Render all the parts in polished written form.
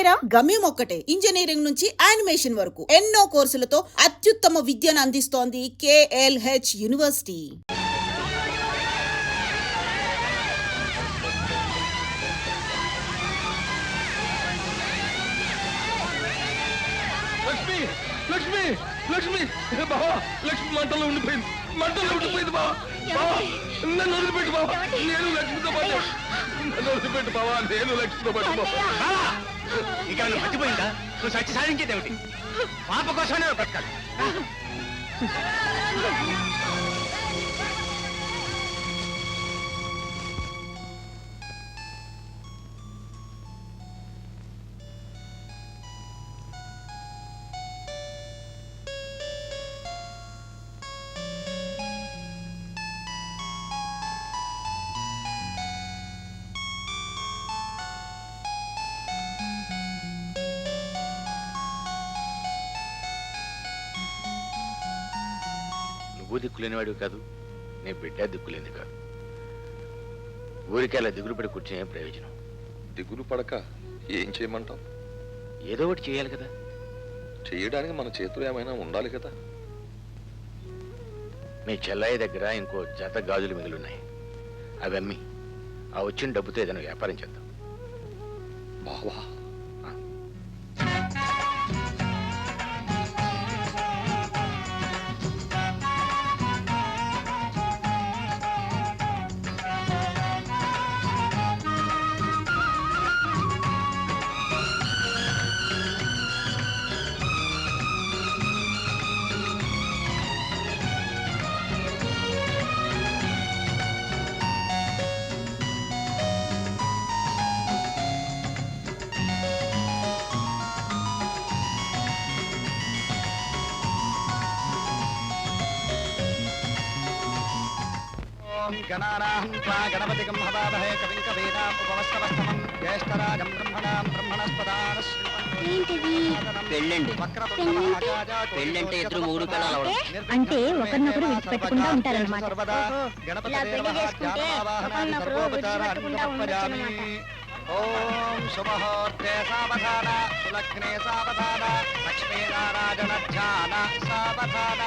పేరా? గమ్యం ఒక్కటే, ఇంజనీరింగ్ నుంచి యానిమేషన్ వరకు ఎన్నో కోర్సులతో అత్యుత్తమ విద్యను అందిస్తోంది KLH యూనివర్సిటీ. లక్ష్మి లక్ష్మి బావా, లక్ష్మి మంటలో ఉండిపోయింది బావా. నన్ను వదిలిపెట్టు బావా, నేను లక్ష్మితో పాటు. నన్ను వదిలిపెట్టు బావా, నేను లక్ష్మితో పాటు. ఇక నువ్వు మర్చిపోయిందా? నువ్వు సచ్చి సాధించేదేమిటి? పాప కోసమే బ్రతకాలి. నువ్వు దిక్కులేనివాడు కాదు, నీ బిడ్డ దిక్కులేని కాదు. ఊరికి అలా దిగులు పడి కూర్చునే ప్రయోజనం. దిగులు పడక ఏం చేయమంటావు? ఏదో ఒకటి చేయాలి కదా. చేయడానికి మన చేతులు ఏమైనా ఉండాలి కదా. మీ చెల్లయ్య దగ్గర ఇంకో జత గాజులు మిగిలిన్నాయి. అవి అమ్మి ఆ వచ్చిన డబ్బుతో ఏదైనా వ్యాపారం చేద్దాం. బావా, గణపతికం హవామహే కవిం కవీనాం ఉపవస్తవస్తమం జ్యేష్ఠరాజం బ్రహ్మణాం బ్రహ్మణస్పదాన పెళ్ళండి. పెళ్ళంటే ఇద్దరు మూడు పిల్లలు అవడం. అంటే ఒకరినొకరు విడిచిపెట్టకుండా ఉంటారన్నమాట. ఇలా పెళ్లి చేసుకుంటే ఒకరినొకరు విడిచిపెట్టకుండా ఉండొచ్చన్నమాట. ఓం శుభహోర్తే సావధాన, సులగ్నే సావధాన, లక్ష్మీనారాయణ ధ్యాన సావధాన.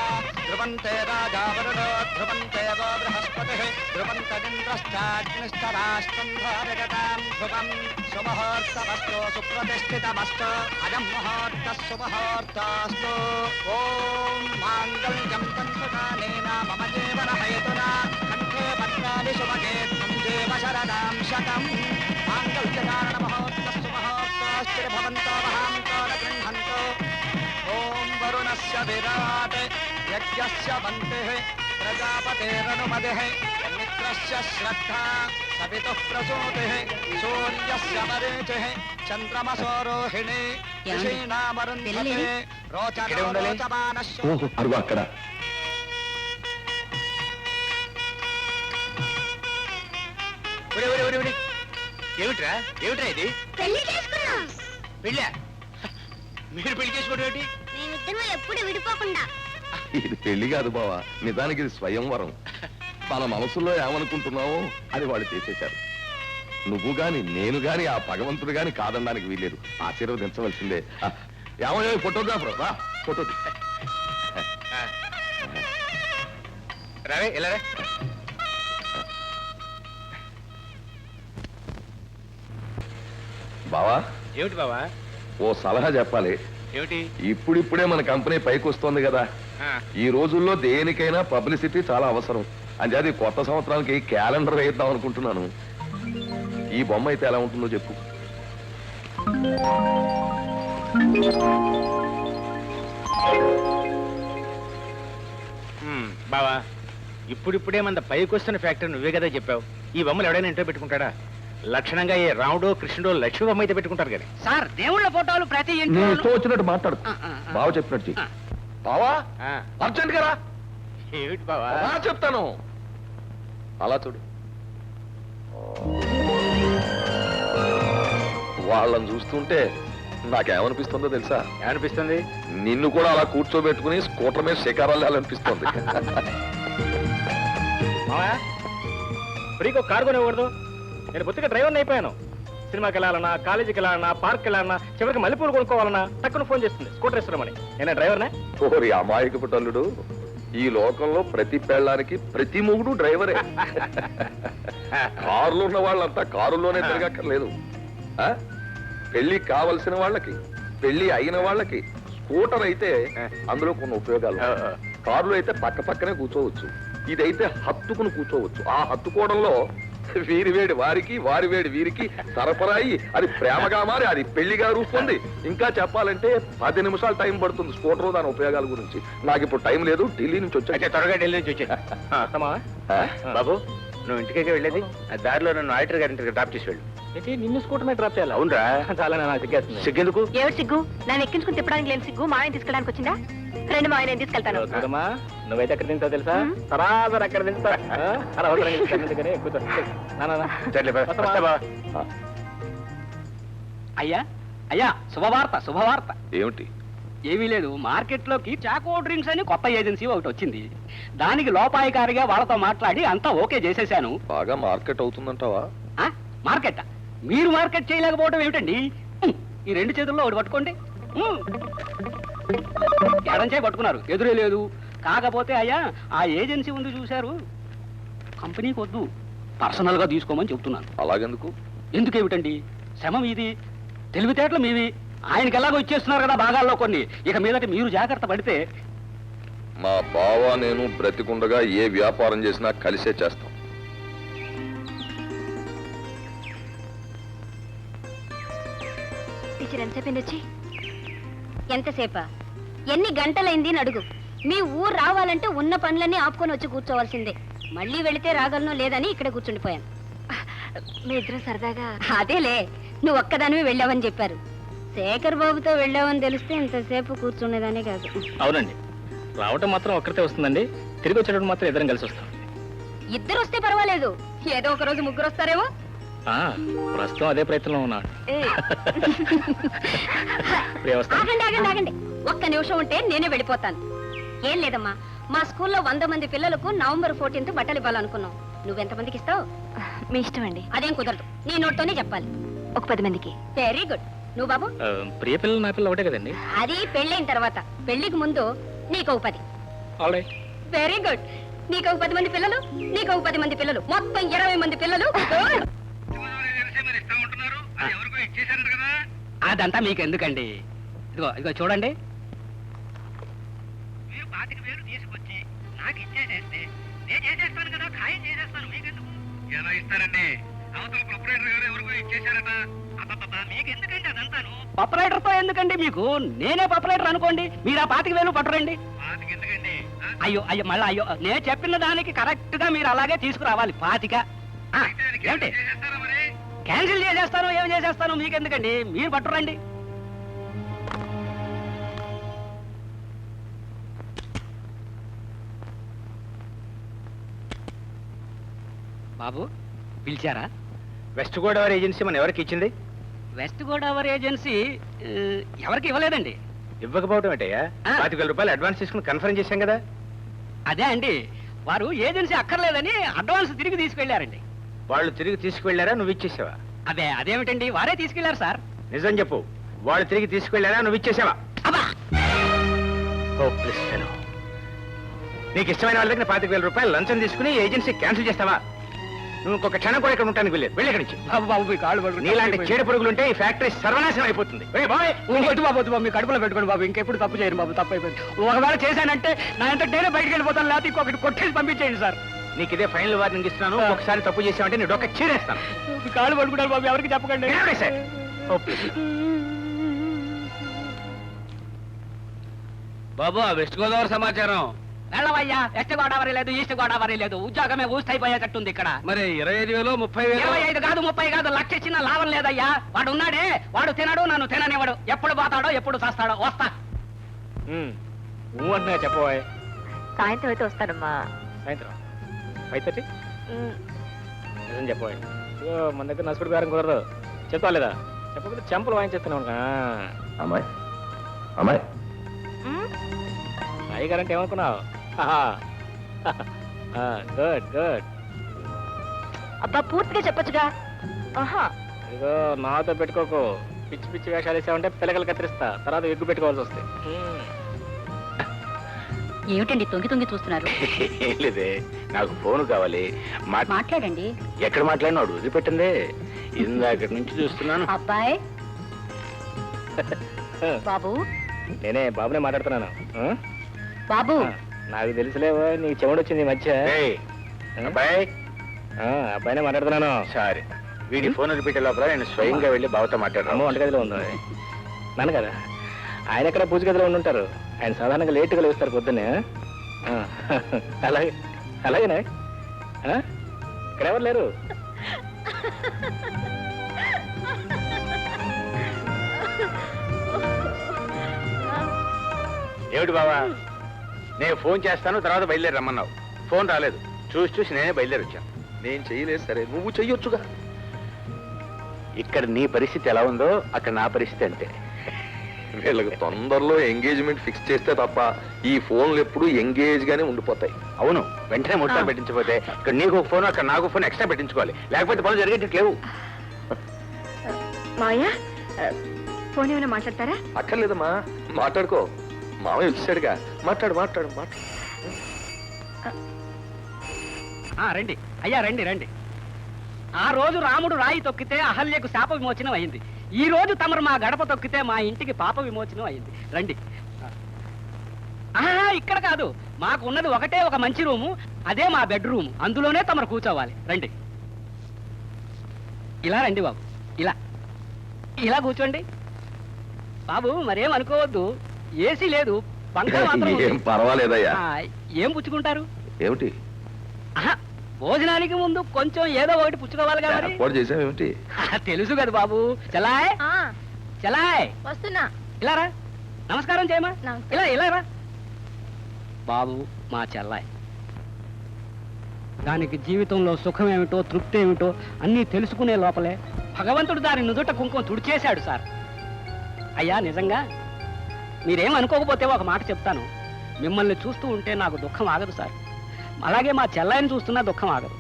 ధ్రువంతే రాజా వరుణో ధ్రువంతే గో బృహస్పతిః ధ్రువంతరింద్రశ్చాగ్నిశ్చ రాష్ట్రం ధారయతాం ధ్రువం. శుభహోర్తమస్తు సుప్రతిష్ఠితమస్తు అయం ముహూర్తః శుభహోర్తస్తు. ఓం మాంగళ్యం తంతుకానేన మమ జీవన హేతునా కంఠే పద్మాని శుభగే త్వం దేవ శరణాం శతం. మాంగళ్యకారణ మహోర్తస్సు మహోర్తశ్చిర భవంతో మహాంతో న గృహంతో. ఓం వరుణస్య విరాట్ యజ్ఞస్య వంతిః ప్రజాపతేరనుమతిః మిత్రస్య శ్రద్ధా సవితుః ప్రసూతిః సూర్యస్య మరీచిః చంద్రమసో రోహిణి ఋషీణామరుంధతే రోచనో రోచమానశ్చ. అక్కడ ఏమిట్రా ఏమిట్రా ఇది? పెళ్లి చేసుకున్నాం. పెళ్ళా? మీరు పెళ్లి చేసుకోవడం ఏంటి? మేమిద్దరం ఎప్పుడు విడిపోకుండా. ఇది పెళ్లి కాదు బావా, నిజానికి ఇది స్వయంవరం. మన మనసులో ఏమనుకుంటున్నావో అది వాళ్ళు చేసేశారు. నువ్వు గాని నేను గాని ఆ భగవంతుడు గాని కాదనడానికి వీలేదు. ఆశీర్వదించవలసిందే. ఏమయ్యో ఫోటోగ్రాఫర్ రా, ఫోటో రావే ఇలా రా. బావా, ఏమిటి బావా? ఓ సలహా చెప్పాలి. ఏమిటి? ఇప్పుడిప్పుడే మన కంపెనీ పైకి వస్తోంది కదా. ఈ రోజుల్లో దేనికైనా పబ్లిసిటీ చాలా అవసరం. అంచేది కొత్త సంవత్సరానికి క్యాలెండర్ వేద్దాం అనుకుంటున్నాను. ఈ బొమ్మ అయితే ఎలా ఉంటుందో చెప్పు. బావా, ఇప్పుడిప్పుడే మన పైకి వస్తున్న ఫ్యాక్టరీ నువ్వే కదా చెప్పావు. ఈ బొమ్మలు ఎవడైనా ఇంట్లో పెట్టుకుంటాడా? లక్షణంగా ఏ రాముడో కృష్ణుడో లక్ష్మీ బొమ్మ అయితే పెట్టుకుంటారు కానీ. సార్, దేవుళ్ళ ఫోటోలు ప్రతి ఇంట్లో వచ్చినట్టు మాట్లాడు. బావ చెప్పినట్టు బావా, అర్జెంట్ గా రా. ఏమిటి బావా? చెప్తాను. అలా చూడు. వాళ్ళని చూస్తుంటే నాకేమనిపిస్తుందో తెలుసా? ఏమనిపిస్తుంది? నిన్ను కూడా అలా కూర్చోబెట్టుకుని స్కూటర్ మీద శిఖరాలు అనిపిస్తుంది. ఫ్రీకి ఒక కారు కొనివ్వకూడదు? నేను బొత్తిగా డ్రైవర్ని అయిపోయాను. సినిమాకి వెళ్ళాలన్నా, కాలేజీకి వెళ్ళాలన్నా, పార్క్ వెళ్ళాలన్నా, చివరికి మల్లెపూలు కొనుక్కోవాలన్నా టక్కున ఫోన్ చేస్తుంది స్కూటర్ ఇస్తున్నామని. నేను డ్రైవర్నే. ఓరి అమాయకపు తల్లుడు, ఈ లోకంలో ప్రతి పెళ్ళానికి ప్రతి మొగుడు డ్రైవరే. కారులో ఉన్న వాళ్ళంతా కారులోనే తిరగక్కర్లేదు. ఆ? పెళ్లి కావలసిన వాళ్ళకి, పెళ్లి అయిన వాళ్ళకి స్కూటర్ అయితే అందులో కొన్ని ఉపయోగాలు. కారులో అయితే పక్క పక్కనే కూర్చోవచ్చు, ఇదైతే హత్తుకుని కూర్చోవచ్చు. ఆ హత్తుకోవడంలో వీరి వేడి వారికి, వారి వేడి వీరికి సరఫరాయి అది ప్రేమగా మారి అది పెళ్లిగా రూపొంది. ఇంకా చెప్పాలంటే 10 నిమిషాలు టైం పడుతుంది స్కూటర్ దాని ఉపయోగాల గురించి. నాకు ఇప్పుడు టైం లేదు, ఢిల్లీ నుంచి వచ్చా. త్వరగా ఢిల్లీ నుంచి వచ్చా బాబు. నువ్వు ఇంటికే వెళ్ళేది, దారిలో నన్ను ఆడిటర్ గారింటికి డ్రాప్ చేసి వెళ్ళు. నిన్ను స్కూటర్ మీద డ్రాప్ చేయాలి? అవునరా, చాలా సిగ్గేస్తుంది. సిగ్గెందుకు? ఏమిటి సిగ్గు? నన్ను ఎక్కించుకుని తిప్పడానికి లేని సిగ్గు మాయని తీసుకెళ్ళడానికి వచ్చిందా? రెండు మాయ నేను తీసుకెళ్తాను. నువ్వైతే ఎక్కడ తింటావు తెలుసా? సరాసరి అక్కడ తింటా. అయ్యా అయ్యా, శుభవార్త శుభవార్త. ఏమిటి? ఏమీ లేదు, మార్కెట్లోకి చాకో డ్రింక్స్ అని కొత్త ఏజెన్సీ ఒకటి వచ్చింది. దానికి లోపాయికారిగా వాళ్ళతో మాట్లాడి అంతా ఓకే చేసేశాను. బాగా మార్కెట్ అవుతుందంటావా? మార్కెట్? మీరు మార్కెట్ చేయలేకపోవడం ఏమిటండి? ఈ 2 చేతుల్లో ఒకటి పట్టుకోండి. ఎడంచే పట్టుకున్నారు, ఎదురే లేదు. కాకపోతే అయ్యా, ఆ ఏజెన్సీ ఉంది చూశారు, కంపెనీకి వద్దు, పర్సనల్ గా తీసుకోమని చెప్తున్నాను. అలాగెందుకు? ఎందుకేమిటండి? శ్రమ మీది, తెలివితేటలు మీవి. ఆయనకి ఎలాగో ఇచ్చేస్తున్నారు కదా భాగాల్లో కొన్ని. ఇక మీదట మీరు జాగ్రత్త పడితే. మా బావ నేను బ్రతికుండగా ఏ వ్యాపారం చేసినా కలిసే చేస్తాం. ఎంతసేపా? ఎన్ని గంటలైంది అడుగు. మీ ఊరు రావాలంటే ఉన్న పనులన్నీ ఆపుకొని వచ్చి కూర్చోవలసిందే. మళ్ళీ వెళితే రాగలను లేదని ఇక్కడ కూర్చుండిపోయాను. మీ ఇద్దరు సరదాగా? అదేలే, నువ్వు ఒక్కదానివి వెళ్ళావని చెప్పారు. శేఖర్ బాబుతో వెళ్ళావని తెలిస్తే ఇంతసేపు కూర్చునేదానే కాదు. అవునండి, రావటం మాత్రం ఒక్కరితే వస్తుందండి, తిరిగి వచ్చేటప్పుడు మాత్రం ఇద్దరం కలిసి వస్తాం. ఇద్దరు వస్తే పర్వాలేదు, ఏదో ఒక రోజు ముగ్గురు వస్తారేమో. ప్రస్తుతం అదే ప్రయత్నంలో ఉన్నాడు. ఆగండి ఆగండి ఆగండి, ఒక్క నిమిషం ఉంటే నేనే వెళ్ళిపోతాను. ఏం లేదమ్మా, మా స్కూల్లో 100 మంది పిల్లలకు November 14th బట్టలు ఇవ్వాలనుకున్నాం. నువ్వెంతమందికి ఇస్తావు? మీ ఇష్టం అండి. అదేం కుదరదు, నీ నోట్తోనే చెప్పాలి. ఒక 10 మందికి. Very good. నువ్వు బాబు? ప్రియ పిల్లలు నా పిల్లలు ఒకటే కదండి. అది పెళ్ళైన తర్వాత, పెళ్లికి ముందు నీకు 10. Very good. నీకు 10 మంది పిల్లలు, నీకు 10 మంది పిల్లలు, మొత్తం 20 మంది పిల్లలు. అదంతా మీకు ఎందుకండి? ఇదిగో ఇదిగో చూడండి. మీరు 25,000 తీసుకొచ్చి నాకు ఇచ్చేసేస్తే నేను చేసేస్తాను కదా, ఖాయం చేసేస్తాను. మీకెందుకు? ఎలా ఇస్తారండి? అవతల ప్రొపరేటర్ గారు ఎవరికో ఇచ్చేశారట. మీకు ఎందుకండి అదంతాను? ప్రొపరేటర్ తో ఎందుకండి మీకు? నేనే ప్రొపరేటర్ అనుకోండి, మీరు ఆ 25,000 పట్టరండి. అయ్యో అయ్యో, మళ్ళీ అయ్యో, నేను చెప్పిన దానికి కరెక్ట్ గా మీరు అలాగే తీసుకురావాలి. 25. ఏమిటి? క్యాన్సిల్ చేసేస్తాను, ఏం చేసేస్తాను, మీకెందుకండి? మీరు పట్టురండి. బాబు పిలిచారా? వెస్ట్ గోదావరి ఏజెన్సీ మన ఎవరికి ఇచ్చింది? వెస్ట్ గోదావరి ఏజెన్సీ ఎవరికి ఇవ్వలేదండి. ఇవ్వకపోవడం ఏంటయ్యా? 25,000 రూపాయలు అడ్వాన్స్ తీసుకుని కన్ఫర్మ్ చేశాం కదా. అదే అండి, వారు ఏజెన్సీ అక్కర్లేదని అడ్వాన్స్ తిరిగి తీసుకెళ్లారండి. వాళ్ళు తిరిగి తీసుకువెళ్ళారా, నువ్వు ఇచ్చేసావా? అదేమిటండి, వారే తీసుకెళ్లారు సార్. నిజం చెప్పు, వాళ్ళు తిరిగి తీసుకువెళ్ళారా, నువ్వు ఇచ్చేసావా? నీకు ఇష్టమైన వాళ్ళ దగ్గర 25,000 రూపాయలు లంచం తీసుకుని ఏజెన్సీ క్యాన్సిల్ చేస్తావా? నువ్వు ఇంకొక క్షణం కూడా ఇక్కడ ఉంటానికి వెళ్ళేది. వెళ్ళి ఇక్కడి నుంచి. నీలాంటి చీడ పురుగులుంటే ఈ ఫ్యాక్టరీ సర్వనాశనం అయిపోతుంది. బాబు మీ కడుపులో పెట్టుకోండి బాబు, ఇంకెప్పుడు తప్పు చేయను బాబు. తప్పు అయిపోయింది. ఒకవేళ చేశానంటే నా ఎంత నేనే బయటకు వెళ్ళిపోతాను, లేకపోతే ఇంకొకటి కొట్టేసి పంపించేయండి సార్. నీకు ఇదే ఫైనల్ వార్నింగ్ ఇస్తున్నాను. ఒకసారి తప్పు చేసావంటే నీ డొక్క చీరేస్తాను. కాళ్ళు పడుకుంటారు బాబు, ఎవరికి చెప్పకండి. బాబు ఆ వెస్ట్ గోదావరి సమాచారం వెళ్ళవయ్యా. వెస్ట్ గోదావరి లేదు, ఈస్ట్ గోదావరి లేదు, ఉద్యోగమే ఊస్తైపోయేటట్టుంది ఇక్కడ. మరి 25,000 30,000? 25 కాదు, 30 కాదు, 1,00,000 ఇచ్చిన లాభం లేదయ్యా. వాడు ఉన్నాడే, వాడు తినడు, నన్ను తిననివ్వడు. ఎప్పుడు పోతాడో ఎప్పుడు చేస్తాడో. వస్తా. అంటున్నా చెప్పవా? సాయంత్రం అయితే వస్తానమ్మా. సాయంత్రం 5:30? నిజం చెప్పవా? మన దగ్గర నసుపుడు బేరం కుదరదు. చెప్తా లేదా? చెప్పకపోతే చెంపలు వాయించేస్తున్నాను. అమ్మాయి అమ్మాయి అయ్యగారంటే ఏమనుకున్నావు? Good good. అబ్బా పూర్తిగా చెప్పొచ్చుగా. ఇదిగో నాతో పెట్టుకోకు, పిచ్చి పిచ్చి వేషాలు వేసామంటే పిల్లకలు కత్తిరిస్తా, తర్వాత ఎగ్గు పెట్టుకోవాల్సి వస్తాయి. ఏమిటండి తొంగి తొంగి చూస్తున్నారు? ఏం లేదే, నాకు ఫోన్ కావాలి. మాట్లాడండి. ఎక్కడ మాట్లాడినాడు వదిలిపెట్టిందే, ఇందాక నుంచి చూస్తున్నాను. అబ్బాయి బాబు. నేనే బాబునే మాట్లాడుతున్నాను. బాబు నాకు తెలుసులేవో, నీకు చెవుడు వచ్చింది ఈ మధ్య. అబ్బాయి, అబ్బాయినే మాట్లాడుతున్నాను. సరే, వీడి ఫోన్ వదిలిపెట్టే లోపల నేను స్వయంగా వెళ్ళి బాబుతో మాట్లాడాను. వంటగదిలో ఉంది నన్ను కదా, ఆయన ఎక్కడ పూజ గదిలో ఉండుంటారు. ఆయన సాధారణంగా లేటుగా లేస్తారు పొద్దున్నే. అలాగే అలాగేనా? ఇక్కడ ఎవరు లేరు? ఏమిటి బావా, నేను ఫోన్ చేస్తాను తర్వాత బయలుదేరి రమ్మన్నావు. ఫోన్ రాలేదు, చూసి చూసి నేనే బయలుదేరి వచ్చాను. నేను చెయ్యలేదు, సరే నువ్వు చెయ్యొచ్చుగా. ఇక్కడ నీ పరిస్థితి ఎలా ఉందో అక్కడ నా పరిస్థితి అంతే. వీళ్ళకి తొందరలో ఎంగేజ్మెంట్ ఫిక్స్ చేస్తే తప్ప ఈ ఫోన్లు ఎప్పుడు ఎంగేజ్ గానే ఉండిపోతాయి. అవును, వెంటనే ముహూర్తాలు పెట్టించకపోతే ఇక్కడ నీకు ఒక ఫోన్ అక్కడ నాకు ఫోన్ ఎక్స్ట్రా పెట్టించుకోవాలి, లేకపోతే పనులు జరిగేటట్లేవు. మావయ్య ఫోన్ ఏమైనా మాట్లాడతారా? అక్కర్లేదమ్మా, మాట్లాడుకో. మామయ్య వచ్చాడుగా, మాట్లాడు మాట్లాడు మాట్లాడు. రండి అయ్యా, రండి రండి. ఆ రోజు రాముడు రాయి తొక్కితే అహల్యకు శాప విమోచనం అయింది. ఈ రోజు తమరు మా గడప తొక్కితే మా ఇంటికి పాప విమోచనం అయింది. రండి. ఇక్కడ కాదు, మాకు ఉన్నది ఒకటే ఒక మంచి రూము, అదే మా బెడ్రూమ్. అందులోనే తమరు కూర్చోవాలి. రండి. ఇలా రండి బాబు, ఇలా ఇలా కూర్చోండి. బాబు మరేం అనుకోవద్దు, ఏసీ లేదు, బంగా మాత్రం ఏం పర్వాలేదయ్యా. ఏం పుచ్చుకుంటారు? ఏమిటి? భోజనానికి ముందు కొంచెం ఏదో ఒకటి పుచ్చుకోవాలి కదా. ఏర్పాటు చేసావేమిటి? తెలుసు కదా బాబు. చలాయ్ చలాయ్, వస్తున్నా. ఇలా రా, నమస్కారం చేయమా. ఇలా ఇలా రా బాబు. మా చెల్లాయ్, దానికి జీవితంలో సుఖం ఏమిటో తృప్తి ఏమిటో అన్నీ తెలుసుకునే లోపలే భగవంతుడు దాని నుదుట కుంకుమ తుడిచేశాడు సార్. అయ్యా నిజంగా మీరేం అనుకోకపోతే ఒక మాట చెప్తాను. మిమ్మల్ని చూస్తూ ఉంటే నాకు దుఃఖం ఆగదు సార్. అలాగే మా చెల్లాయిని చూస్తున్నా దుఃఖం ఆగదు.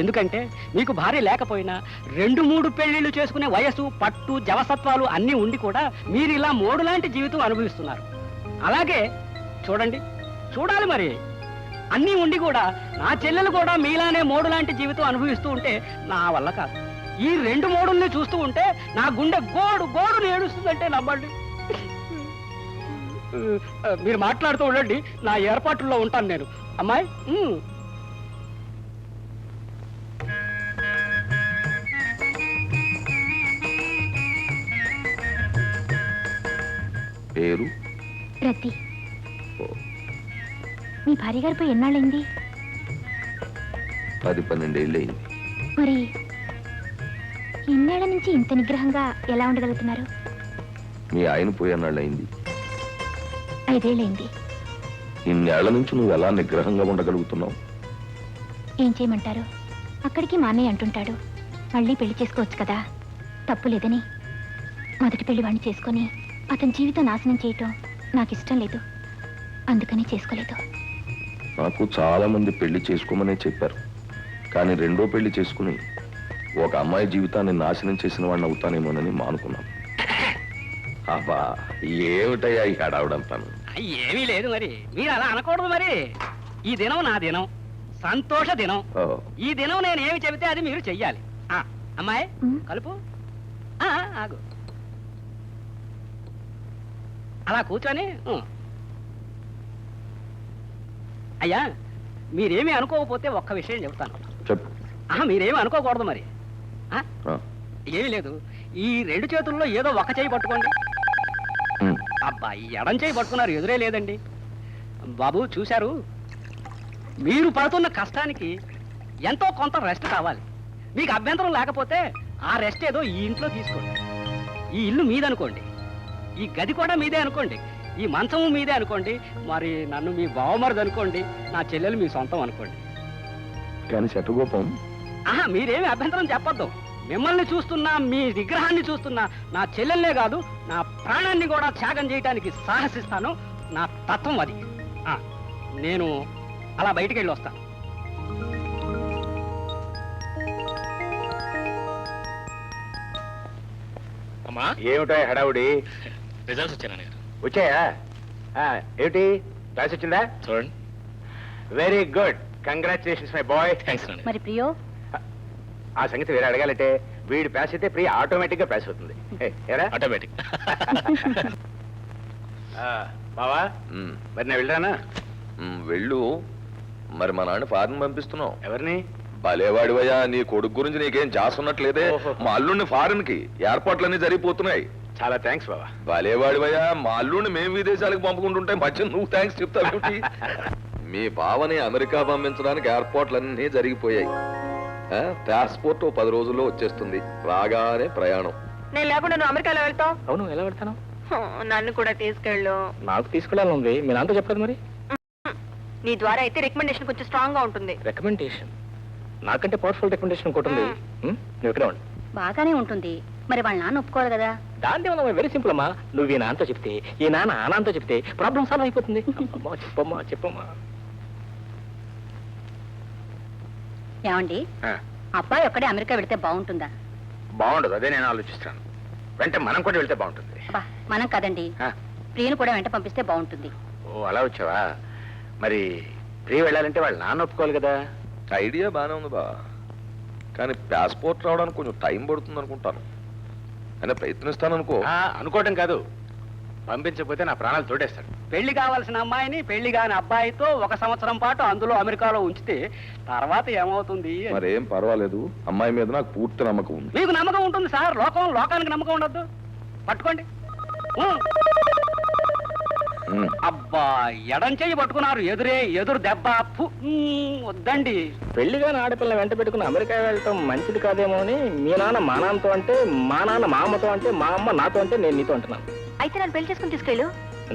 ఎందుకంటే మీకు భార్య లేకపోయినా 2-3 పెళ్లిళ్ళు చేసుకునే వయసు, పట్టు, జవసత్వాలు అన్నీ ఉండి కూడా మీరు ఇలా మోడులాంటి జీవితం అనుభవిస్తున్నారు. అలాగే చూడండి, చూడాలి మరి, అన్నీ ఉండి కూడా నా చెల్లెలు కూడా మీలానే మోడులాంటి జీవితం అనుభవిస్తూ ఉంటే నా వల్ల కాదు. ఈ 2 మోడుల్ని చూస్తూ ఉంటే నా గుండె గోడు గోడుని ఏడుస్తుందంటే నమ్మండి. మీరు మాట్లాడుతూ ఉండండి, నా ఏర్పాట్లలో ఉంటాను నేను. అమ్మాయి పేరు రతి. మీ భార్య గారు పోయి ఎన్నాళ్ళైంది? 10-12 ఏళ్ళు అయింది. మరి ఇన్నేళ్ల నుంచి ఇంత నిగ్రహంగా ఎలా ఉండగలుగుతున్నారు? మీ ఆయన పోయేనాళ్ళు అయింది. 5 ఏళ్ళైంది. ఇన్నేళ్ల నుంచి నువ్వు ఎలా నిగ్రహంగా ఉండగలుగుతున్నావు? ఏం చేయమంటారు? అక్కడికి మా అన్నయ్య అంటుంటాడు, మళ్ళీ పెళ్లి చేసుకోవచ్చు కదా, తప్పు లేదని. మొదటి పెళ్లి వాడిని చేసుకొని అతని జీవితం నాశనం చేయటం నాకు ఇష్టం లేదు, అందుకని చేసుకోలేదు. నాకు చాలా మంది పెళ్లి చేసుకోమనే చెప్పారు, కానీ 2వ పెళ్లి చేసుకుని ఒక అమ్మాయి జీవితాన్ని నాశనం చేసిన వాడిని అవుతానేమోనని మానుకున్నాను. అబ్బా ఏమిటయ్యా ఈ హడావుడంతాను? ఏమీ లేదు మరి, మీరు అలా అనకూడదు మరి. ఈ దినం నా దినం, సంతోష దినం. ఈ దినం నేను ఏమి చెబితే అది మీరు చెయ్యాలి. అమ్మాయి కలుపు. ఆగు, అలా కూర్చొని. అయ్యా మీరేమీ అనుకోకపోతే ఒక్క విషయం చెబుతాను. చెప్పు. మీరేమీ అనుకోకూడదు మరి. ఏమీ లేదు, ఈ 2 చేతుల్లో ఏదో ఒక చేయి పట్టుకోండి. అబ్బాయి ఎడం చేయి పట్టుకున్నారు, ఎదురే లేదండి. బాబు చూశారు, మీరు పడుతున్న కష్టానికి ఎంతో కొంత రెస్ట్ కావాలి. మీకు అభ్యంతరం లేకపోతే ఆ రెస్ట్ ఏదో ఈ ఇంట్లో తీసుకోండి. ఈ ఇల్లు మీదనుకోండి, ఈ గది కూడా మీదే అనుకోండి, ఈ మంచము మీదే అనుకోండి, మరి నన్ను మీ బావమరిది అనుకోండి, నా చెల్లెలు మీ సొంతం అనుకోండి. కానీ శటగోపం, మీరేమి అభ్యంతరం చెప్పొద్దు. మిమ్మల్ని చూస్తున్నా, మీ విగ్రహాన్ని చూస్తున్నా, నా చెల్లెల్లే కాదు నా ప్రాణాన్ని కూడా త్యాగం చేయడానికి సాహసిస్తాను. నా తత్వం అది. నేను అలా బయటికి వెళ్ళి వస్తాను. అమ్మా ఏమిటో హడావుడి? రిజల్ట్స్ వచ్చాయి నాన్నగారు. వచ్చాయా? ఏమిటి క్లాస్ వచ్చిందా? చూడండి. Very good, congratulations my boy. Thanks నాన్న. మరి ప్రియో ఆ సంగతి వేరే అడగాలంటే వీడు పాస్ అయితే ప్రియ ఆటోమేటిక్ గా పాస్ అవుతుంది. ఏరా ఆటోమేటిక్. బావా, మరి నేను వెళ్ళరానా? వెళ్ళు. మరి మా నాన్న ఫారెన్ పంపిస్తున్నావు. ఎవరిని? భలేవాడివయ్యా, నీ కొడుకు గురించి నీకేం జాసున్నట్లేదే. ఓహో. మా అల్లుడిని ఫారెన్ కి ఏర్పాట్లన్నీ జరిగిపోతున్నాయి. చాలా థ్యాంక్స్ బావా. భలేవాడివయ్యా, మా అల్లుడిని మేము విదేశాలకు పంపుకుంటుంటే మధ్య నువ్వు థ్యాంక్స్ చెప్తావు. మీ బావని అమెరికా పంపించడానికి ఏర్పాట్లన్నీ జరిగిపోయాయి. పాస్పోర్ట్ 10 రోజుల్లో వచ్చేస్తుంది. రాగానే ప్రయాణం. నేను లేకుండా నువ్వు అమెరికాలో వెళ్తావు? అవును, ఎలా పెడతాను? నన్ను కూడా తీసుకెళ్ళు. నాకు తీసుకెళ్ళాలని ఉంది, మీ నాన్నతో చెప్పదు మరి. నీ ద్వారా అయితే రికమెండేషన్ కొంచెం స్ట్రాంగ్ గా ఉంటుంది. రికమెండేషన్? నాకంటే పవర్ఫుల్ రికమెండేషన్ ఇంకోటి ఉంది. నువ్వు ఇక్కడే ఉండు. బాగానే ఉంటుంది. మరి వాళ్ళ నాన్న ఒప్పుకోవాలి కదా. దాంట్లో ఉన్న వెరీ సింపుల్ అమ్మా. నువ్వు ఈ నాన్నతో చెప్తే, ఈ నాన్న ఆ నాన్నతో చెప్తే ప్రాబ్లం సాల్వ్ అయిపోతుంది. అమ్మా, చెప్పమ్మా చెప్పమ్మా. ఏమండి, అబ్బాయి ఒక్కడే అమెరికా వెళితే బాగుంటుందా? బాగుండదు, అదే నేను ఆలోచిస్తాను. వెంట మనం కూడా వెళ్తే బాగుంటుంది. అబ్బా, మనం కదండి, ప్రియను కూడా వెంట పంపిస్తే బాగుంటుంది. ఓ, అలా వచ్చావా? మరి ప్రియ వెళ్ళాలంటే వాళ్ళ నాన్న ఒప్పుకోవాలి కదా. ఐడియా బాగానే ఉంది బా, కానీ పాస్పోర్ట్ రావడానికి కొంచెం టైం పడుతుంది అనుకుంటాను. అయినా ప్రయత్నిస్తాను అనుకో. అనుకోవటం కాదు, పంపించకపోతే నా ప్రాణాలు తోడేస్తాడు. పెళ్లి కావాల్సిన అమ్మాయిని పెళ్లి కాని అబ్బాయితో 1 సంవత్సరం పాటు అందులో అమెరికాలో ఉంచితే తర్వాత ఏమవుతుంది అని. మరేం పర్వాలేదు, అమ్మాయి మీద నాకు పూర్తి నమ్మకం ఉంది. మీకు నమ్మకం ఉంటుంది సార్, లోకానికి నమ్మకం ఉండద్దు. పట్టుకోండి. అబ్బా, ఎడం చెయ్యి పట్టుకున్నారు, ఎదురు దెబ్బ. వద్దండి. పెళ్లిగాని ఆడపిల్ల వెంట పెట్టుకుని అమెరికా వెళ్ళటం మంచిది కాదేమో అని మీ నాన్న మా నాన్నతో అంటే, మా నాన్న మా అమ్మతో అంటే, మా అమ్మ నాతో అంటే నేను నీతో అంటున్నాను. అయితే నన్ను పెళ్లి చేసుకుని తీసుకెళ్ళు.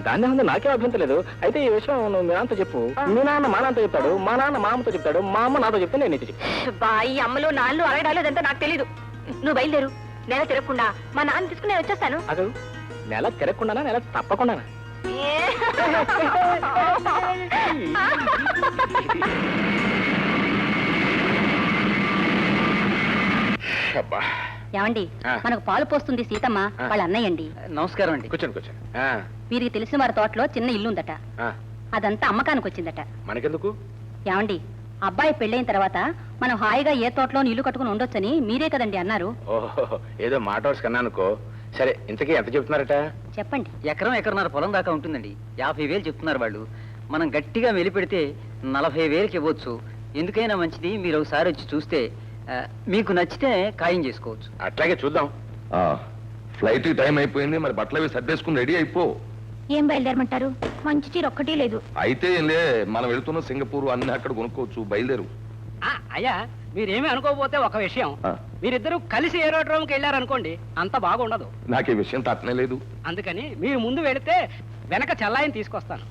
దాన్ని ఉంది, నాకేం అభ్యంతరం లేదు. అయితే ఈ విషయం నువ్వు మీ నాన్నతో చెప్పు. మీ నాన్న మా నాన్నతో చెప్తాడు, మా నాన్న మా అమ్మతో చెప్తాడు, మా అమ్మ నాతో చెప్తే నేను నీతో చెప్తాను. ఈ అమ్మలు నాళ్ళు అలగడాలు అదంతా నాకు తెలీదు. నువ్వు బయలుదేరు. నెల తిరగకుండా మా నాన్న తీసుకుని నేను వచ్చేస్తాను. అదు, నెల తిరగకుండానా, నెల తప్పకుండానా? ఏమండి, మనకు పాలు పోస్తుంది సీతమ్మ వాళ్ళ అన్నయ్యండి. నమస్కారం అండి. కూర్చోండి కూర్చోండి. వీరికి తెలిసిన వారి తోటలో చిన్న ఇల్లు ఉందట. అదంతా అమ్మకానికి వచ్చిందట. మనకెందుకు? ఏమండి, అబ్బాయి పెళ్ళైన తర్వాత మనం హాయిగా ఏ తోటలో ఇల్లు కట్టుకుని ఉండొచ్చని మీరే కదండి అన్నారు. ఓహో, ఏదో మాట వరుస కన్నా అనుకో. సరే, ఇంతకీ ఎంత చెప్తున్నారట? చెప్పండి. ఎకరన్నర పొలం దాకా ఉంటుందండి. 50,000 చెప్తున్నారు వాళ్ళు. మనం గట్టిగా వెలిపెడితే 40,000కి ఇవ్వచ్చు. ఎందుకైనా మంచిది, మీరు ఒకసారి వచ్చి చూస్తే మీకు నచ్చితే ఖాయం చేసుకోవచ్చు. అట్లాగే చూద్దాం. ఫ్లైట్ టైం అయిపోయింది, మరి బట్టలు అవి సర్దేసుకుని రెడీ అయిపో. ఏం బయలుదేరమంటారు? మంచి చీర ఒక్కటి లేదు. అయితే ఏంలే, మనం వెళ్తున్న సింగపూర్ అన్ని అక్కడ కొనుక్కోవచ్చు. బయలుదేరు. అయ్యా, మీరేమీ అనుకోకపోతే ఒక విషయం, మీరిద్దరూ కలిసి ఏరోడ్రోమ్కి వెళ్ళారనుకోండి, అంత బాగుండదు. నాకు ఈ విషయం తట్టనే లేదు. అందుకని మీరు ముందు వెళితే వెనక చల్లాయిని తీసుకొస్తాను.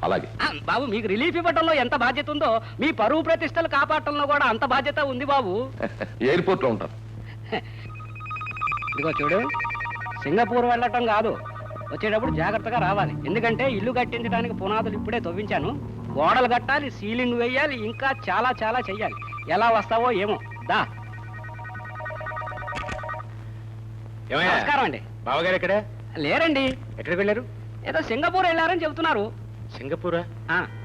అలాగే. బాబు, మీకు రిలీఫ్ ఇవ్వడంలో ఎంత బాధ్యత ఉందో మీ పరువు ప్రతిష్టలు కాపాడటంలో కూడా అంత బాధ్యత ఉంది బాబు. ఎయిర్పోర్ట్ లో ఉంటాను. ఇదిగో చూడు, సింగపూర్ వెళ్ళటం కాదు, వచ్చేటప్పుడు జాగ్రత్తగా రావాలి. ఎందుకంటే ఇల్లు కట్టించడానికి పునాదులు ఇప్పుడే తవ్వించాను. గోడలు కట్టాలి, సీలింగ్ వేయాలి, ఇంకా చాలా చాలా చెయ్యాలి. ఎలా వస్తావో ఏమో. దా. నమస్కారం అండి. బావగారు ఎక్కడ లేరండి. ఎక్కడికి వెళ్ళారు? ఏదో సింగపూర్ వెళ్ళారని చెబుతున్నారు. సింగపూరా?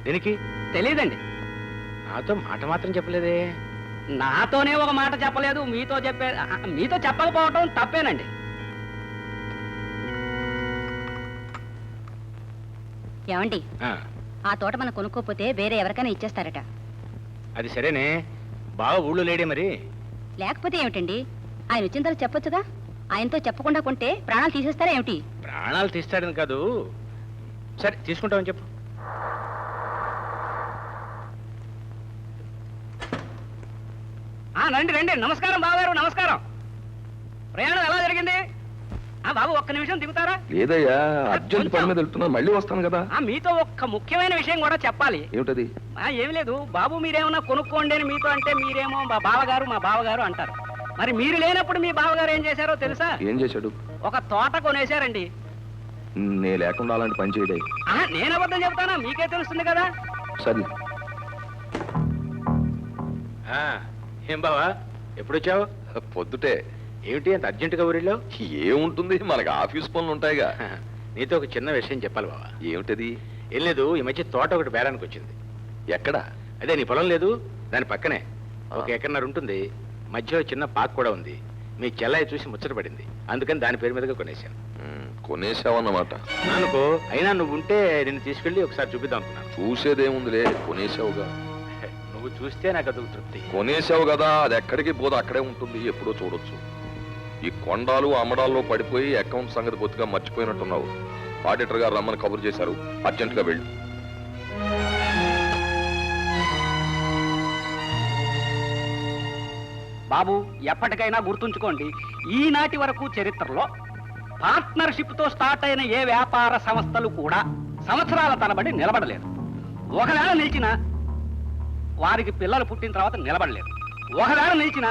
దేనికి? తెలీదండి. నాతో మాట మాత్రం చెప్పలేదే. నాతోనే ఒక మాట చెప్పలేదు, మీతో చెప్పకపోవటం తప్పేనండి. ఏమండి, ఆ తోట మనం కొనుక్కోపోతే వేరే ఎవరికైనా ఇచ్చేస్తారట. అది సరేనే, బావ ఊళ్ళో లేడే మరి? లేకపోతే ఏమిటండి, ఆయన వచ్చిన తర్వాత చెప్పొచ్చుగా. ఆయనతో చెప్పకుండా కొంటే ప్రాణాలు తీసేస్తారా ఏమిటి? ప్రాణాలు తీస్తాడని కాదు. సరే, తీసుకుంటామని చెప్పు. రండి రండి. నమస్కారం బావగారు, నమస్కారం. ప్రయాణం ఎలా జరిగింది? బాబు, ఒక్క నిమిషం దిగుతారా? లేదయ్యా, అర్జెంట్ పని మీద వెళ్తున్నాను, మళ్ళీ వస్తాను కదా. మీతో ఒక్క ముఖ్యమైన విషయం కూడా చెప్పాలి. ఏమిటది? ఏమి లేదు బాబు, మీరేమన్నా కొనుక్కోండి అని మీతో అంటే మీరేమో మా బావగారు అంటారు. మరి మీరు లేనప్పుడు మీ బావగారు ఏం చేశారో తెలుసా? ఏం చేశాడు? ఒక తోట కొనేశారండి. నే లేకుండా అలాంటి పని చేయడే. నేను అబద్ధం చెప్తానా? మీకే తెలుస్తుంది కదా. సరే. ఏం బావా, ఎప్పుడు వచ్చావు? పొద్దుటే ఏమిటి అంత అర్జెంటుగా ఊరిలో? ఏముంటుంది, మనకి ఆఫీస్ పనులు ఉంటాయిగా. నీతో ఒక చిన్న విషయం చెప్పాలి బావా. ఏమిటది? ఏం లేదు, ఈ మధ్య తోట ఒకటి బేరానికి వచ్చింది. ఎక్కడ? అదే నీ పొలం లేదు, దాని పక్కనే 1 ఎకరన్నర ఉంటుంది. మధ్యలో చిన్న పార్క్ కూడా ఉంది. మీ చెల్లాయి చూసి ముచ్చట పడింది, అందుకని దాని పేరు మీదగా కొనేశాను. కొనేసావన్నమాట. అనుకో, అయినా నువ్వు ఉంటే నిన్ను తీసుకెళ్ళి ఒకసారి చూపిద్దాం అనుకున్నాను. చూసేదేముందిలే, కొనేసావుగా. నువ్వు చూస్తే నాకు అదొక తృప్తి. కొనేసావు కదా, అది ఎక్కడికి పోదు, అక్కడే ఉంటుంది, ఎప్పుడో చూడొచ్చు. ఈ కొండాలు అమ్మడాల్లో పడిపోయి అకౌంట్ సంగతి బొత్తుగా మర్చిపోయినట్టున్నావు. ఆడిటర్ గారు రమ్మని కబురు చేశారు, అర్జెంటుగా వెళ్ళు. బాబు, ఎప్పటికైనా గుర్తుంచుకోండి, ఈనాటి వరకు చరిత్రలో పార్ట్నర్షిప్తో స్టార్ట్ అయిన ఏ వ్యాపార సంస్థలు కూడా సంవత్సరాల తరబడి నిలబడలేదు. ఒకవేళ నిలిచిన వారికి పిల్లలు పుట్టిన తర్వాత నిలబడలేదు. ఒకవేళ నిలిచిన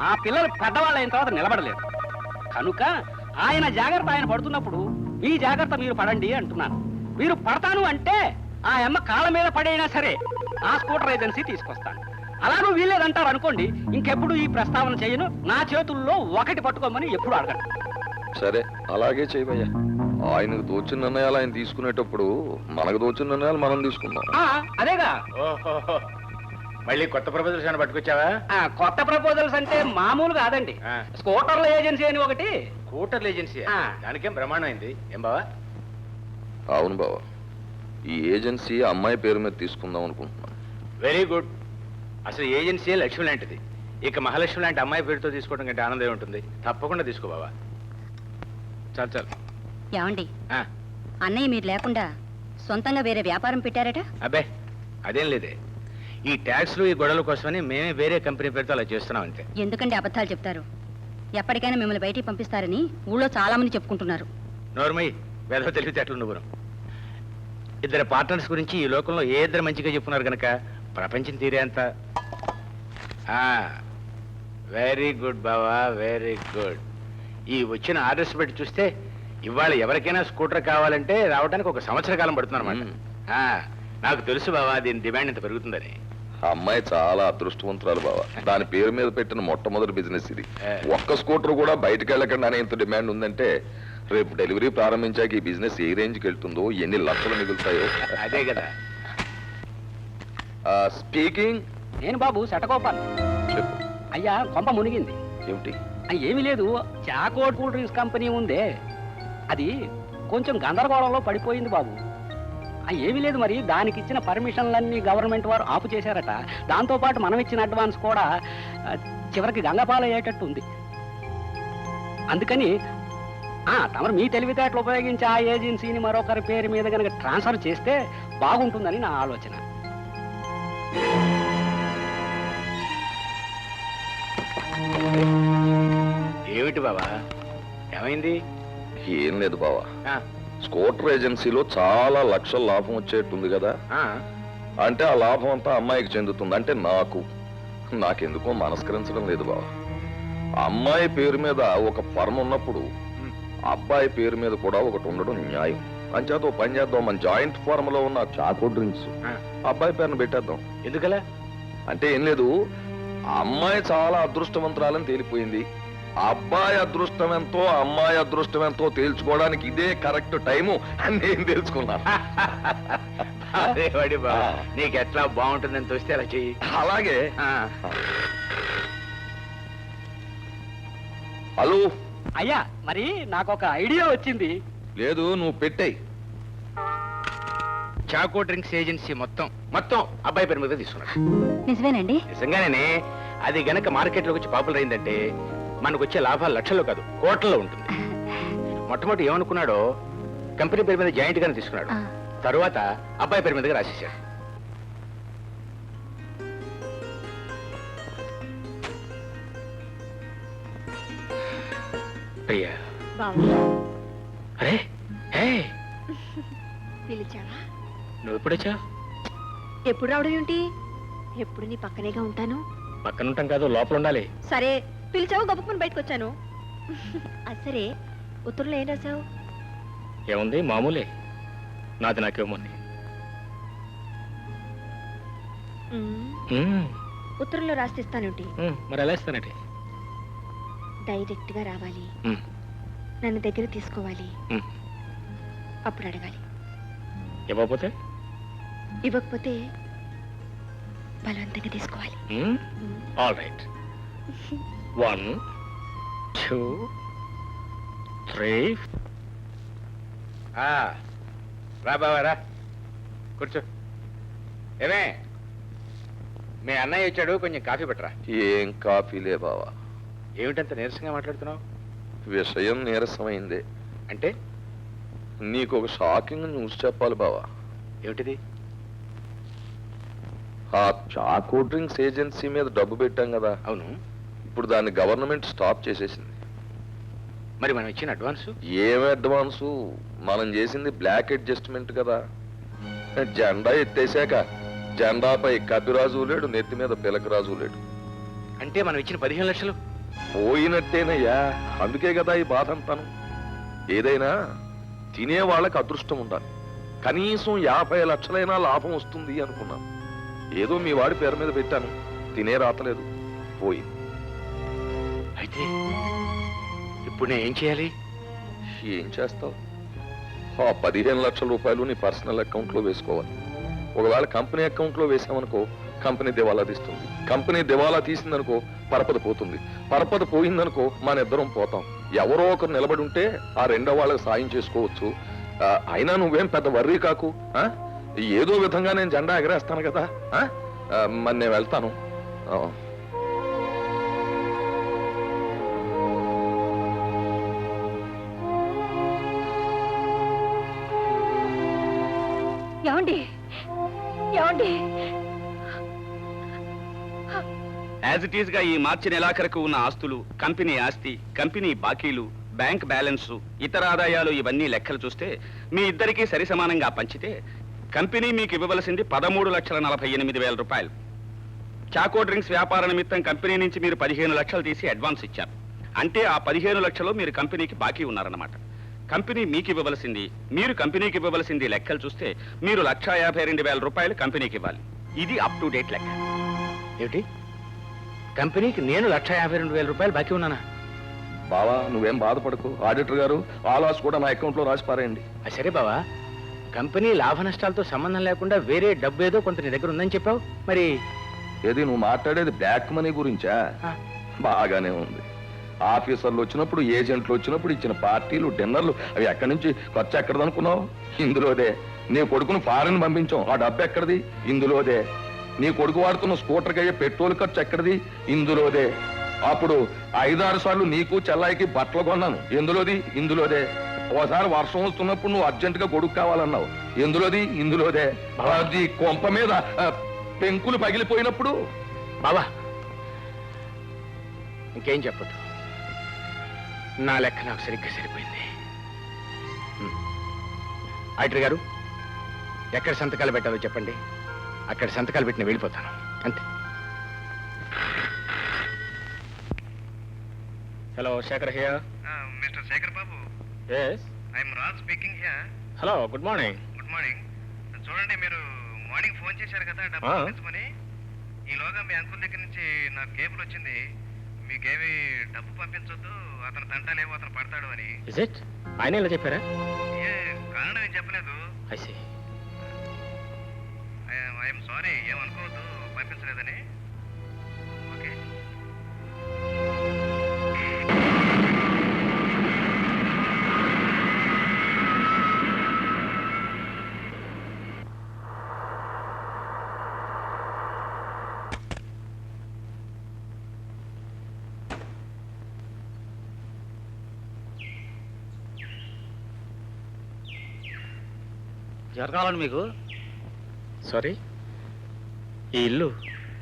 ఆ పిల్లలు పెద్దవాళ్ళు అయిన తర్వాత నిలబడలేదు. కనుక ఆయన జాగ్రత్త ఆయన పడుతున్నప్పుడు మీ జాగ్రత్త మీరు పడండి అంటున్నాను. మీరు పడతాను అంటే ఆ అమ్మ కాళ్ళ మీద పడైనా సరే ఆ స్కూటర్ ఏజెన్సీ తీసుకొస్తాను. అలాగూ వీల్లేదంటారు అనుకోండి, ఇంకెప్పుడు ఈ ప్రస్తావన చేయను. నా చేతుల్లో ఒకటి పట్టుకోమని ఎప్పుడు అడగండి. సరే, అలాగే చేయబయ్యా. ఆయనకు దోచిన నిర్ణయాలు ఆయన తీసుకునేటప్పుడు మనకు దోచిన నిర్ణయాలు మనం తీసుకుందాం. అదేగా. ఓహో, మళ్ళీ కొత్త ప్రపోజల్స్ ఏమైనా పట్టుకొచ్చావా? కొత్త ప్రపోజల్స్ అంటే మామూలు కాదండి. ఆ. స్కూటర్ల ఏజెన్సీ అని ఒకటి. స్కూటర్ల ఏజెన్సీ? ఆ. దానికేం బ్రహ్మాండం అయింది. ఏం బావా? అవును బావ, ఈ ఏజెన్సీ అమ్మాయి పేరు మీద తీసుకుందాం అనుకుంటున్నాను. Very good. అసలు ఏజెన్సీ లక్ష్మి లాంటిది. ఇక మహాలక్ష్మి లాంటి అమ్మాయి పేరుతో తీసుకోవడం కంటే ఆనందం ఉంటుంది. తప్పకుండా తీసుకో బావా. చాలు చాలు. ఏమండి, ఆ, అన్నయ్య మీరు లేకుండా సొంతంగా వేరే వ్యాపారం పెట్టారట? అబ్బే అదేం లేదే. ఈ ట్యాక్స్లు ఈ గొడవల కోసమని మేమే వేరే కంపెనీ పేరుతో అలా చేస్తున్నాం అంతే. ఎందుకంటే అబద్ధాలు చెప్తారు? ఎప్పటికైనా మిమ్మల్ని బయటికి పంపిస్తారని ఊళ్ళో చాలా మంది చెప్పుకుంటున్నారు. నోర్మై, వేద తెలివితేటలు నువ్వు. ఇద్దరు పార్ట్నర్స్ గురించి ఈ లోకంలో ఏ ఇద్దరు మంచిగా చెప్పున్నారు కనుక ప్రపంచం తీరే అంత. వెరీ గుడ్ బావా, వెరీ గుడ్. ఈ వచ్చిన ఆర్డర్స్ పెట్టి చూస్తే ఇవాళ ఎవరికైనా స్కూటర్ కావాలంటే రావడానికి 1 సంవత్సర కాలం పడుతుందన్నమాట. నాకు తెలుసు బావా, దీని డిమాండ్ ఇంత పెరుగుతుందని. ఆ అమ్మాయి చాలా అదృష్టవంతురాలు బావ. దాని పేరు మీద పెట్టిన మొట్టమొదటి బిజినెస్ ఇది. ఒక్క స్కూటర్ కూడా బయటకు వెళ్ళకుండా ఇంత డిమాండ్ ఉందంటే రేపు డెలివరీ ప్రారంభించాక ఈ బిజినెస్ ఏ రేంజ్కి వెళ్తుందో, ఎన్ని లక్షలు మిగులుతాయో. అదే కదా. స్పీకింగ్. నేను బాబు శటకోపాను. చెప్పు. అయ్యా, కొంప మునిగింది. ఏమిటి? ఏమీ లేదు, చాకోట్ కూల్ డ్రింక్స్ కంపెనీ ఉందే, అది కొంచెం గందరగోళంలో పడిపోయింది బాబు. ఏమీ లేదు, మరి దానికి ఇచ్చిన పర్మిషన్లన్నీ గవర్నమెంట్ వారు ఆపు చేశారట. దాంతోపాటు మనం ఇచ్చిన అడ్వాన్స్ కూడా చివరికి గంగపాలయ్యేటట్టు ఉంది. అందుకని తమరు మీ తెలివితేటలు ఉపయోగించి ఆ ఏజెన్సీని మరొకరి పేరు మీద కనుక ట్రాన్స్ఫర్ చేస్తే బాగుంటుందని నా ఆలోచన. ఏమిటి బావా, ఏమైంది? ఏం లేదు బావా, ఆ, స్కూటర్ ఏజెన్సీలో చాలా లక్షల లాభం వచ్చేట్టుంది కదా. ఆ, అంటే ఆ లాభం అంతా అమ్మాయికి చెందుతుంది. అంటే నాకెందుకో మనస్కరించడం లేదు బావా. అమ్మాయి పేరు మీద ఒక ఫర్మ్ ఉన్నప్పుడు అబ్బాయి పేరు మీద కూడా ఒకటి ఉండడం న్యాయం. అంచేత పని చేద్దాం, మన జాయింట్ ఫార్మ్ లో ఉన్న చాకో డ్రింక్స్ అబ్బాయి పేరును పెట్టేద్దాం. ఎందుకలా? అంటే ఏం లేదు, అమ్మాయి చాలా అదృష్టవంతురాలని తేలిపోయింది. అబ్బాయి అదృష్టం ఎంతో అమ్మాయి అదృష్టం ఎంతో తేల్చుకోవడానికి ఇదే కరెక్ట్ టైము అని నేను తెలుసుకున్నాను. అదే వాడి బావా, నీకు ఎట్లా బాగుంటుందని తోస్తే అలా చెయ్యి. అలాగే. ఆ. హలో అయ్యా, మరి నాకు ఒక ఐడియా వచ్చింది. లేదు, నువ్వు పెట్టేయి. చాకో డ్రింక్స్ ఏజెన్సీ మొత్తం అబ్బాయి పేరు మీద తీసుకున్నాడు. నిజమేనండి? నిజంగానే. అది గనక మార్కెట్లోకి వచ్చి పాపులర్ అయిందంటే మనకు వచ్చే లాభాలు లక్షల్లో కాదు, కోట్లలో ఉంటుంది. మొట్టమొదటి ఏమనుకున్నాడో కంపెనీ పేరు మీద జాయింట్ గానే తీసుకున్నాడు. తరువాత అబ్బాయి పేరు మీదగా రాసేసాడు. అయ్యా, అరే హే, పిలిచావా? నువ్వు ఎప్పుడొచ్చా? ఎప్పుడు రావడం ఏంటి? ఎప్పుడు నీ పక్కనేగా ఉంటాను. పక్కన ఉంటాం కాదు, లోపల ఉండాలి. సరే, పిలిచావు, గబుక్కుని బయటకు వచ్చాను. సరే, ఉత్తరంలో ఏం రాశావు? ఏముంది, మామూలే. నాది నాకేమోంది. ఉత్తరంలో రాసిస్తానేంటి? మరి ఎలా ఇస్తానండి? డైరెక్ట్గా రావాలి, మ్. నన్ను దగ్గర తీసుకోవాలి, మ్. అప్పుడు అడగాలి. ఇవ్వకపోతే ఇవ్వకపోతే బలవంతంగా తీసుకోవాలి. ఆల్ రైట్ 1 2 3 రా బావా రా కూర్చో. ఏమే మీ అన్నయ్య వచ్చాడు, కొంచెం కాఫీ పెట్టరా. ఏం కాఫీలే బావా, ఏమిటంత నీరసంగా మాట్లాడుతున్నావు? విషయం నీరసమైందే. అంటే నీకు ఒక షాకింగ్ న్యూస్ చెప్పాలి బావా. ఏమిటిది? ఆ చాకో డ్రింక్స్ ఏజెన్సీ మీద డబ్బు పెట్టాం కదా, అవును, ఇప్పుడు దాన్ని గవర్నమెంట్ స్టాప్ చేసేసింది. మరి మనం ఇచ్చిన అడ్వాన్సు? ఏం అడ్వాన్సు, మనం చేసింది బ్లాక్ అడ్జస్ట్మెంట్ కదా. జెండా ఎత్తేసాక జెండాపై కపిరాజు లేడు, నెత్తి మీద పిలకరాజు లేడు. అంటే మనం ఇచ్చిన 15 లక్షలు పోయినట్టేనయ్యా, అందుకే కదా ఈ బాధ అంతాను. ఏదైనా తినే వాళ్ళకి అదృష్టం ఉండాలి. కనీసం 50 లక్షలైనా లాభం వస్తుంది అనుకున్నాను. ఏదో మీ వాడి పేరు మీద పెట్టాను, తినే రాతలేదు, పోయింది. అయితే ఇప్పుడు నేను ఏం చేయాలి? ఏం చేస్తావు? ఆ 15 లక్షల రూపాయలు నీ పర్సనల్ అకౌంట్లో వేసుకోవాలి. ఒకవేళ కంపెనీ అకౌంట్లో వేసామనుకో, కంపెనీ దివాలా తీస్తుంది. కంపెనీ దివాలా తీసిందనుకో, పరపద పోతుంది. పరపద పోయిందనుకో, మన ఇద్దరం పోతాం. ఎవరో ఒకరు నిలబడి ఉంటే ఆ రెండో వాళ్ళకి సాయం చేసుకోవచ్చు. అయినా నువ్వేం పెద్ద వర్రీ కాకు. ఏదో విధంగా నేను జెండా ఎగరేస్తాను కదా. మరి నేను వెళ్తాను. ఏమండి ఏమండి యాజ్ ఇట్ ఈస్ గా ఈ మార్చి నెలాఖరుకు ఉన్న ఆస్తులు, కంపెనీ ఆస్తి, కంపెనీ బాకీలు, బ్యాంక్ బ్యాలెన్సు, ఇతర ఆదాయాలు ఇవన్నీ లెక్కలు చూస్తే మీ ఇద్దరికీ సరి సమానంగా పంచితే కంపెనీ మీకు ఇవ్వవలసింది 13,48,000 రూపాయలు. చాకో డ్రింక్స్ వ్యాపార నిమిత్తం కంపెనీ నుంచి మీరు 15 లక్షలు తీసి అడ్వాన్స్ ఇచ్చారు. అంటే ఆ 15 లక్షలు మీరు కంపెనీకి బాకీ ఉన్నారన్నమాట. కంపెనీ మీకు ఇవ్వవలసింది, మీరు కంపెనీకి ఇవ్వవలసింది లెక్కలు చూస్తే మీరు 1,52,000 రూపాయలు కంపెనీకి ఇవ్వాలి. ఇది అప్ టు డేట్ లెక్క. ఏమిటి, కంపెనీకి నేను 1,52,000 రూపాయలు బాకీ ఉన్నానా? బావా నువ్వేం బాధపడకు. ఆడిటర్ గారు ఆ లాస్ కూడా నా అకౌంట్లో రాసి పారేయండి. సరే బావా, కంపెనీ లాభ నష్టాలతో సంబంధం లేకుండా వేరే డబ్బు ఏదో కొంత నీ దగ్గర ఉందని చెప్పావు. మరి ఏది నువ్వు మాట్లాడేది బ్లాక్ మనీ గురించా? బాగానే ఉంది. ఆఫీసర్లు వచ్చినప్పుడు, ఏజెంట్లు వచ్చినప్పుడు ఇచ్చిన పార్టీలు, డిన్నర్లు, అవి ఎక్కడి నుంచి ఖర్చు ఎక్కడది అనుకున్నావు? ఇందులోదే. నీ కొడుకును ఫారెన్ పంపించాం, ఆ డబ్బు ఎక్కడిది? ఇందులోదే. నీ కొడుకు వాడుతున్న స్కూటర్కి అయ్యే పెట్రోల్ ఖర్చు ఎక్కడిది? ఇందులోదే. అప్పుడు 5-6 సార్లు నీకు చెల్లాయికి బట్టలు కొన్నాను, ఎందులోది? ఇందులోదే. ఓసారి వర్షం వస్తున్నప్పుడు నువ్వు అర్జెంటుగా గొడుగు కావాలన్నావు, ఎందులోది? ఇందులోదే. అది కొంప మీద పెంకులు పగిలిపోయినప్పుడు. బావా ఇంకేం చెప్పదు, నా లెక్క నాకు సరిగ్గా సరిపోయింది. ఆడిటర్ గారు, ఎక్కడ సంతకాలు పెట్టాలో చెప్పండి, అక్కడ సంతకాలు పెట్టిన వెళ్ళిపోతాను, అంతే. Hello, Shekhar here. Mister Shekhar Babu, yes, I'm Raj speaking here. Hello, good morning. Good morning. చూడండి, మీరు మార్నింగ్ ఫోన్ చేశారు కదా డబ్బు పంపించమని. ఈలోగా మీ అంకుల్ దగ్గర నుంచి నాకు కేబుల్ వచ్చింది, మీకేమి డబ్బు పంపించొద్దు, అతను తంటాలేమో అతను పడతాడు అని. Is it? ఆయన ఇలా చెప్పారా? ఏ కారణం ఏం చెప్పలేదు. I see. ఐఎమ్ సారీ, ఏమనుకోవద్దు పంపించలేదని. ఓకే. ఎవరు కావాలండి మీకు? సారీ, ఈ ఇల్లు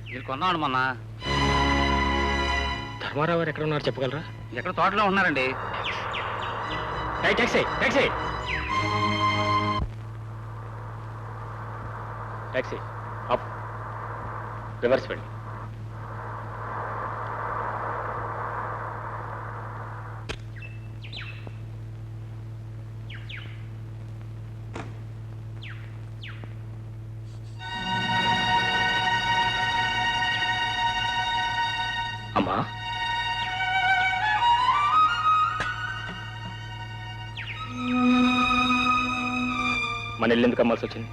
మీరు కొన్నాను మొన్న. ధర్మారావు గారు ఎక్కడ ఉన్నారు చెప్పగలరా? ఎక్కడ తోటలో ఉన్నారండి. Taxi taxi taxi up, reverse వెళ్ళి. అమ్మా, మన ఇల్లు ఎందుకు అమ్మాల్సి వచ్చింది?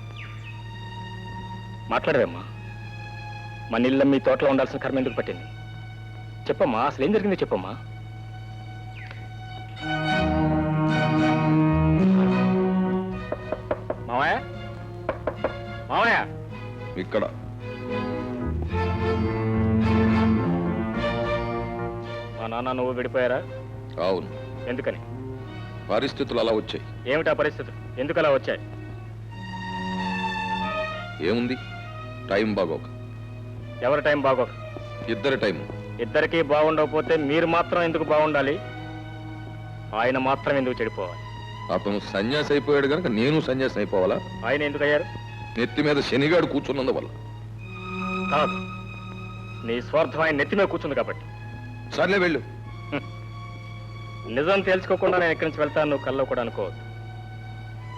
మాట్లాడవేమ్మా. మన ఇల్లు మీ తోటలో ఉండాల్సిన కర్మ ఎందుకు పట్టింది? చెప్పమ్మా, అసలు ఏం జరిగిందో చెప్పమ్మా. మావయ్య, మావయ్య, ఇక్కడ మా నాన్న నువ్వు విడిపోయారా? అవును. ఎందుకని? పరిస్థితులు అలా వచ్చాయి. ఏమిటా పరిస్థితులు? ఎందుకు అలా వచ్చాయి? ఏముంది, టైం బాగోక. ఎవరి టైం బాగోక? ఇద్దరి టైం. ఇద్దరికీ బాగుండకపోతే మీరు మాత్రం ఎందుకు బాగుండాలి? ఆయన మాత్రం ఎందుకు చెడిపోవాలి? అతను సన్యాసి అయిపోయాడు కనుక నేను సన్యాసి అయిపోవాలా? ఆయన ఎందుకు అయ్యారు? నెత్తి మీద శనిగాడు కూర్చున్నందువల్ల. కాదు, నీ స్వార్థం ఆయన నెత్తి మీద కూర్చుంది కాబట్టి. సర్లే వెళ్ళు. నిజం తెలుసుకోకుండా నేను ఇక్కడి నుంచి వెళ్తాను నువ్వు కల్లో కూడా అనుకోవద్దు.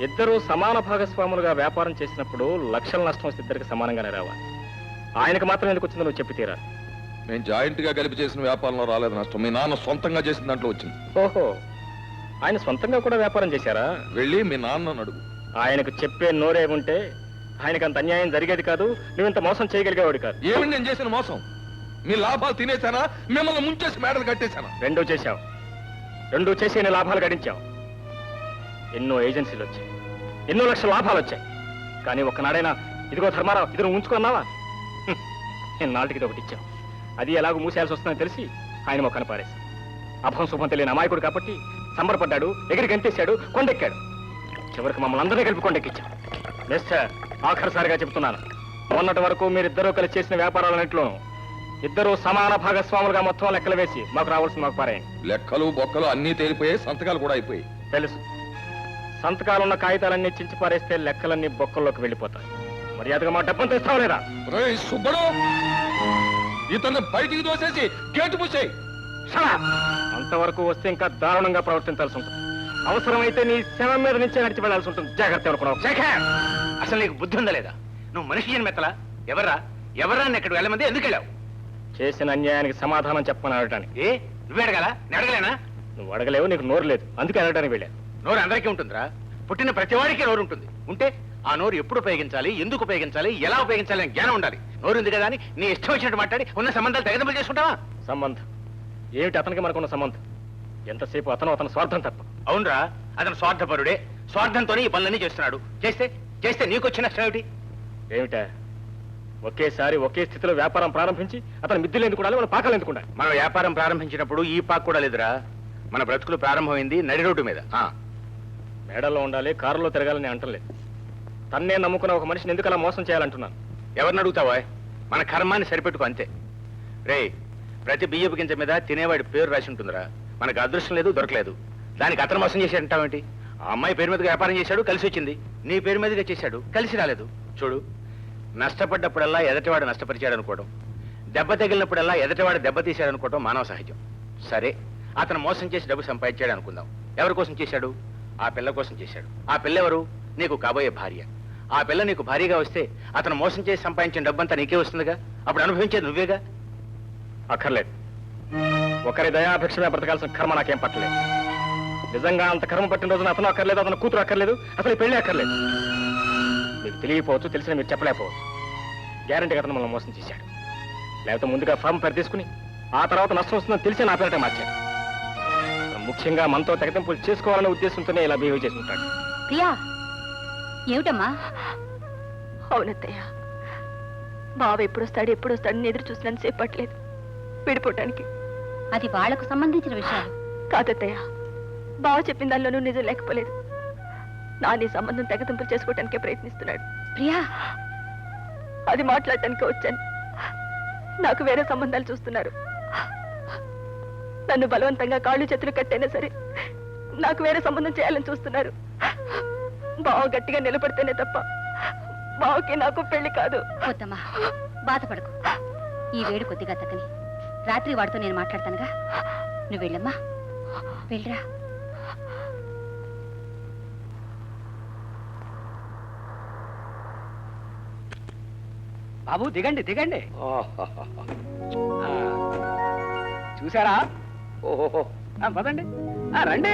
ఇద్దరూ సమాన భాగస్వాములుగా వ్యాపారం చేసినప్పుడు లక్షల నష్టం వస్తే ఇద్దరికి సమానంగానే రావాలి. ఆయనకు మాత్రం ఎందుకు వచ్చిందో నువ్వు చెప్పి తీరాలి. నేను జాయింట్ గా కలిపి చేసిన వ్యాపారంలో రాలేదు నష్టం. మీ నాన్న సొంతంగా చేసిన దాంట్లో వచ్చింది. ఓహో, ఆయన సొంతంగా కూడా వ్యాపారం చేశారా? వెళ్ళి మీ నాన్నను అడుగు. ఆయనకు చెప్పే నోరే ఉంటే ఆయనకు అంత అన్యాయం జరిగేది కాదు, నువ్వింత మోసం చేయగలిగేవాడు కాదు. ఏమిటి నేను చేసిన మోసం? మీ లాభాలు తినేశానా, మిమ్మల్ని ముంచేసి మేడలు కట్టేశానా? రెండూ చేశావు. రెండూ చేసి ఎన్ని లాభాలు గడించావు. ఎన్నో ఏజెన్సీలు వచ్చాయి, ఎన్నో లక్షల లాభాలు వచ్చాయి. కానీ ఒక్కనాడైనా ఇదిగో ధర్మారావు ఇది నువ్వు ఉంచుకున్నావా? నాటికి ఇది ఒకటి ఇచ్చావు. అది ఎలాగో మూసేయాల్సి వస్తుందని తెలిసి ఆయన మొక్కను పారేశాడు. అభం శుభం తెలియని అమాయకుడు కాబట్టి సంబరపడ్డాడు, ఎగిరి గంతేశాడు, కొండెక్కాడు. చివరికి మమ్మల్ని అందరినీ కలిపి కొండెక్కించాడు. మిస్టర్, ఆఖరిసారిగా చెబుతున్నాను, మొన్నటి వరకు మీరిద్దరూ కలిసి చేసిన వ్యాపారాలన్నింటిలోనూ ఇద్దరు సమాన భాగస్వాములుగా మొత్తం లెక్కలు వేసి మాకు రావాల్సింది మాకు పారాయండి. లెక్కలు బొక్కలు అన్నీ తేలిపోయాయి, సంతకాలు కూడా అయిపోయాయి. తెలుసు, సంతకాలున్న కాగితాలన్నీ చించి పారేస్తే లెక్కలన్నీ బొక్కల్లోకి వెళ్ళిపోతాయి. మర్యాదగా మా డబ్బును తెస్తావా లేదా? రేయ్ సుబ్బడు, ఇతన్ని బయటికి దోసేసి గేటు పూసేయ్. అంతవరకు వస్తే ఇంకా దారుణంగా ప్రవర్తించాల్సి ఉంటుంది. అవసరమైతే నీ శవం మీద నుంచే నడిచి వెళ్లాల్సి ఉంటుంది. జాగ్రత్త అనుకున్నావు. అసలు నీకు బుద్ధి ఉందా లేదా? నువ్వు మనిషి మెత్తలా? ఎవరా ఎక్కడ వెళ్ళమంది? ఎందుకు వెళ్ళావు? చేసిన అన్యాయానికి సమాధానం చెప్పమని అడగటానికి. ఏ నువ్వు అడగాలా? నేను అడగలేనా? నువ్వు అడగలేవు, నీకు నోరు లేదు, అందుకే అడగటానికి వెళ్ళాను. నోరు అందరికీ ఉంటుందిరా. పుట్టిన ప్రతి వాడికి నోరు ఉంటుంది. ఉంటే ఆ నోరు ఎప్పుడు ఉపయోగించాలి, ఎందుకు ఉపయోగించాలి, ఎలా ఉపయోగించాలి అని జ్ఞానం ఉండాలి. నోరు ఉంది కదా అని నీ ఇష్టం వచ్చినట్టు మాట్లాడి ఉన్న సంబంధాలు తెగదెంపులు చేసుకుంటావా? సంబంధం ఏమిటి? అతనికి మనకున్న సంబంధం ఎంతసేపు అతను స్వార్థం తప్ప. అవునరా, అతను స్వార్థపరుడే. స్వార్థంతోనే ఈ పనులన్నీ చేస్తున్నాడు. చేస్తే నీకొచ్చిన నష్టం ఏమిటి? ఏమిటా? ఒకేసారి ఒకే స్థితిలో వ్యాపారం ప్రారంభించి అతను మిద్దెలు ఎందుకుండాలి, మన పాకాలు ఎందుకుండాలి? మన వ్యాపారం ప్రారంభించినప్పుడు ఈ పాక్ కూడా లేదురా. మన బ్రతుకులు ప్రారంభమైంది నడి రోడ్డు మీద. మేడల్లో ఉండాలి, కారులో తిరగాలని అంటలేదు. తన్నే నమ్ముకున్న ఒక మనిషిని ఎందుకు అలా మోసం చేయాలంటున్నాను. ఎవరిని అడుగుతావా? మన కర్మాన్ని సరిపెట్టుకో అంతే. రే, ప్రతి బియ్యపు గింజ మీద తినేవాడి పేరు రాసి ఉంటుందిరా. మనకు అదృష్టం లేదు, దొరకలేదు. దానికి అతను మోసం చేసి అంటావేంటి? ఆ అమ్మాయి పేరు మీదగా వ్యాపారం చేశాడు, కలిసి వచ్చింది. నీ పేరు మీదగా చేశాడు, కలిసి రాలేదు. చూడు, నష్టపడ్డప్పుడల్లా ఎదటివాడు నష్టపరిచాడు అనుకోవడం, దెబ్బ తగిలినప్పుడల్లా ఎదటివాడు దెబ్బ తీశాడు అనుకోవడం మానవ సహజం. సరే, అతను మోసం చేసి డబ్బు సంపాదించాడు అనుకుందాం. ఎవరి కోసం చేశాడు? ఆ పిల్ల కోసం చేశాడు. ఆ పిల్ల ఎవరు? నీకు కాబోయే భార్య. ఆ పిల్ల నీకు భార్యగా వస్తే అతను మోసం చేసి సంపాదించిన డబ్బంతా నీకే వస్తుందిగా. అప్పుడు అనుభవించేది నువ్వేగా. అక్కర్లేదు, ఒకరి దయాభిక్షమే బ్రతకాల్సిన కర్మ నాకేం పట్టలేదు. నిజంగా అంత కర్మ పట్టిన రోజున అతను అక్కర్లేదు, అతను కూతురు అక్కర్లేదు, అసలు ఈ పెళ్లి అక్కర్లేదు. మీకు తెలియకపోవచ్చు, తెలిసిన మీరు చెప్పలేకపోవచ్చు. గ్యారంటీగా అతను మనల్ని మోసం చేశాడు. లేకపోతే ముందుగా ఫామ్ పేరు తీసుకుని ఆ తర్వాత నష్టం వస్తుందని తెలిసి నా పేరటే మార్చాడు. ముఖ్యంగా మనతో తెగతింపులు చేసుకోవాలనే ఉద్దేశంతోనే ఇలా బిహేవ్ చేసుకుంటాడు. ప్రియా, ఏమిటమ్మా? అవునత్తయ్య, బావ ఎప్పుడు వస్తాడని ఎదురు చూసినంత సేపు పట్టలేదు విడిపోవటానికి. అది వాళ్లకు సంబంధించిన విషయాలు కాదత్తయ్య, బావ చెప్పిన దానిలోనూ నిజం లేకపోలేదు. నీ సంబంధం తెగతింపులు చేసుకోవటానికే ప్రయత్నిస్తున్నాడు. ప్రియా, అది మాట్లాడటానికే వచ్చాను. నాకు వేరే సంబంధాలు చూస్తున్నారు. నన్ను బలవంతంగా కాళ్ళు చేతులు కట్టైనా సరే నాకు వేరే సంబంధం చేయాలని చూస్తున్నారు. బావ గట్టిగా నిలబడితేనే తప్ప బావకి నాకు పెళ్లి కాదు. వద్దమ్మా, బాధపడకు. ఈ వేడి కొద్దిగా తగ్గని రాత్రి వాడితో నేను మాట్లాడతానుగా. నువ్వు వెళ్ళమ్మా, వెళ్ళరా. బాబు దిగండి. చూసారా? ఓహో, పదండి, రండి.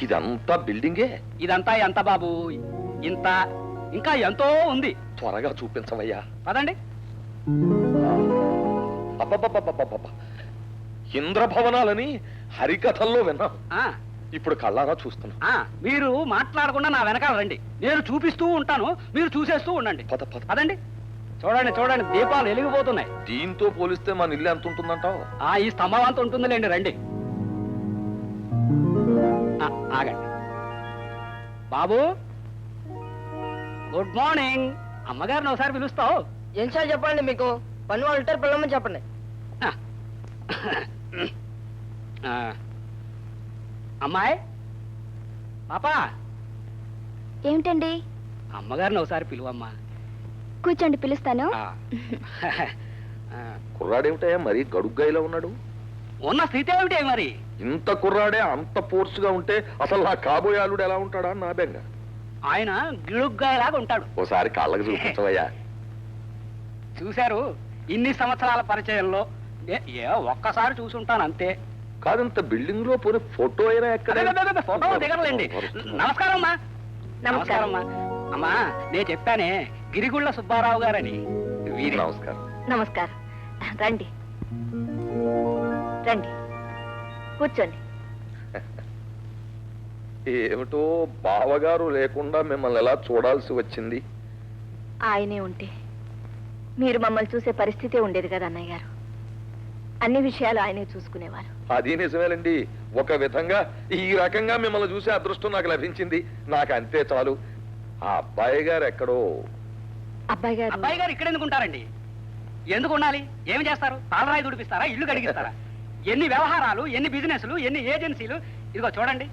ఇదంతా బిల్డింగే. ఇదంతా ఎంత బాబు? ఇంత, ఇంకా ఎంతో ఉంది. త్వరగా చూపించవయ్యా. పదండి. అబ్బబ్బబ్బబ్బబ్బబ్బ. ఇంద్రభవనాలని హరికథల్లో విన్నాం, ఆ, ఇప్పుడు కళ్ళారా చూస్తున్నాం. ఆ, మీరు మాట్లాడకుండా నా వెనకాల రండి, నేను చూపిస్తూ ఉంటాను, మీరు చూసేస్తూ ఉండండి. పద పద. పదండి. చూడండి చూడండి, దీపాలు వెలిగిపోతున్నాయి. దీంతో పోలిస్తే మన ఇల్లు ఎంత ఉంటుందంటావు? ఈ స్తంభం అంతా ఉంటుందిలేండి, రండి. ఆగండి బాబు. Good morning. అమ్మగారిని ఒకసారి పిలుస్తావు? ఏం సార్ చెప్పండి, మీకు పని వాళ్ళు ఉంటారు, పిల్లమని చెప్పండి. అమ్మాయి, పాపా. ఏమిటండి? అమ్మగారిని ఒకసారి పిలువమ్మా. కూర్చోండి, పిలుస్తాను. కుర్రాడేమిటయ్యా మరి గడుగ్గాయిలా ఉన్నాడు? ఉన్న స్థితి ఏమిటి మరి? ఇంత కుర్రాడే అంత ఫోర్స్ గా ఉంటే అసలు నా కాబోయే అల్లుడు ఎలా ఉంటాడా నా బెంగ. ఆయన గిడుగ్గాయలాగా ఉంటాడు. ఓసారి కాళ్ళకి చూపించవయ్యా. చూశారు, ఇన్ని సంవత్సరాల పరిచయంలో ఒక్కసారి చూసుంటాను అంతే. కాదంత బిల్డింగ్ లో పోనీ ఫోటో అయినా ఎక్కడ? ఫోటో దిగరండి. నమస్కారం అమ్మా. నమస్కారం అమ్మా. అమ్మా, నేను చెప్పానే గిరిగుళ్ళ సుబ్బారావు గారని. వీరి నమస్కారం. నమస్కారం. రండి రండి, కూర్చోండి. ఏమిటో బావగారు లేకుండా మిమ్మల్ని ఎలా చూడాల్సి వచ్చింది? ఆయనే ఉంటే మీరు మమ్మల్ని చూసే పరిస్థితే ఉండేది కదా అన్నయ్య గారు. అన్ని విషయాలు ఆయనే చూసుకునేవారు. అది నిజమేనండి. ఒక విధంగా ఈ రకంగా మిమ్మల్ని చూసే అదృష్టం నాకు లభించింది. నాకు అంతే చాలు. ఆ అబ్బాయి గారు ఎక్కడో. అబ్బాయి గారు అబ్బాయి గారు ఇక్కడ ఎందుకు ఉంటారండి? ఎందుకు ఉండాలి? ఏమి చేస్తారు? తాళరాయి దుడిపిస్తారా? ఇల్లు కడిగిస్తారా? ఎన్ని వ్యవహారాలు, ఎన్ని బిజినెస్లు, ఎన్ని ఏజెన్సీలు. ఇదిగో చూడండి,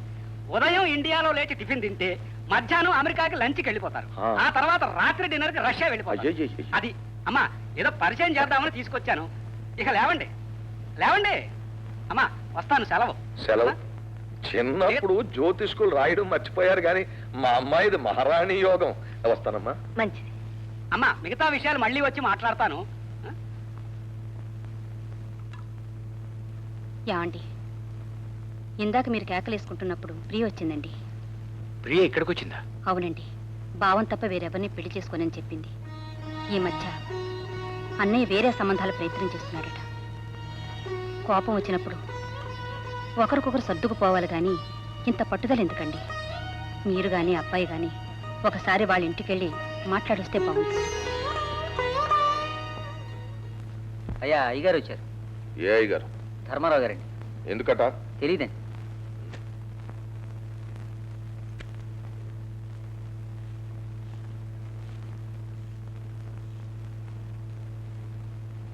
ఉదయం ఇండియాలో లేచి టిఫిన్ తింటే మధ్యాహ్నం అమెరికాకి లంచ్కి వెళ్ళిపోతారు. ఆ తర్వాత రాత్రి డిన్నర్ కి రష్యా వెళ్ళిపోతారు. అయ్యయ్యయ్య. అది అమ్మా, ఏదో పరిచయం చేద్దామని తీసుకొచ్చాను. ఇక లేవండి లేవండి. అమ్మా, వస్తాను. సెలవు. సెలవు. చిన్నప్పుడు జ్యోతిష్కులు రాయడం మర్చిపోయారు కానీ మా అమ్మాయిది మహారాణి యోగం. వస్తానమ్మా. మంచిది. అమ్మా, మిగతా విషయాలు మళ్ళీ వచ్చి మాట్లాడతాను. యాండి, ఇందాక మీరు కేకలేసుకుంటున్నప్పుడు ప్రియ వచ్చిందండి. ప్రియ ఇక్కడికి వచ్చిందా? అవునండి, భావం తప్ప వేరెవరిని పెళ్లి చేసుకోనని చెప్పింది. ఈ మధ్య అన్నయ్య వేరే సంబంధాలు ప్రయత్నం చేస్తున్నాడట. కోపం వచ్చినప్పుడు ఒకరికొకరు సర్దుకుపోవాలి కానీ ఇంత పట్టుదల ఎందుకండి? మీరు గాని అబ్బాయి గాని ఒకసారి వాళ్ళ ఇంటికెళ్ళి మాట్లాడొస్తే బాగుంటుంది. అయ్యా, అయ్యగారు వచ్చారు. ఏ అయ్యగారు? ధర్మారావు గారండి. ఎందుకట? తెలీదండి.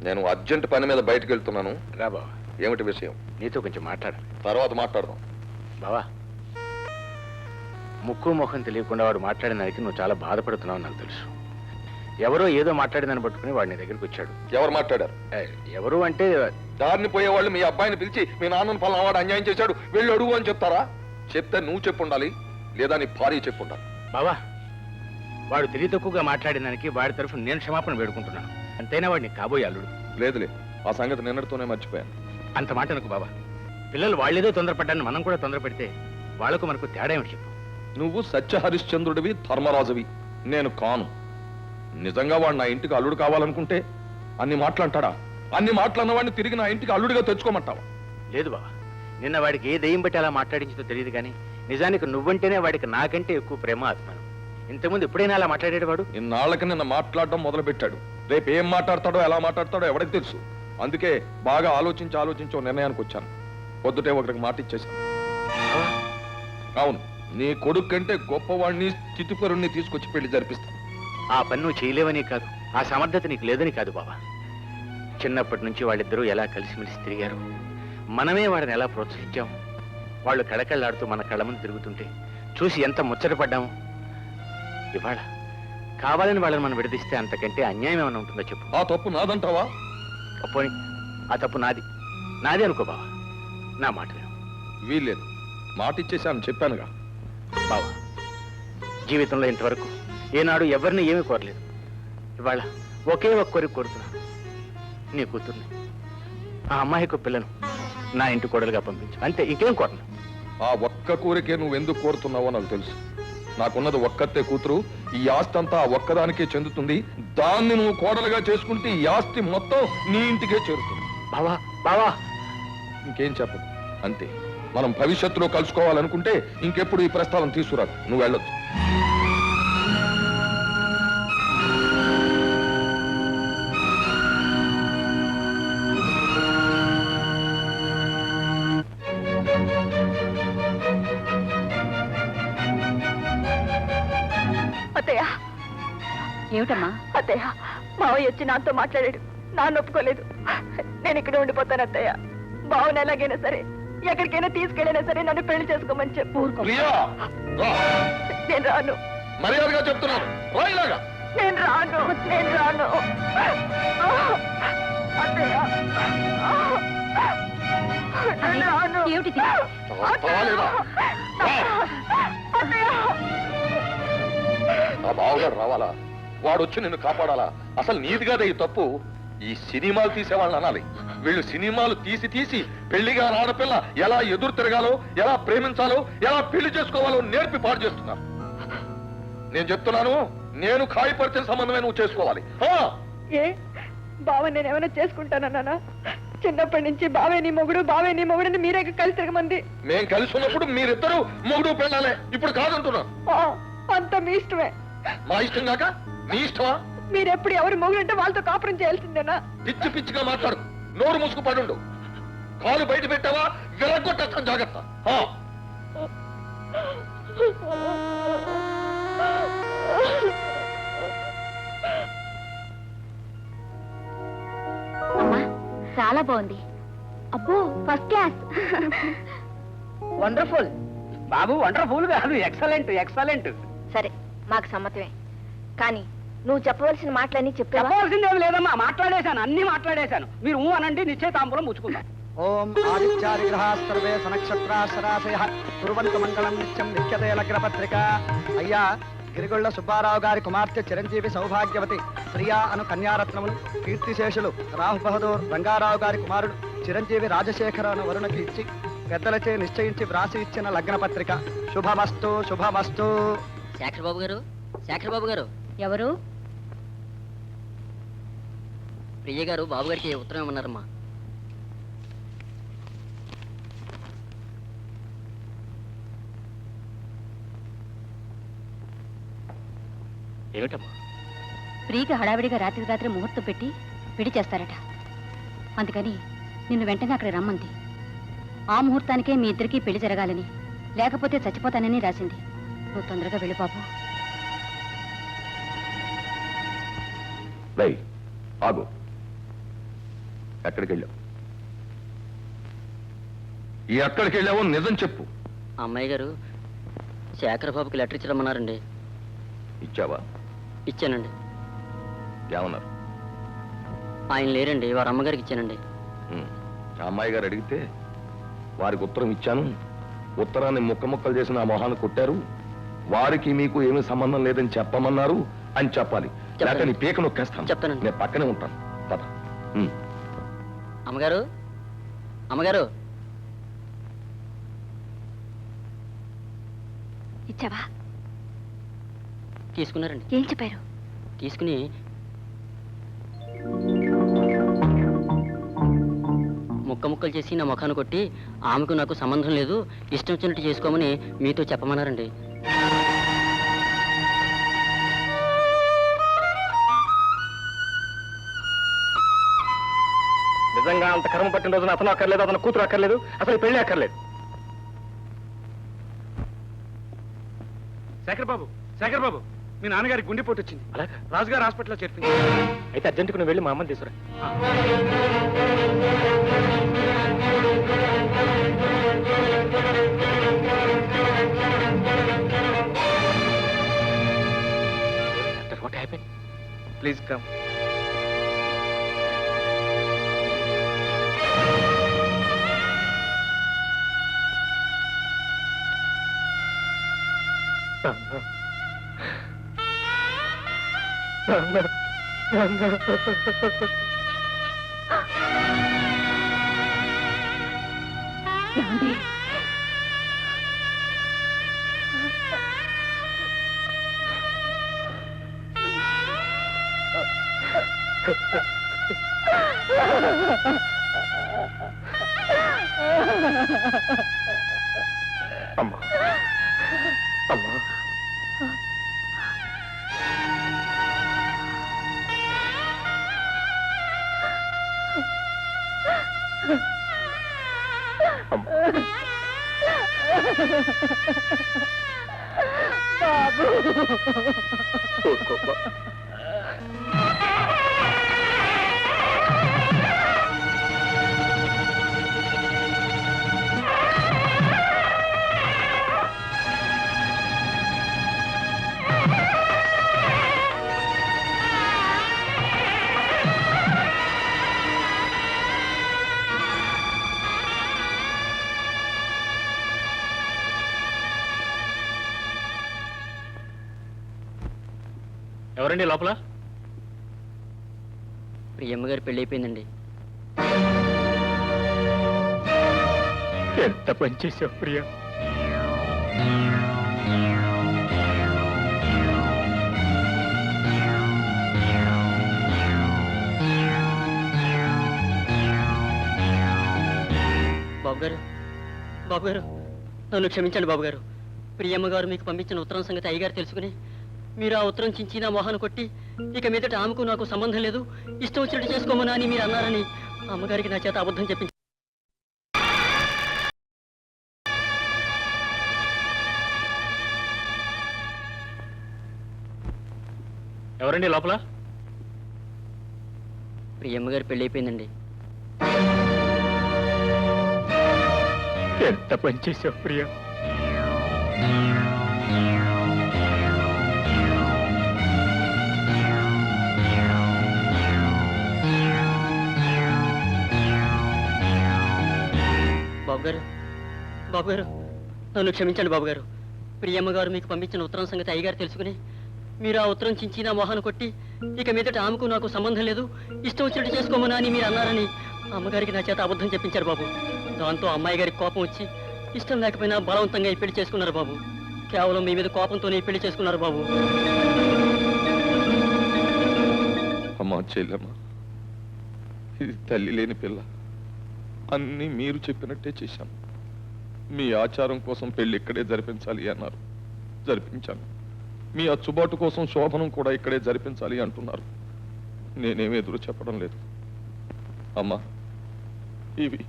నేను అర్జెంట్ పని మీద బయటకు వెళ్తున్నాను. రా బావా. ఏమిటి విషయం? నీతో కొంచెం మాట్లాడాలి. తర్వాత మాట్లాడదాం. బావా, ముక్కు ముఖం తెలియకుండా వాడు మాట్లాడిన దానికి నువ్వు చాలా బాధపడుతున్నావు నాకు తెలుసు. ఎవరో ఏదో మాట్లాడిందని పట్టుకుని వాడు నీ దగ్గరికి వచ్చాడు. ఎవరు మాట్లాడారు? ఎవరు అంటే దారిని పోయేవాళ్ళు మీ అబ్బాయిని పిలిచి మీ నాన్నను పలానావాడు అన్యాయం చేశాడు వెళ్ళి అడుగు అని చెప్తారా? చెప్తే నువ్వు చెప్పుండాలి, లేదా నీ భార్య చెప్పుండాలి. బావా, వాడు తెలివి తక్కువగా మాట్లాడిన దానికి వాడి తరఫున నేను క్షమాపణ వేడుకుంటున్నాను. అంతైనా వాడిని కాబోయే అల్లుడు. లేదులే, ఆ సంగతి నిన్నటితోనే మర్చిపోయాను. అంత మాట అనుకు బాబా. పిల్లలు వాళ్ళేదో తొందరపడ్డాన్ని మనం కూడా తొందర పెడితే వాళ్లకు మనకు తేడా ఏమిటి చెప్పు. నువ్వు సత్య హరిశ్చంద్రుడివి, ధర్మరాజువి, నేను కాను. నిజంగా వాడు నా ఇంటికి అల్లుడు కావాలనుకుంటే అన్ని మాటలంటాడా? అన్ని మాటలన్న వాడిని తిరిగి నా ఇంటికి అల్లుడిగా తెచ్చుకోమంటావా? లేదు బాబా, నిన్న వాడికి ఏ దయ్యం బట్టి అలా మాట్లాడించిందో తెలియదు కానీ నిజానికి నువ్వంటేనే వాడికి నాకంటే ఎక్కువ ప్రేమ, అభిమానం. ఇంతకుముందు ఎప్పుడైనా అలా మాట్లాడేడు వాడు? ఇన్నాళ్ళకి నిన్న మాట్లాడడం మొదలు పెట్టాడు. రేపు ఏం మాట్లాడతాడో ఎలా మాట్లాడతాడో ఎవరికి తెలుసు. అందుకే బాగా ఆలోచించి ఓ నిర్ణయానికి వచ్చాను. పొద్దుటే ఒకరికి మాట ఇచ్చేశాను. అవును, నీ కొడుకు కంటే గొప్పవాడిని, స్థితిపరుణ్ణి తీసుకొచ్చి పెళ్లి జరిపిస్తాను. ఆ పని నువ్వు చేయలేవని కాదు, ఆ సమర్థత నీకు లేదని కాదు బాబా. చిన్నప్పటి నుంచి వాళ్ళిద్దరూ ఎలా కలిసిమెలిసి తిరిగారు, మనమే వాడిని ఎలా ప్రోత్సహించాము. వాళ్ళు కళకళ్ళాడుతూ మన కళ్ళ ముందు తిరుగుతుంటే చూసి ఎంత ముచ్చటపడ్డాము. ఇవాళ కావాలని వాళ్ళని మనం విడదీస్తే అంతకంటే అన్యాయం ఏమైనా ఉంటుందో చెప్పు. ఆ తప్పు నాదంటావా? పోనీ ఆ తప్పు నాది అనుకో బావా. నా మాట వీల్లేదు, మాట ఇచ్చేసాను చెప్పానుగా. బావా, జీవితంలో ఇంతవరకు ఏనాడు ఎవరిని ఏమీ కోరలేదు. ఇవాళ ఒకే ఒక్కరికి కోరుతున్నాను, నీ కూతుర్ని, ఆ అమ్మాయికి పిల్లను నా ఇంటి కోడలుగా పంపించు. అంతే, ఇంకేం కోరను. ఆ ఒక్క కోరికే నువ్వెందుకు కోరుతున్నావో నాకు తెలుసు. నాకున్నది ఒక్కతే కూతురు. ఈ ఆస్తి అంతా ఆ ఒక్కదానికే చెందుతుంది. దాన్ని నువ్వు కోడలుగా చేసుకుంటే ఈ ఆస్తి మొత్తం నీ ఇంటికే చేరుతుంది. బావా బావా, ఇంకేం చెప్పదు, అంతే. మనం భవిష్యత్తులో కలుసుకోవాలనుకుంటే ఇంకెప్పుడు ఈ ప్రస్తావన తీసుకురాదు. నువ్వు వెళ్ళొచ్చు. అత్తయ్య, ఏమిటమ్మా? అత్తయ్య, మావయ్య వచ్చి నాతో మాట్లాడాడు. నాన్న ఒప్పుకోలేదు. నేను ఇక్కడ ఉండిపోతాను అత్తయ్య. బావని ఎలాగైనా సరే, ఎక్కడికైనా తీసుకెళ్ళైనా సరే నన్ను పెళ్లి చేసుకోమని చెప్పు. ప్రియా, రా. నేను రాను. మర్యాదగా చెప్తున్నాను, రా ఇలాగా. నేను రాను. నేను రాను అత్తయ్య. నేను రాను. ఏమిటిది? వస్తావా లేదా? రా. అత్తయ్య, ఆ బావగారు రావాలా? వాడొచ్చి నిన్ను కాపాడాలా? అసలు నీది కాదే ఈ తప్పు. ఈ సినిమాలు తీసేవాళ్ళని అనాలి. వీళ్ళు సినిమాలు తీసి తీసి పెళ్లిగా ఆడపిల్ల ఎలా ఎదురు తిరగాలో, ఎలా ప్రేమించాలో, ఎలా పెళ్లి చేసుకోవాలో నేర్పి పాడు చేస్తున్నారు. నేను చెప్తున్నాను, నేను ఖాయపరిచిన సంబంధమే నువ్వు చేసుకోవాలి. ఏ బావ నేను ఏమైనా చేసుకుంటానన్నా? చిన్నప్పటి నుంచి బావే నీ మొగుడు, బావే నీ మొగుడని మీరే కలిసి తిరగమంది. మేం కలిసి ఉన్నప్పుడు మీరిద్దరూ మొగుడు పెళ్ళాలే. ఇప్పుడు కాదంటున్నాను. అంత మీ ఇష్టమే. మా ఇష్టం కాక నీ ఇష్టమా? మీరెప్పుడు ఎవరు మొగుడంటే వాళ్ళతో కాపురం చేయాల్సిందేనా? పిచ్చి పిచ్చిగా మాట్లాడు. నోరు మూసుకు పడుండు. కాలు బయట పెట్టావా విరగొట్టేస్తాను, జాగ్రత్త. అమ్మా, చాలా బాగుంది. అబ్బో, ఫస్ట్ క్లాస్. వండర్ఫుల్ బాబు, వండర్ఫుల్ కాదు, ఎక్సలెంట్ ఎక్సలెంట్. సరే, మాకు సమ్మతమే. కానీ నువ్వు చెప్పవలసిన మాటలన్నీ చెప్పావా? చెప్పవలసిందేం లేదమ్మా, మాట్లాడేశాను, అన్ని మాట్లాడేశాను. మీరు అనండి, నిశ్చయితాంబూలం ముచ్చుకుందాం. ఓం ఆదిత్యాదిగ్రహా సర్వే సనక్షత్రాశరాశయ కుర్వంతు మంగళం నిత్యం నిత్యతే లగ్నపత్రిక. అయ్యా, గిరిగొళ్ళ సుబ్బారావు గారి కుమార్తె చిరంజీవి సౌభాగ్యవతి ప్రియా అను కన్యారత్నములు, కీర్తిశేషులు రాహు బహదూర్ రంగారావు గారి కుమారుడు చిరంజీవి రాజశేఖర అను వరుణకి ఇచ్చి పెద్దలచే నిశ్చయించి వ్రాసి ఇచ్చిన లగ్నపత్రిక. శుభమస్తు శుభమస్తు. శేఖర్ బాబు గారు, శేఖర్ బాబు గారు. ఎవరు? ప్రియ గారు బాబు గారికి ఉత్తరం ఇవ్వమన్నారమ్మా. ఏమిటమ్మా? ప్రియకి హడావిడిగా రాత్రికి రాత్రి ముహూర్తం పెట్టి పెళ్లి చేస్తారట. అందుకని నిన్ను వెంటనే అక్కడ రమ్మంది. ఆ ముహూర్తానికే మీ ఇద్దరికీ పెళ్లి జరగాలని, లేకపోతే చచ్చిపోతానని రాసింది. నువ్వు తొందరగా వెళ్ళి బాబు. రై, ఆగు. ఎక్కడికి వెళ్ళావు? ఎక్కడికి వెళ్ళావో నిజం చెప్పు. అమ్మాయి గారు శేఖర్ బాబుకి లెటర్ ఇచ్చరమ్మన్నారండి. ఇచ్చావా? ఇచ్చానండి. ఏమన్నారు? ఆయన లేరండి, వారి అమ్మగారికి ఇచ్చానండి. ఆ అమ్మాయి గారు అడిగితే వారికి ఉత్తరం ఇచ్చాను, ఉత్తరాన్ని ముక్క ముక్కలు చేసిన ఆ మొహాన్ని కొట్టారు, వారికి మీకు ఏమీ సంబంధం లేదని చెప్పమన్నారు అని చెప్పాలి. లేక నీ పీక నొక్కేస్తాను. చెప్తానండి. నేను పక్కనే ఉంటాను. పద. అమ్మగారు, అమ్మగారు. ఇచ్చావా? తీసుకున్నారండి. ఏం చెప్పారు? తీసుకుని ముక్క ముక్కలు చేసి నా ముఖాన్ని కొట్టి ఆమెకు నాకు సంబంధం లేదు, ఇష్టం వచ్చినట్టు చేసుకోమని మీతో చెప్పమన్నారండి. నిజంగా అంత కర్మ పట్టిన రోజున అతను అక్కర్లేదు, అతను కూతురు అక్కర్లేదు, అసలు పెళ్లి అక్కర్లేదు. శేఖర్ బాబు, శేఖర్ బాబు, మీ నాన్నగారికి గుండెపోటు వచ్చింది. అలాగా? రాజుగారు హాస్పిటల్లో చేర్పింది. అయితే అర్జెంటుకు నువ్వు వెళ్ళి మా అమ్మని తీసుకురా. What happened? Please come. అమ్మా అమ్మా ఎవరండి లోపల? ప్రియమ్మ గారి పెళ్లి అయిపోయిందండి. ఎంత పని చేసావు ప్రియా. బాబు గారు, బాబు గారు, నన్ను క్షమించండి బాబు గారు. ప్రియమ్మ గారు మీకు పంపించిన ఉత్తరం సంగతి అయ్యగారు తెలుసుకుని మీరు ఆ ఉత్తరం చించి నా మొహాన్ని కొట్టి ఇక మీదట ఆమెకు నాకు సంబంధం లేదు, ఇష్టం వచ్చినట్టు చేసుకోమని అని మీరు అన్నారని అమ్మగారికి నా చేత అబద్ధం చెప్పింది. ఎవరండి లోపల? ప్రియమ్మ గారి పెళ్లి అయిపోయిందండి. ఎంత పని చేసావు ప్రియా. బాబు గారు, బాబు గారు, నన్ను క్షమించండి బాబు గారు. ప్రియమ్మ గారు మీకు పంపించిన ఉత్తరం సంగతి అయ్యగారు తెలుసుకుని మీరు ఆ ఉత్తరం చించి నా మొహాన్ని కొట్టి ఇక మీదట ఆమెకు నాకు సంబంధం లేదు, ఇష్టం వచ్చినట్టు చేసుకోమని అని మీరు అన్నారని అమ్మగారికి నా చేత అబద్ధం చెప్పించారు బాబు. దాంతో అమ్మాయి గారికి కోపం వచ్చి ఇష్టం లేకపోయినా బలవంతంగా ఈ పెళ్లి చేసుకున్నారు బాబు. కేవలం మీ మీద కోపంతోనే ఈ పెళ్లి చేసుకున్నారు బాబు. అమ్మా చెల్లెమ్మ, ఇది తల్లి లేని పిల్ల. అన్నీ మీరు చెప్పినట్టే చేశాను. మీ ఆచారం కోసం పెళ్లి ఇక్కడే జరిపించాలి అన్నారు, జరిపించాను. మీ అచ్చుబాటు కోసం శోభనం కూడా ఇక్కడే జరిపించాలి అంటున్నారు. నేనేమి ఎదురు చెప్పడం లేదు. అమ్మా, ఇవి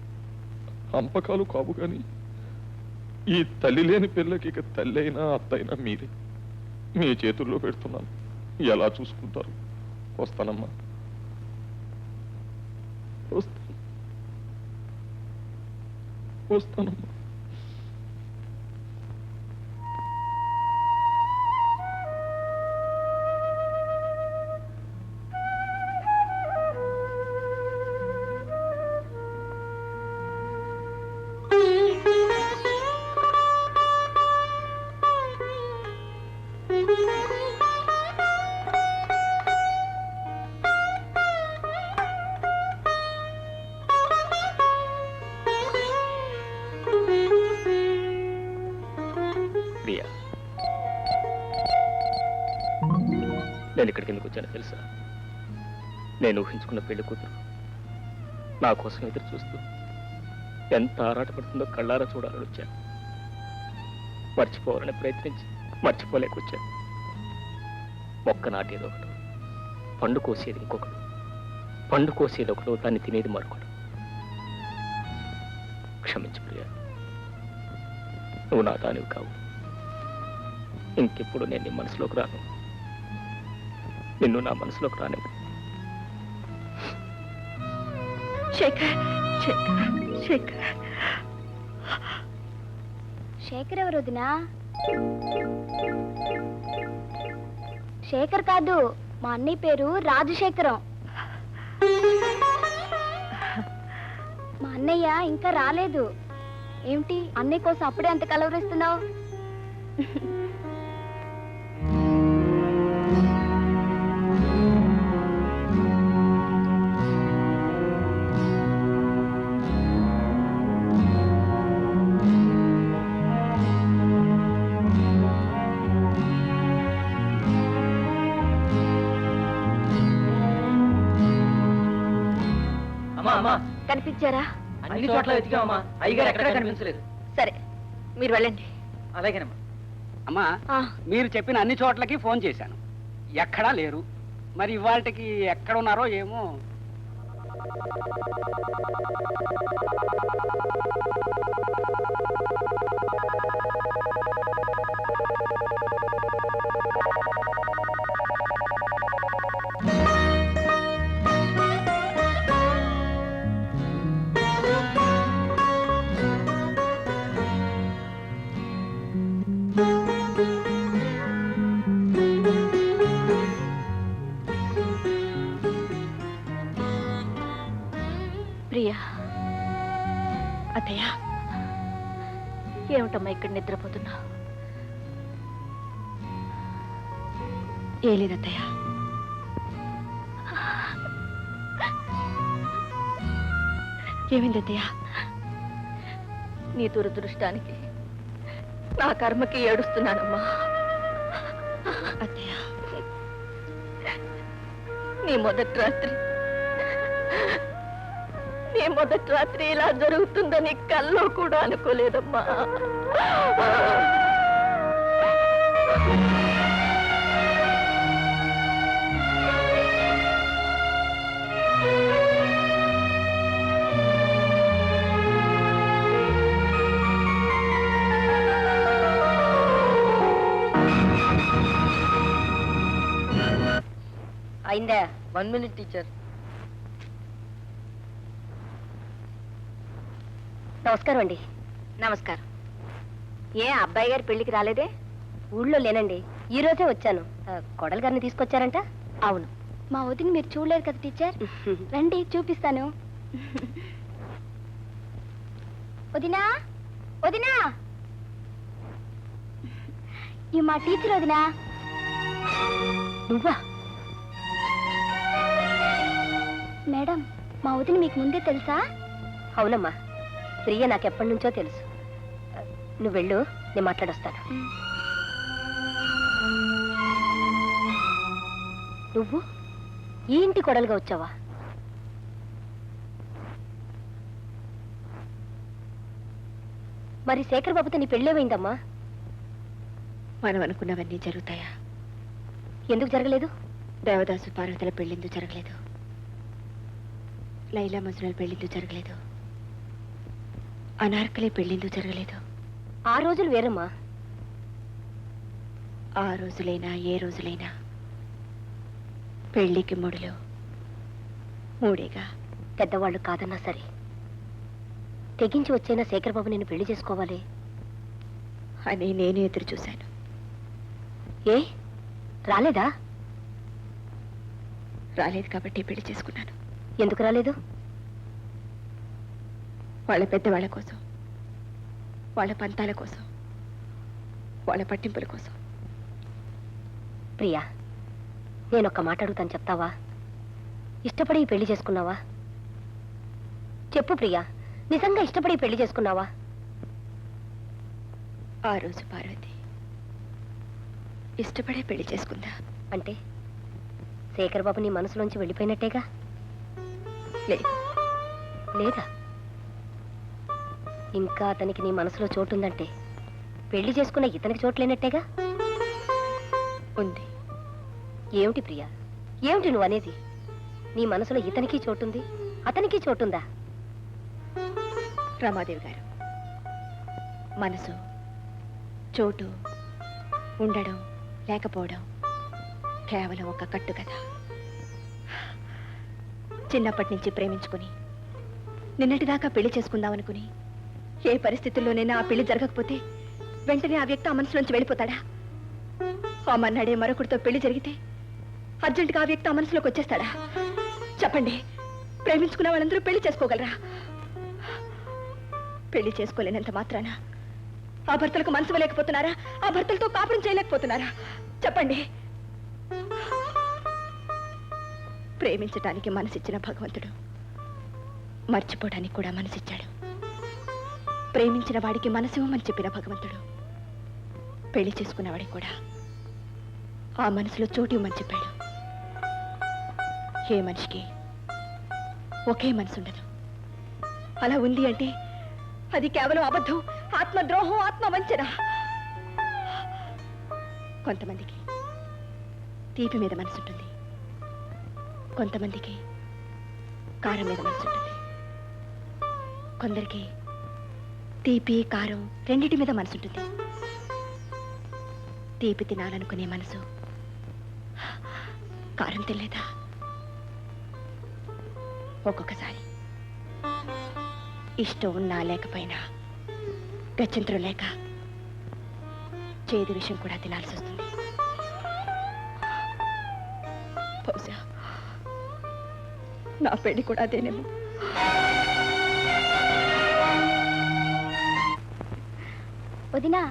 అంపకాలు కావు కానీ ఈ తల్లి లేని పిల్లకి ఇక తల్లి అయినా అత్తైనా మీరే. మీ చేతుల్లో పెడుతున్నాను, ఎలా చూసుకుంటారు. వస్తానమ్మా, వస్తానమ్మా. ప్రియా, నేను ఇక్కడికి ఎందుకు వచ్చానో తెలుసా? నేను ఊహించుకున్న పెళ్లి కూతురు నా కోసం ఎదురు చూస్తూ ఎంత ఆరాటపడుతుందో కళ్ళారా చూడాలని వచ్చాను. మర్చిపోవాలని ప్రయత్నించి మర్చిపోలేకొచ్చాను. మొక్క నాటేది ఒకడు, పండు కోసేది ఇంకొకడు, పండు కోసేది ఒకడు, దాన్ని తినేది మరొకడు. క్షమించు ప్రియా, నువ్వు నా దానివి కావు. ఇంకెప్పుడు నేను నీ మనసులోకి రాను, నిన్ను నా మనసులోకి రాను. శేఖర్, శేఖర్, శేఖర్. శేఖర్ ఎవరు వదినా? శేఖర్ కాదు, మా అన్నయ్య పేరు రాజశేఖరం. మా అన్నయ్య ఇంకా రాలేదు. ఏమిటి అన్నయ్య కోసం అప్పుడే అంత కలవరిస్తున్నావు? కనిపించారా? అన్ని చోట్ల వెతికామమ్మా, అయ్యగారు ఎక్కడా కనిపించలేదు. సరే, మీరు వెళ్ళండి. అలాగేనమ్మా. అమ్మా, మీరు చెప్పిన అన్ని చోట్లకి ఫోన్ చేశాను, ఎక్కడా లేరు. మరి ఇవాళకి ఎక్కడ ఉన్నారో ఏమో. ప్రియా, అత్తయ్య, ఏమిటమ్మా ఇక్కడ నిద్రపోతున్నా? ఏ లేదత్తయ్య. ఏమైంది అత్తయ్య? నీ దురదృష్టానికి నా కర్మకి ఏడుస్తున్నానమ్మా. అత్తయ్య, నీ మొదటి రాత్రి ఇలా జరుగుతుందని కల్లో కూడా అనుకోలేదమ్మా. అయిందా? 1 minute టీచర్. నమస్కారం అండి. నమస్కారం. ఏ అబ్బాయి గారి పెళ్లికి రాలేదే? ఊళ్ళో లేనండి, ఈ రోజే వచ్చాను. కోడలు గారిని తీసుకొచ్చారంట? అవును. మా వదిని మీరు చూడలేదు కదా టీచర్? రండి చూపిస్తాను. వదినా, వదినా, ఈ మా టీచర్ వదినా. నువ్వా? మేడం, మా వదిన మీకు ముందే తెలుసా? అవునమ్మా, ప్రియ నాకెప్పటి నుంచో తెలుసు. నువ్వు వెళ్ళు, నేను మాట్లాడొస్తాను. నువ్వు ఈ ఇంటి కొడలుగా వచ్చావా? మరి శేఖర్ బాబుతో నీ పెళ్ళేమైందమ్మా? మనం అనుకున్నవన్నీ జరుగుతాయా? ఎందుకు జరగలేదు? దేవదాసు పార్వతుల పెళ్ళిందు జరగలేదు, లైలా మజ్నుల పెళ్ళిందు జరగలేదు, అనార్కలి పెళ్ళిందు జరగలేదు. ఆ రోజులు వేరమ్మా. ఆ రోజులైనా ఏ రోజులైనా పెళ్లికి ముడిలో మూడేగా. పెద్దవాళ్ళు కాదన్నా సరే, తెగించి వచ్చైనా శేఖర్ బాబు నేను పెళ్లి చేసుకోవాలి అని నేను ఎదురు చూశాను. ఏ రాలేదా? రాలేదు కాబట్టి పెళ్లి చేసుకున్నాను. ఎందుకు రాలేదు? వాళ్ళ పెద్దవాళ్ళ కోసం, వాళ్ళ పంతాల కోసం, వాళ్ళ పట్టింపుల కోసం. ప్రియా, నేనొక్క మాట అడుగుతాను, చెప్తావా? ఇష్టపడి పెళ్లి చేసుకున్నావా? చెప్పు ప్రియా, నిజంగా ఇష్టపడి పెళ్లి చేసుకున్నావా? ఆ రోజు పార్వతి ఇష్టపడే పెళ్లి చేసుకుందా. అంటే శేఖర్ బాబు నీ మనసులోంచి వెళ్ళిపోయినట్టేగా? లేదు. లేదా? ఇంకా అతనికి నీ మనసులో చోటుందంటే పెళ్లి చేసుకున్న ఇతనికి చోటు లేనట్టేగా? ఉంది. ఏమిటి ప్రియా, ఏమిటి నువ్వు అనేది? నీ మనసులో ఇతనికి చోటుంది, అతనికి చోటుందా? రమాదేవి గారు, మనసు, చోటు, ఉండడం లేకపోవడం కేవలం ఒక కట్టు కదా. చిన్నప్పటి నుంచి ప్రేమించుకుని నిన్నటిదాకా పెళ్లి చేసుకుందామనుకుని ఏ పరిస్థితుల్లోనైనా ఆ పెళ్లి జరగకపోతే వెంటనే ఆ వ్యక్తి ఆ మనసులోంచి వెళ్ళిపోతాడా? ఆ మన్నాడే మరొకరితో పెళ్లి జరిగితే అర్జెంటుగా ఆ వ్యక్తి ఆ మనసులోకి వచ్చేస్తాడా? చెప్పండి, ప్రేమించుకున్న వాళ్ళందరూ పెళ్లి చేసుకోగలరా? పెళ్లి చేసుకోలేనంత మాత్రాన ఆ భర్తలకు మనసు ఇవ్వలేకపోతున్నారా? ఆ భర్తలతో కాపురం చేయలేకపోతున్నారా? చెప్పండి. ప్రేమించటానికి మనసిచ్చిన భగవంతుడు మర్చిపోవడానికి కూడా మనసిచ్చాడు. ప్రేమించిన వాడికి మనసివ్వమని చెప్పిన భగవంతుడు పెళ్లి చేసుకున్నవాడికి కూడా ఆ మనసులో చోటు ఇవ్వమని చెప్పాడు. ఏ మనిషికి ఒకే మనసు ఉండదు. అలా ఉంది అంటే అది కేవలం అబద్ధం, ఆత్మద్రోహం, ఆత్మవంచన. కొంతమందికి తీపి మీద మనసుంటుంది, కొంతమందికి కారం మీద మనసుంటుంది, కొందరికి తీపి కారం రెండిటి మీద మనసుంటుంది. తీపి తినాలనుకునే మనసు కారం తినలేదా? ఒక్కొక్కసారి ఇష్టం ఉన్నా లేకపోయినా గత్యంతరం లేక చేదు విషయం కూడా తినాల్సి వస్తుంది. బహుశా నా పెళ్లి కూడా అదేనేమో. వదినా,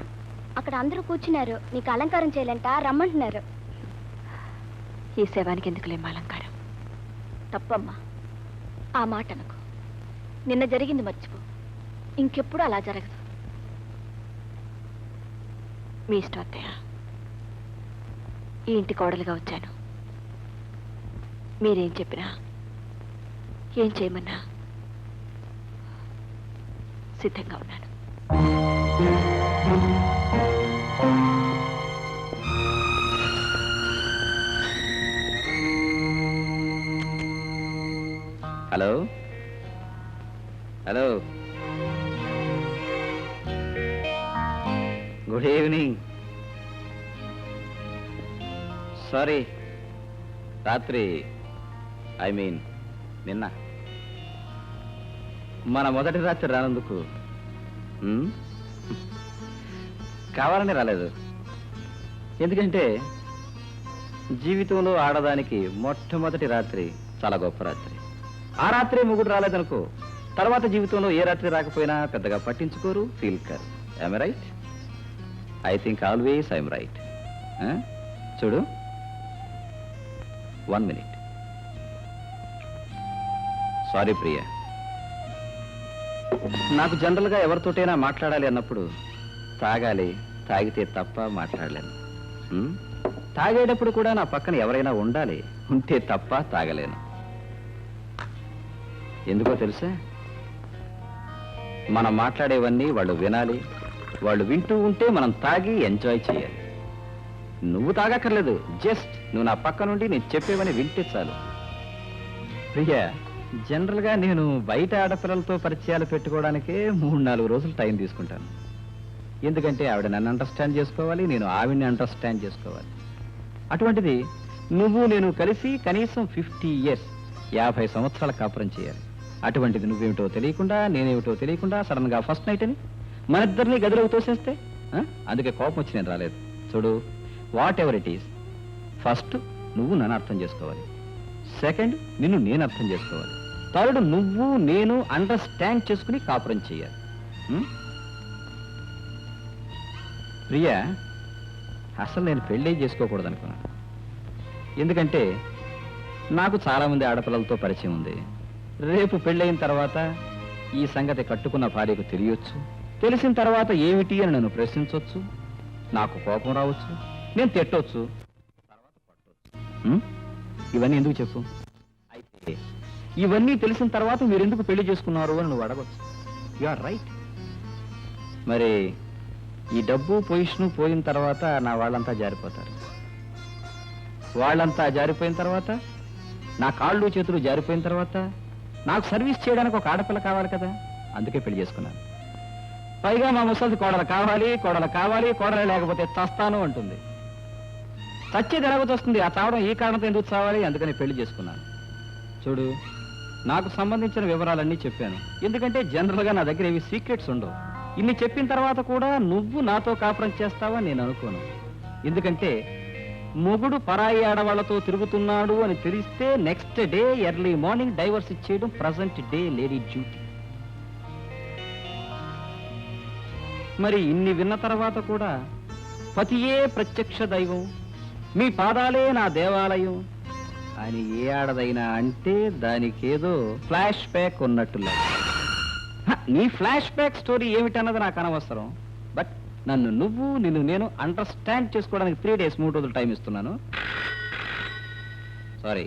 అక్కడ అందరూ కూర్చున్నారు, నీకు అలంకారం చేయాలంట, రమ్మంటున్నారు. ఈ శవానికి ఎందుకులేమో అలంకారం? తప్పమ్మా, ఆ మాట అనుకో. నిన్న జరిగింది మర్చిపో, ఇంకెప్పుడు అలా జరగదు. మీ ఇష్టం అత్తయ్య. ఈ ఇంటి కోడలుగా వచ్చాను. మీరేం చెప్పినా, ఏం చేయమన్నా సిద్ధంగా ఉన్నాను. Hello hello, good evening. Sorry, రాత్రి, ఐ మీన్ నిన్న, మన మొదటి రాత్రి రానందుకు కావాలని రాలేదు. ఎందుకంటే జీవితంలో ఆడదానికి మొట్టమొదటి రాత్రి చాలా గొప్ప రాత్రి. ఆ రాత్రి మొగుడు రాలేదనుకో, తర్వాత జీవితంలో ఏ రాత్రి రాకపోయినా పెద్దగా పట్టించుకోరు, feel car. I'm right? I think always I'm right. చూడు, 1 minute. సారీ ప్రియా, నాకు జనరల్గా ఎవరితోటైనా మాట్లాడాలి అన్నప్పుడు తాగాలి, తాగితే తప్ప మాట్లాడలేను. తాగేటప్పుడు కూడా నా పక్కన ఎవరైనా ఉండాలి, ఉంటే తప్ప తాగలేను. ఎందుకో తెలుసా? మనం మాట్లాడేవన్నీ వాళ్ళు వినాలి, వాళ్ళు వింటూ ఉంటే మనం తాగి ఎంజాయ్ చేయాలి. నువ్వు తాగక్కర్లేదు, జస్ట్ నువ్వు నా పక్క నుండి నేను చెప్పేవని వింటే చాలు. ప్రియా, జనరల్గా నేను బయట ఆడపిల్లలతో పరిచయాలు పెట్టుకోవడానికే 3-4 రోజులు టైం తీసుకుంటాను. ఎందుకంటే ఆవిడ నన్ను అండర్స్టాండ్ చేసుకోవాలి, నేను ఆవిడని అండర్స్టాండ్ చేసుకోవాలి. అటువంటిది నువ్వు నేను కలిసి కనీసం 50 years, 50 సంవత్సరాల కాపురం చేయాలి. అటువంటిది నువ్వేమిటో తెలియకుండా, నేనేమిటో తెలియకుండా సడన్ గా ఫస్ట్ నైట్ అని మన ఇద్దరిని గదిలోకి తోసేస్తే, అందుకే కోపం వచ్చి నేను రాలేదు. చూడు, what ever it is, first నువ్వు నన్ను అర్థం చేసుకోవాలి, సెకండ్ నిన్ను నేను అర్థం చేసుకోవాలి, థర్డ్ నువ్వు నేను అండర్స్టాండ్ చేసుకుని కాపురం చేయాలి. ప్రియా, అసలు నేను పెళ్ళే చేసుకోకూడదు అనుకున్నాను. ఎందుకంటే నాకు చాలా మంది ఆడపిల్లలతో పరిచయం ఉంది. రేపు పెళ్ళయిన తర్వాత ఈ సంగతి కట్టుకున్న భార్యకు తెలియచ్చు, తెలిసిన తర్వాత ఏమిటి అని నన్ను ప్రశ్నించవచ్చు, నాకు కోపం రావచ్చు, నేను తిట్టవచ్చు, తర్వాత పట్టవచ్చు. ఇవన్నీ ఎందుకు చెప్పు? అయితే ఇవన్నీ తెలిసిన తర్వాత మీరు ఎందుకు పెళ్లి చేసుకున్నారు అని నువ్వు అడగచ్చు. You are right. మరి ఈ డబ్బు పొజిషను పోయిన తర్వాత నా వాళ్ళంతా జారిపోతారు. వాళ్ళంతా జారిపోయిన తర్వాత, నా కాళ్ళు చేతులు జారిపోయిన తర్వాత నాకు సర్వీస్ చేయడానికి ఒక ఆడపిల్ల కావాలి కదా, అందుకే పెళ్లి చేసుకున్నాను. పైగా మా ముసలిది కోడలు కావాలి, కోడలు కావాలి, కోడలు లేకపోతే చస్తాను అంటుంది. చచ్చేది ఎలాగొస్తుంది? ఆ చావడం ఈ కారణంతో ఎందుకు చావాలి? అందుకని పెళ్లి చేసుకున్నాను. చూడు, నాకు సంబంధించిన వివరాలన్నీ చెప్పాను. ఎందుకంటే జనరల్గా నా దగ్గర ఏవి సీక్రెట్స్ ఉండవు. ఇన్ని చెప్పిన తర్వాత కూడా నువ్వు నాతో కాపురం చేస్తావా నేను అనుకోను. ఎందుకంటే మొగుడు పరాయి ఆడవాళ్లతో తిరుగుతున్నాడు అని తెలిస్తే next day early morning divorce ఇచ్చేయడం ప్రజెంట్ డే లేడీ డ్యూటీ. మరి ఇన్ని విన్న తర్వాత కూడా పతియే ప్రత్యక్ష దైవం, మీ పాదాలే నా దేవాలయం అని ఏ ఆడదైనా అంటే దానికేదో ఫ్లాష్ బ్యాక్ ఉన్నట్టులా. నీ ఫ్లాష్ బ్యాక్ స్టోరీ ఏమిటన్నది నాకు అనవసరం. బట్ నన్ను నువ్వు, నిన్ను నేను అండర్స్టాండ్ చేసుకోవడానికి 3 days 3 రోజులు టైం ఇస్తున్నాను. Sorry.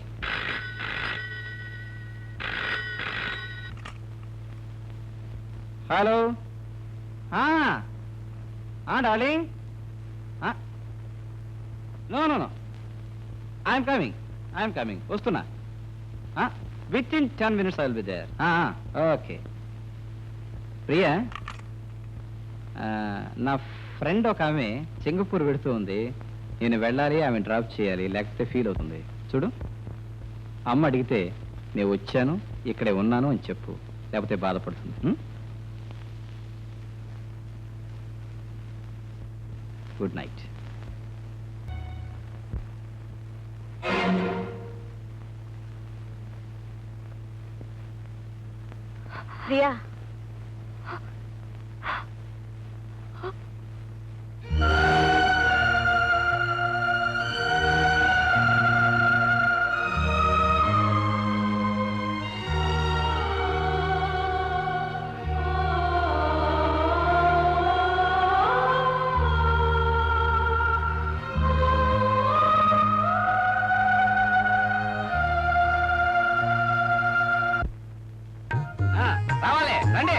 Hello darling no no no ఐఎమ్ కమింగ్ వస్తున్నా within 10 minutes I will be there okay Priya నా ఫ్రెండ్ ఒక ఆమె సింగపూర్ వెడుతూ ఉంది. నేను వెళ్ళాలి, ఆమె డ్రాప్ చేయాలి, లేకపోతే ఫీల్ అవుతుంది. చూడు, అమ్మ అడిగితే నేను వచ్చాను, ఇక్కడే ఉన్నాను అని చెప్పు, లేకపోతే బాధపడుతుంది. Good night. ప్రియా, రావాలి, రండి.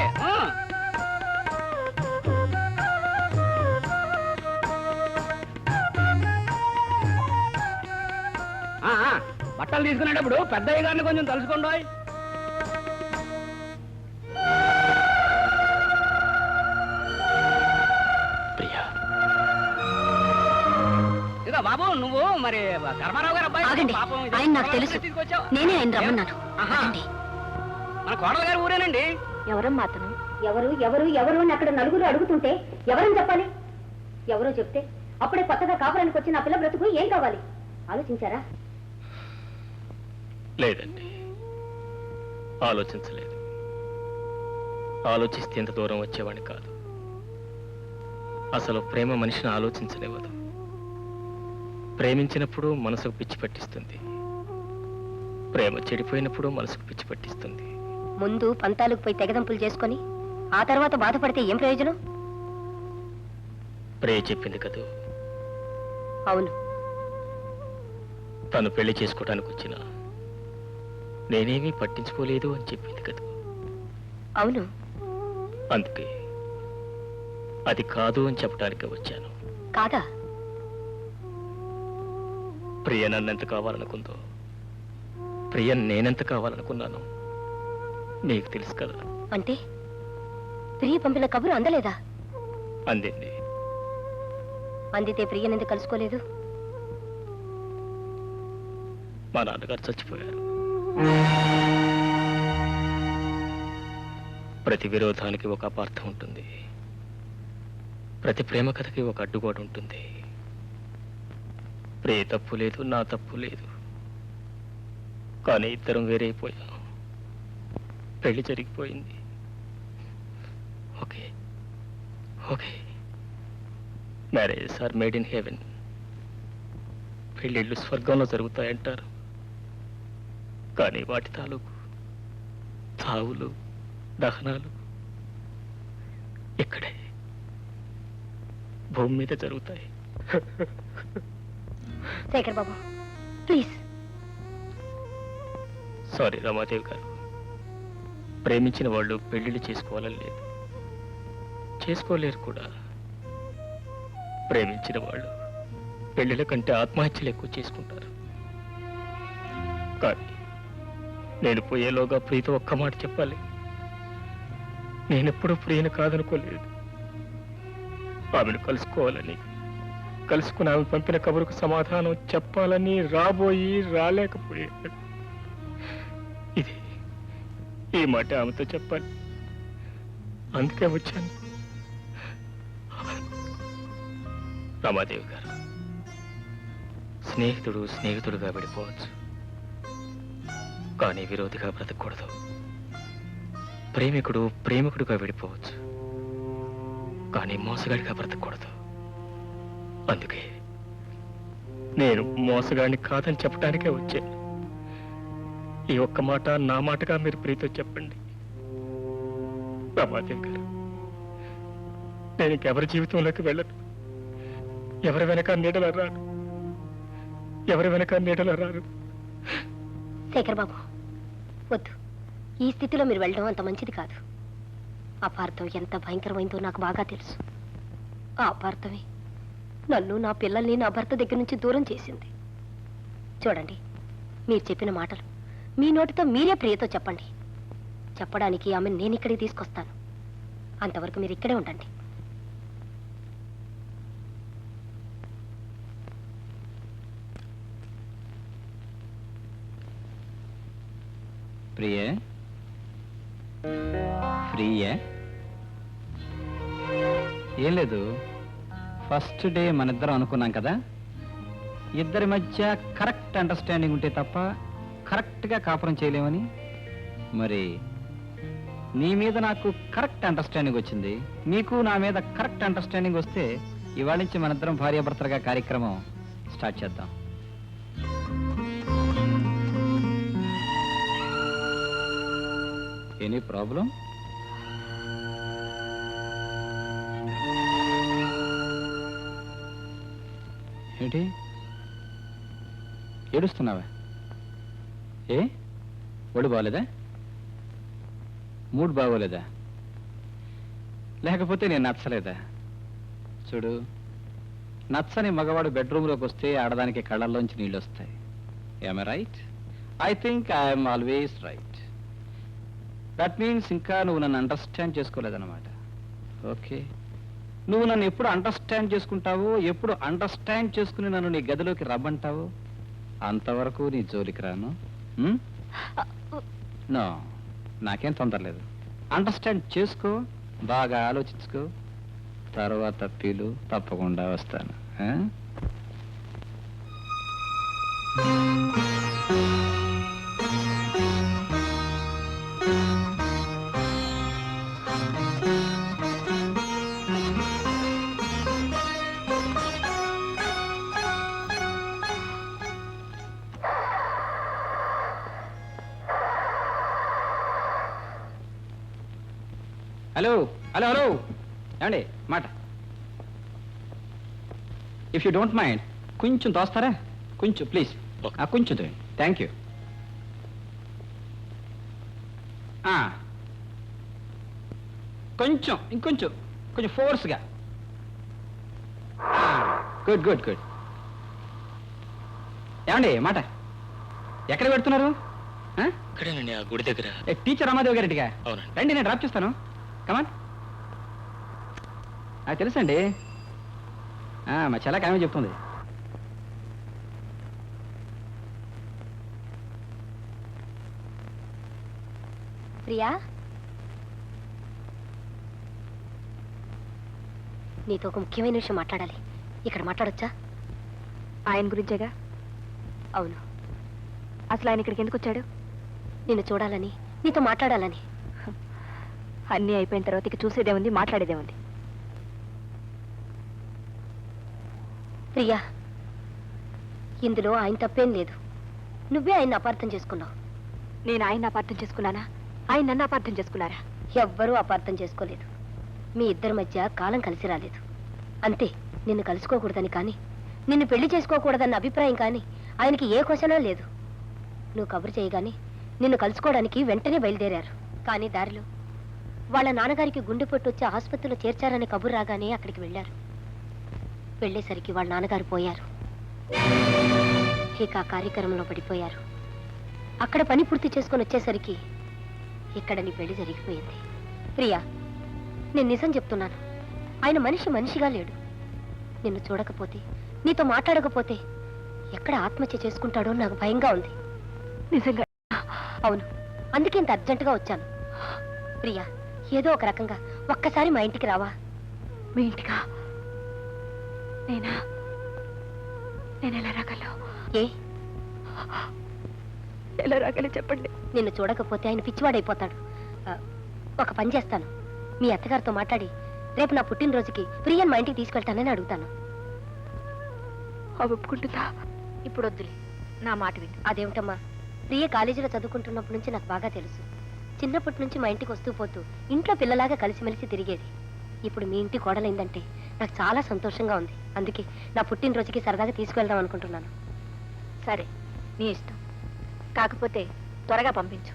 బట్టలు తీసుకునేటప్పుడు పెద్దయ్య గారిని కొంచెం తలుసుకోండి. ఇక బాబు, నువ్వు మరి కర్మారావు గారు అబ్బాయి. ఆగండి, పాపం ఇది ఆయన నాకు తెలుసు. తీసుకొచ్చావు. నేనే ఆయన రమ్మన్నాను. ఆహా. ఆగండి. మన కోడలు గారు ఊరేనండి. ఎవరమ్మా అతను? ఎవరు ఎవరు ఎవరు అని అక్కడ నలుగురు అడుగుతుంటే ఎవరని చెప్పాలి? ఎవరో చెప్తే అప్పుడే కొత్తగా కాపురానికి వచ్చిన ఆ పిల్ల బ్రతుకు ఏం కావాలి? ఆలోచించారా? లేదండి, ఆలోచించలేదు. ఆలోచిస్తే ఇంత దూరం వచ్చేవాడిని కాదు. అసలు ప్రేమ మనిషిని ఆలోచించలేవదు. ప్రేమించినప్పుడు మనసుకు పిచ్చి పట్టిస్తుంది, ప్రేమ చెడిపోయినప్పుడు మనసుకు పిచ్చి పట్టిస్తుంది. ముందు పంతాలకు పోయి తెగదంపులు చేసుకొని ఆ తర్వాత బాధపడితే ఏం ప్రయోజనం? ప్రే చెప్పింది కదూ, అవును, తను పెళ్లి చేసుకోవడానికి వచ్చినా నేనేమీ పట్టించుకోలేదు అని చెప్పింది కదా. అవును. అందుకే అది కాదు అని చెప్పడానికి వచ్చాను. కాదా? ప్రియ నన్నెంత కావాలనుకుందో, ప్రియ నేనెంత కావాలనుకున్నాను నీకు తెలుసు కదా. అంటే ప్రియ పంపిన కబురు అందలేదా? అందింది. అందితే ప్రియనెందుకు కలుసుకోలేదు? మా నాన్నగారు చచ్చిపోయారు. ప్రతి విరోధానికి ఒక అపార్థం ఉంటుంది, ప్రతి ప్రేమ కథకి ఒక అడ్డుగోడ ఉంటుంది. ప్రియ తప్పు లేదు, నా తప్పు లేదు, కానీ ఇద్దరం వేరైపోయాం. పెళ్లి జరిగిపోయింది. Okay okay, marriages are made in heaven. పెళ్ళిళ్ళు స్వర్గంలో జరుగుతాయంటారు, కానీ వాటి తాలూకు చావులు, దహనాలు ఇక్కడే భూమి మీద జరుగుతాయి. శేఖర్ బాబు, ప్లీజ్. సారీ రమాదేవి గారు, ప్రేమించిన వాళ్ళు పెళ్లిళ్ళు చేసుకోవాలని లేదు, చేసుకోలేరు కూడా. ప్రేమించిన వాళ్ళు పెళ్లిళ్ళ కంటే ఆత్మహత్యలు ఎక్కువ చేసుకుంటారు. కానీ నేను పోయేలోగా ప్రియతో ఒక్క మాట చెప్పాలి. నేనెప్పుడూ ప్రియను కాదనుకోలేదు. ఆమెను కలుసుకోవాలని, కలుసుకుని ఆమె పంపిన కబురుకు సమాధానం చెప్పాలని రాబోయి రాలేకపోయాను. ఇది ఈ మాట ఆమెతో చెప్పాలి, అందుకే వచ్చాను. రమాదేవి గారు, స్నేహితుడు స్నేహితుడుగా విడిపోవచ్చు, కానీ విరోధిగా బ్రతకూడదు. ప్రేమికుడు ప్రేమికుడుగా విడిపోవచ్చు, కానీ మోసగాడిగా బ్రతకూడదు. అందుకే నేను మోసగాడిని కాదని చెప్పడానికే వచ్చాను. ఈ ఒక్క మాట నా మాటగా మీరు ప్రీతో చెప్పండి. రమాదేవి గారు, నేను ఇంకెవరి జీవితంలోకి వెళ్ళను. ఎవరి వెనక నీడలు రాను, ఎవరి వెనక నీడలు రాను. శేఖర్ బాబు, వద్దు. ఈ స్థితిలో మీరు వెళ్ళడం అంత మంచిది కాదు. అపార్థం ఎంత భయంకరమైందో నాకు బాగా తెలుసు. ఆ అపార్థమే నన్ను, నా పిల్లల్ని నా భర్త దగ్గర నుంచి దూరం చేసింది. చూడండి, మీరు చెప్పిన మాటలు మీ నోటితో మీరే ప్రియతో చెప్పండి. చెప్పడానికి ఆమెను నేను ఇక్కడికి తీసుకొస్తాను. అంతవరకు మీరు ఇక్కడే ఉండండి. ప్రియే, ప్రియే, ఏం లేదు, ఫస్ట్ డే మనిద్దరం అనుకున్నాం కదా, ఇద్దరి మధ్య కరెక్ట్ అండర్స్టాండింగ్ ఉంటే తప్ప కరెక్ట్గా కాపురం చేయలేమని. మరి నీ మీద నాకు కరెక్ట్ అండర్స్టాండింగ్ వచ్చింది, నీకు నా మీద కరెక్ట్ అండర్స్టాండింగ్ వస్తే ఇవాళ నుంచి మనిద్దరం భార్యాభర్తలుగా కార్యక్రమం స్టార్ట్ చేద్దాం. Any problem? ఏంటి ఏడుస్తున్నావా? ఏ ఒళ్ళు బాగోలేదా? మూడ్ బాగోలేదా? లేకపోతే నేను నచ్చలేదా? చూడు, నచ్చని మగవాడు బెడ్రూమ్లోకి వస్తే ఆడదానికి కళ్ళల్లోంచి నీళ్ళు వస్తాయి. I'm right? I think I'm always right. That means ఇంకా నువ్వు నన్ను అండర్స్టాండ్ చేసుకోలేదన్నమాట. ఓకే, నువ్వు నన్ను ఎప్పుడు అండర్స్టాండ్ చేసుకుంటావో, ఎప్పుడు అండర్స్టాండ్ చేసుకుని నన్ను నీ గదిలోకి రమ్మంటావో అంతవరకు నీ జోలికి రాను. నో, నాకేం తొందర లేదు. అండర్స్టాండ్ చేసుకో, బాగా ఆలోచించుకో, తర్వాత పీలు తప్పకుండా వస్తాను. హలో హలో హలో, ఏమండి మాట. ఇఫ్ యూ డోంట్ మైండ్ కొంచెం తోస్తారా? కొంచెం ప్లీజ్, కొంచెం తోయండి. Thank you. కొంచెం, ఇంకొంచెం, కొంచెం ఫోర్స్గా. Good good good. ఏమండి మాట, ఎక్కడ పెడుతున్నారు? ఇక్కడేనండి, ఆ గుడి దగ్గర. టీచర్ రామాదేవి గారింటిగా? అవునండి. రండి, నేను డ్రాప్ చేస్తాను. కమాన్. నాకు తెలుసండి, మా చెల్లకి ఆమె చెప్తుంది. ప్రియా, నీతో ఒక ముఖ్యమైన విషయం మాట్లాడాలి. ఇక్కడ మాట్లాడొచ్చా? ఆయన గురించేగా? అవును. అసలు ఆయన ఇక్కడికి ఎందుకు వచ్చాడు? నిన్ను చూడాలని, నీతో మాట్లాడాలని. అన్నీ అయిపోయిన తర్వాత ఇక చూసేదే ఉంది, మాట్లాడేదే ఉంది. ప్రియా, ఇందులో ఆయన తప్పేం లేదు. నువ్వే ఆయన అపార్థం చేసుకున్నావు. నేను ఆయన అపార్థం చేసుకున్నానా? ఆయన నన్ను అపార్థం చేసుకున్నారా? ఎవ్వరూ అపార్థం చేసుకోలేదు. మీ ఇద్దరి మధ్య కాలం కలిసి రాలేదు అంతే. నిన్ను కలుసుకోకూడదని కానీ, నిన్ను పెళ్లి చేసుకోకూడదన్న అభిప్రాయం కానీ ఆయనకి ఏ క్వశ్చనా లేదు. నువ్వు కబురు చేయగాని నిన్ను కలుసుకోవడానికి వెంటనే బయలుదేరారు. కానీ దారిలో వాళ్ళ నాన్నగారికి గుండెపోటు వచ్చి ఆసుపత్రిలో చేర్చారని కబురు రాగానే అక్కడికి వెళ్ళారు. వెళ్ళేసరికి వాళ్ళ నాన్నగారు పోయారు. ఇక ఆ కార్యక్రమంలో పడిపోయారు. అక్కడ పని పూర్తి చేసుకొని వచ్చేసరికి ఇక్కడ నీ పెళ్లి జరిగిపోయింది. ప్రియా, నేను నిజం చెప్తున్నాను. ఆయన మనిషిగా లేడు. నిన్ను చూడకపోతే, నీతో మాట్లాడకపోతే ఎక్కడ ఆత్మహత్య చేసుకుంటాడో నాకు భయంగా ఉంది. నిజంగా? అవును, అందుకే ఇంత అర్జెంటుగా వచ్చాను. ప్రియా, ఏదో ఒక రకంగా ఒక్కసారి మా ఇంటికి రావా? మీ ఇంటికా? నేను ఎలా రాగలను? ఏ ఎలా రాగలను చెప్పండి. నిన్ను చూడకపోతే ఆయన పిచ్చివాడైపోతాడు. ఒక పని చేస్తాను, మీ అత్తగారితో మాట్లాడి రేపు నా పుట్టినరోజుకి ప్రియన్ మా ఇంటికి తీసుకెళ్తానని అడుగుతాను. ఒప్పుకుంటుందా? ఇప్పుడు వద్దులే, నా మాట విను. అదేమిటమ్మా, ప్రియ కాలేజీలో చదువుకుంటున్నప్పటి నుంచి నాకు బాగా తెలుసు. చిన్నప్పటి నుంచి మా ఇంటికి వస్తూ పోతూ ఇంట్లో పిల్లలాగా కలిసిమెలిసి తిరిగేది. ఇప్పుడు మీ ఇంటి కోడలైందంటే నాకు చాలా సంతోషంగా ఉంది. అందుకే నా పుట్టినరోజుకి సరదాగా తీసుకువెళ్దాం అనుకుంటున్నాను. సరే, నీ ఇష్టం. కాకపోతే త్వరగా పంపించు.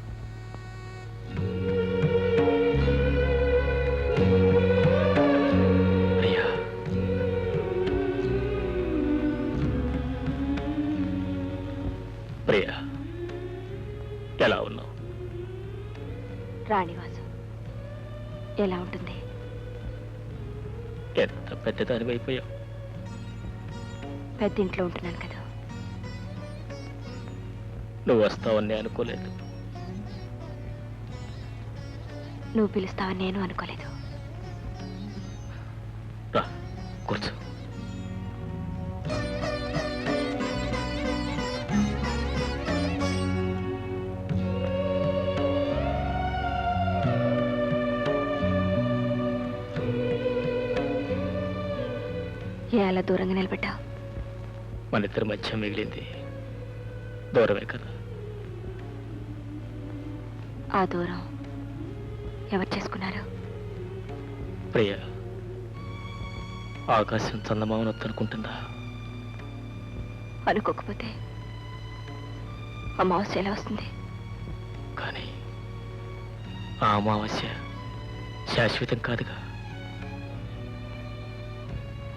ఎంత పెద్దదాని అయిపోయావు. పెద్ద ఇంట్లో ఉంటున్నాను కదా. నువ్వు వస్తావని అనుకోలేదు. నువ్వు పిలుస్తావని నేను అనుకోలేదు. రా కూర్చో. ఏ అలా దూరంగా నిలబెట్టావు? మన ఇద్దరి మధ్య మిగిలింది దూరమే కదా. ఆ దూరం ఎవరు చేసుకున్నారు? ప్రియ ఆకాశం చందమామను వద్దనుకుంటుందా? అనుకోకపోతే అమావాస్య ఎలా వస్తుంది? కానీ ఆ అమావాస్య శాశ్వతం కాదుగా.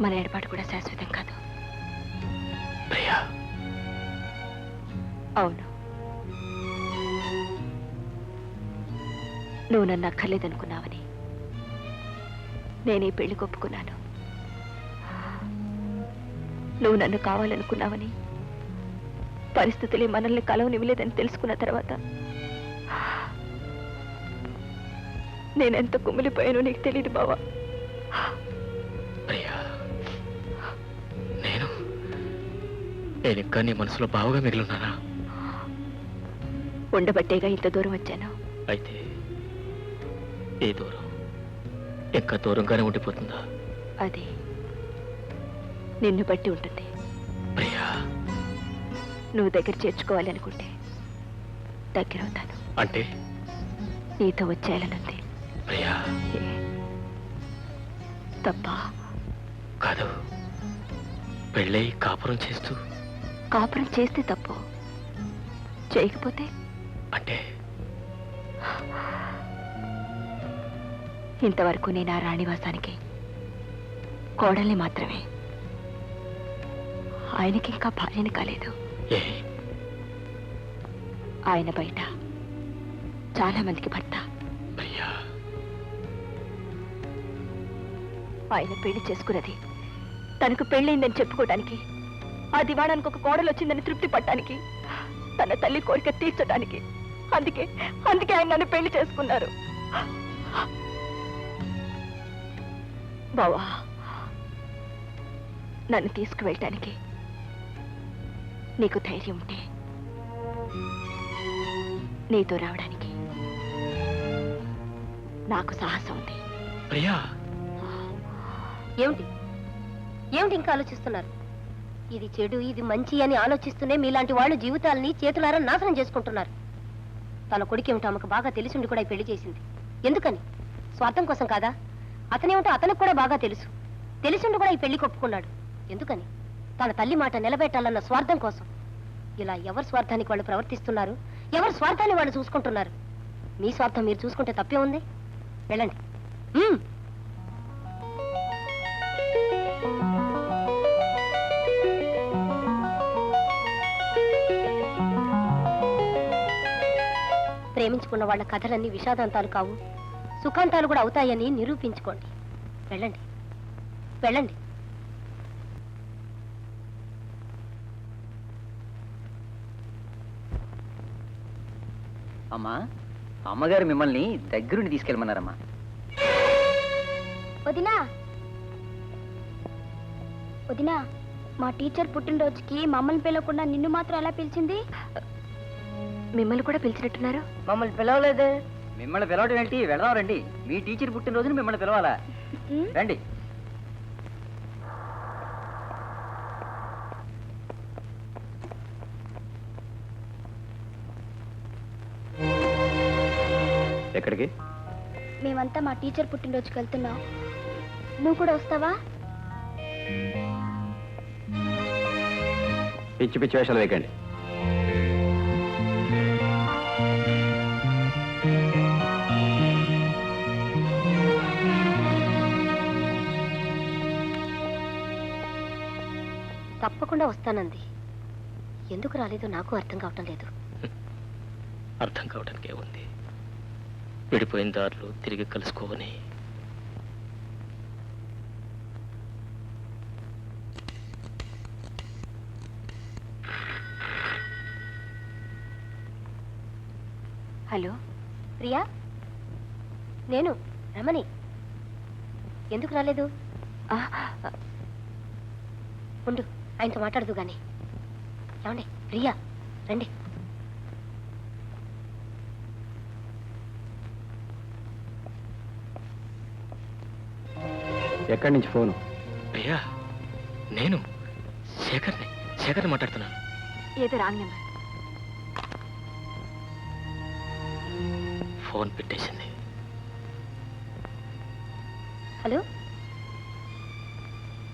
మన ఏర్పాటు కూడా శాశ్వతం కాదు. ప్రియా, అవును, నువ్వు నన్ను అక్కర్లేదనుకున్నావని నేను ఈ పెళ్లి ఒప్పుకున్నాను. నువ్వు నన్ను కావాలనుకున్నావని, పరిస్థితులే మనల్ని కలవనివ్వలేదని తెలుసుకున్న తర్వాత నేనెంత కుమిలిపోయానో నీకు తెలియదు బావా. ప్రియా, నేను ఇంకా నీ మనసులో బావుగా మిగిలిన్నానా? ఉండబట్టేగా ఇంత దూరం వచ్చాను. అయితే ఈ దూరం ఇంకా దూరంగానే ఉండిపోతుందా? అది నిన్ను బట్టి ఉంటుంది. ప్రియా, నువ్వు దగ్గర చేర్చుకోవాలి అనుకుంటే దగ్గర అవుతాను. అంటే నీతో వచ్చేయాలనుంది. ప్రియా, తప్ప కాదు. పెళ్ళై కాపురం చేస్తూ కాపురం చేస్తే తప్పు, చేయకపోతే అంటే ఇంతవరకు నేను ఆ రాణివాసానికి కోడల్ని మాత్రమే. ఆయనకి ఇంకా భార్యని కాలేదు. ఏ ఆయన బయట చాలా మందికి భర్త. ప్రియా, ఆయన పెళ్లి చేసుకున్నది తనకు పెళ్ళయిందని చెప్పుకోవడానికి, ఆ దివాణానికి ఒక కోడలు వచ్చిందని తృప్తి పట్టడానికి, తన తల్లి కోరిక తీర్చడానికి. అందుకే ఆయన నన్ను పెళ్లి చేసుకున్నారు. బావా, నన్ను తీసుకువెళ్ళటానికి నీకు ధైర్యం ఉంటే నీతో రావడానికి నాకు సాహసం ఉంది. ప్రియా, ఏమిటి ఏమిటి ఇంకా ఆలోచిస్తున్నారు? ఇది చెడు, ఇది మంచి అని ఆలోచిస్తూనే మీలాంటి వాళ్ళు జీవితాలని చేతులారా నాశనం చేసుకుంటున్నారు. తన కొడుకేమిటో ఆమెకు బాగా తెలిసిండి కూడా ఈ పెళ్లి చేసింది. ఎందుకని? స్వార్థం కోసం కాదా? అతనేమిటో అతనికి కూడా బాగా తెలుసు. తెలిసిండి కూడా ఈ పెళ్లికి ఒప్పుకున్నాడు. ఎందుకని? తన తల్లి మాట నిలబెట్టాలన్న స్వార్థం కోసం. ఇలా ఎవరి స్వార్థానికి వాళ్ళు ప్రవర్తిస్తున్నారు, ఎవరి స్వార్థాన్ని వాళ్ళు చూసుకుంటున్నారు. మీ స్వార్థం మీరు చూసుకుంటే తప్పే ఉంది. వెళ్ళండి. ప్రేమించుకున్న వాళ్ళ కథలన్నీ విషాదాంతాలు కావు, సుఖాంతాలు కూడా అవుతాయని నిరూపించుకోండి. వెళ్ళండి, వెళ్ళండి. అమ్మా, అమ్మగారు మిమ్మల్ని దగ్గరుండి తీసుకెళ్ళమన్నారమ్మా. వదినా, వదినా, మా టీచర్ పుట్టినరోజుకి మమ్మల్ని పిలవకుండా నిన్ను మాత్రం ఎలా పిలిచింది? మిమ్మల్ని కూడా పిలిచినట్టున్నారు. మమ్మల్ని పిలవలేదే. మిమ్మల్ని పిలవడం ఏంటి? వెళదాం రండి. మీ టీచర్ పుట్టినరోజున మిమ్మల్ని పిలవాలా? రండి. ఎక్కడికి? మేమంతా మా టీచర్ పుట్టినరోజుకి వెళ్తున్నాం. నువ్వు కూడా వస్తావా? పిచ్చి పిచ్చి వేషాలు వేయకండి. తప్పకుండా వస్తానంది. ఎందుకు రాలేదో నాకు అర్థం కావటం లేదు. అర్థం కావడానికే ఉంది. విడిపోయిన దారులు తిరిగి కలుసుకోవని హలో ప్రియా, నేను రమణి. ఎందుకు రాలేదు? ఉండు, ఆయనతో మాట్లాడదు గాని. ఏమండి ప్రియా, రండి. ఎక్కడి నుంచి ఫోను? అయ్యా నేను శేఖర్ని మాట్లాడుతున్నాను. ఏదో రాంగ్ నెంబర్. ఫోన్ పెట్టేసింది. హలో,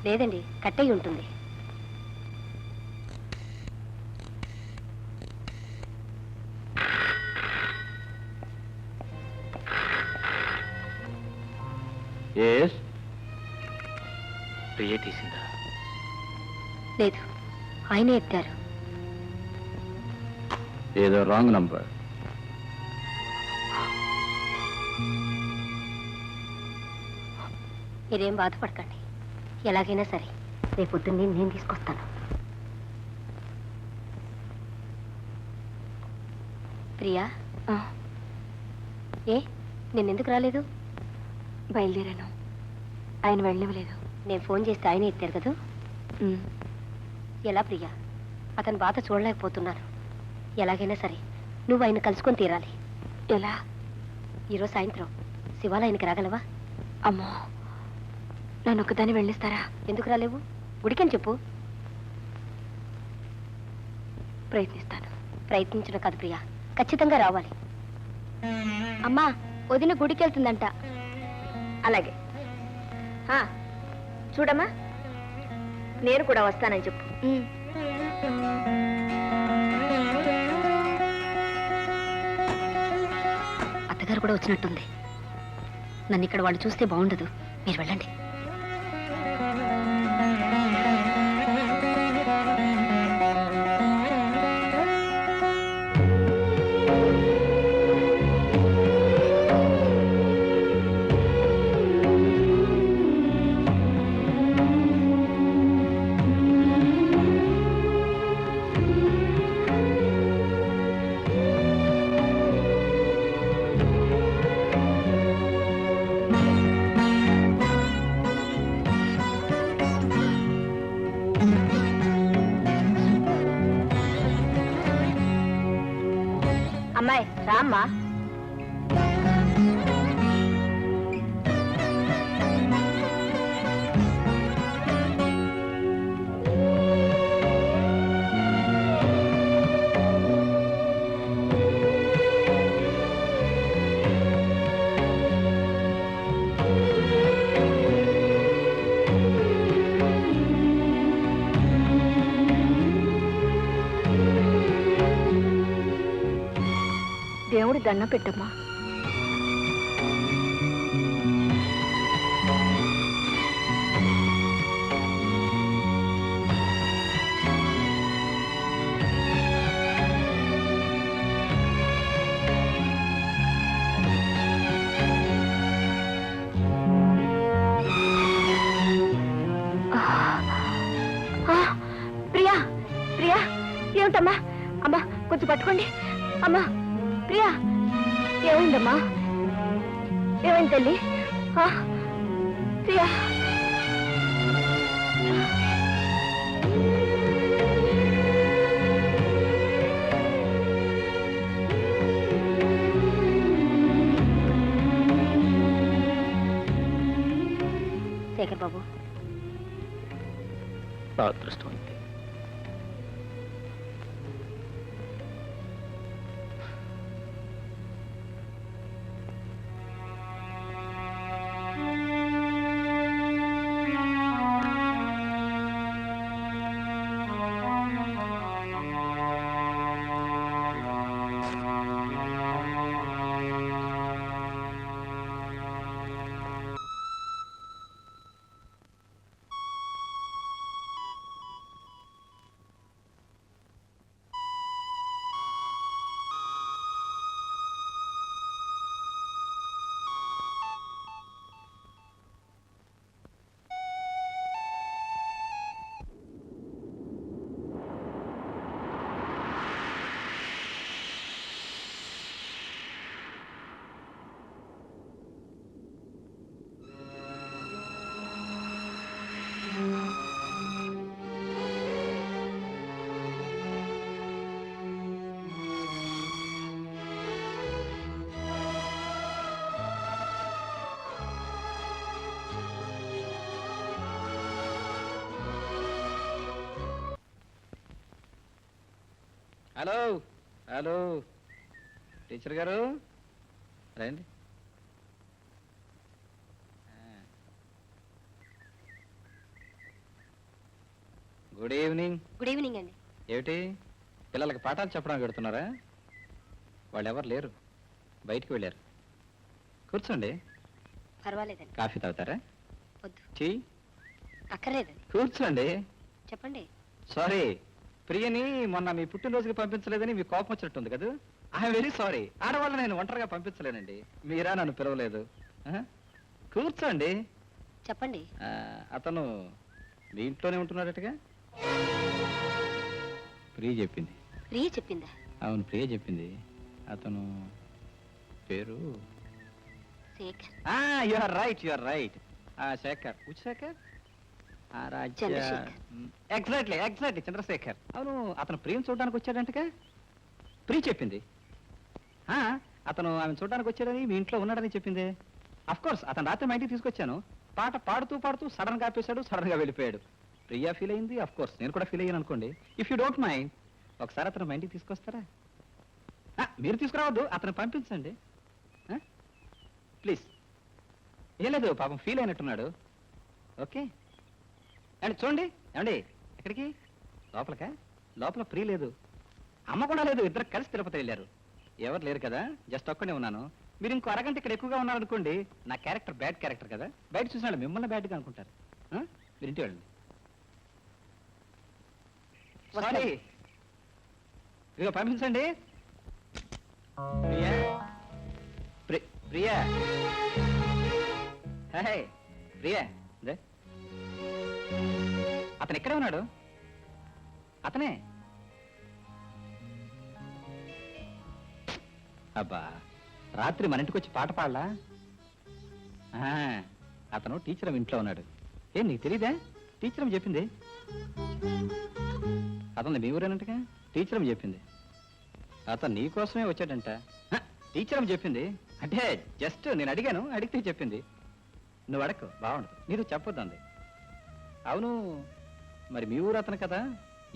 లేదండి, కట్ అయి ఉంటుంది. ఎస్, ప్రియ తీసిందా? లేదు, ఆయనే ఎత్తారు. ఏదో రాంగ్ నంబర్. మీరేం బాధపడకండి, ఎలాగైనా సరే రేపు పొద్దున్నే నేను తీసుకొస్తాను. ప్రియా, ఏ నేనెందుకు రాలేదు? బయలుదేరాను, ఆయన వెళ్ళనివ్వలేదు. నేను ఫోన్ చేస్తే ఆయనే ఎత్తారు కదా. ఎలా ప్రియా, అతని బాధ చూడలేకపోతున్నాను. ఎలాగైనా సరే నువ్వు ఆయన కలుసుకొని తీరాలి. ఎలా? ఈరోజు సాయంత్రం శివాలయానికి రాగలవా? అమ్మో, నన్ను ఒక్కదాన్ని వెళ్ళిస్తారా? ఎందుకు రాలేవు? గుడికని చెప్పు. ప్రయత్నిస్తాను. ప్రయత్నించడం కాదు ప్రియా, ఖచ్చితంగా రావాలి. అమ్మా, వదిన గుడికి వెళ్తుందంట. అలాగే. చూడమ్మా, నేను కూడా వస్తానని చెప్పు. అత్తగారు కూడా వచ్చినట్టుంది. నన్ను ఇక్కడ వాళ్ళు చూస్తే బాగుండదు. మీరు వెళ్ళండి. అమ్మాయి రామ్మా. దేవుడి దండం పెట్టమ్మా. ప్రియా, ప్రియా, ఏమిటమ్మా? అమ్మా, కొంచెం పట్టుకోండి. అమ్మా ప్రియా, ఏమైందమ్మా? ఏమైంది తల్లి? ప్రియా, శేఖర్ బాబు, నా అదృష్టం అంతే. హలో హలో టీచర్ గారు రండి. Good evening. గుడ్ ఈవినింగ్ అండి. ఏమిటి పిల్లలకి పాఠాలు చెప్పడానికి పెడుతున్నారా? వాళ్ళు ఎవరు లేరు, బయటికి వెళ్ళారు. కూర్చోండి. పర్వాలేదండి. కాఫీ తాగుతారా? వద్దు. టీ? అక్కర్లేదండి. కూర్చోండి. చెప్పండి. సారీ, ప్రియని మొన్న మీ పుట్టినరోజుకి పంపించలేదని మీ కోపం వచ్చినట్టుంది కదా. I'm very sorry. ఆడవాళ్ళని నేను ఒంటరిగా పంపించలేనండి, మీరా నన్ను పిలవలేదు. కూర్చోండి. చెప్పండి. అతను మీ ఇంట్లోనే ఉంటున్నాడటగా? ప్రియ చెప్పింది. ప్రియ చెప్పిందా? అవును, ప్రియ చెప్పింది. అతను పేరు Shekhar. You are right, you are right. Shekhar. Which Shekhar? Exactly exactly, Chandrasekhar. అవును, అతను ప్రియను చూడడానికి వచ్చాడంటగా? ప్రియ చెప్పింది. అతను ఆమెను చూడడానికి వచ్చాడని మీ ఇంట్లో ఉన్నాడని చెప్పింది. అఫ్ కోర్స్ అతను రాత్రి మా ఇంటికి తీసుకొచ్చాను. పాట పాడుతూ పాడుతూ సడన్ గా ఆపేశాడు, సడన్ గా వెళ్ళిపోయాడు. ప్రియా ఫీల్ అయింది, అఫ్ కోర్స్ నేను కూడా ఫీల్ అయ్యాను అనుకోండి. ఇఫ్ యూ డోంట్ మైండ్ ఒకసారి అతను మా ఇంటికి తీసుకొస్తారా? మీరు తీసుకురావద్దు, అతను పంపించండి ప్లీజ్. ఏం లేదు, పాపం ఫీల్ అయినట్టున్నాడు. ఓకే అండి. చూడండి. ఏమండి ఎక్కడికి? లోపలకా? లోపల ప్రియ లేదు, అమ్మ కూడా లేదు, ఇద్దరు కలిసి తిరుపతి వెళ్ళారు. ఎవరు లేరు కదా, జస్ట్ ఒక్కడే ఉన్నాను. మీరు ఇంకో అరగంట ఇక్కడ ఎక్కువగా ఉన్నారనుకోండి, నా క్యారెక్టర్ బ్యాడ్ క్యారెక్టర్ కదా, బయట చూసినాడు మిమ్మల్ని బ్యాడ్గా అనుకుంటారు. మీరు ఇంటి వెళ్ళండి. సారీ, ఇదిగో పంపించండి. ప్రియా, ప్రియా, హే ప్రియా. అతను ఎక్కడే ఉన్నాడు? అతనే. అబ్బా, రాత్రి మన ఇంటికి వచ్చి పాట పాడలా? అతను టీచర్ ఇంట్లో ఉన్నాడు. ఏం నీకు తెలీదా? టీచర్ చెప్పింది. అతను మీ ఊరేనంటగా? టీచర్ చెప్పింది. అతను నీ కోసమే వచ్చాడంట. టీచర్ చెప్పింది. అంటే జస్ట్ నేను అడిగాను, అడిగితే చెప్పింది. నువ్వు అడక్కు, బాగుండదు. మీరు చెప్పొద్దు అంది. అవును, మరి మీ ఊరు అతను కదా,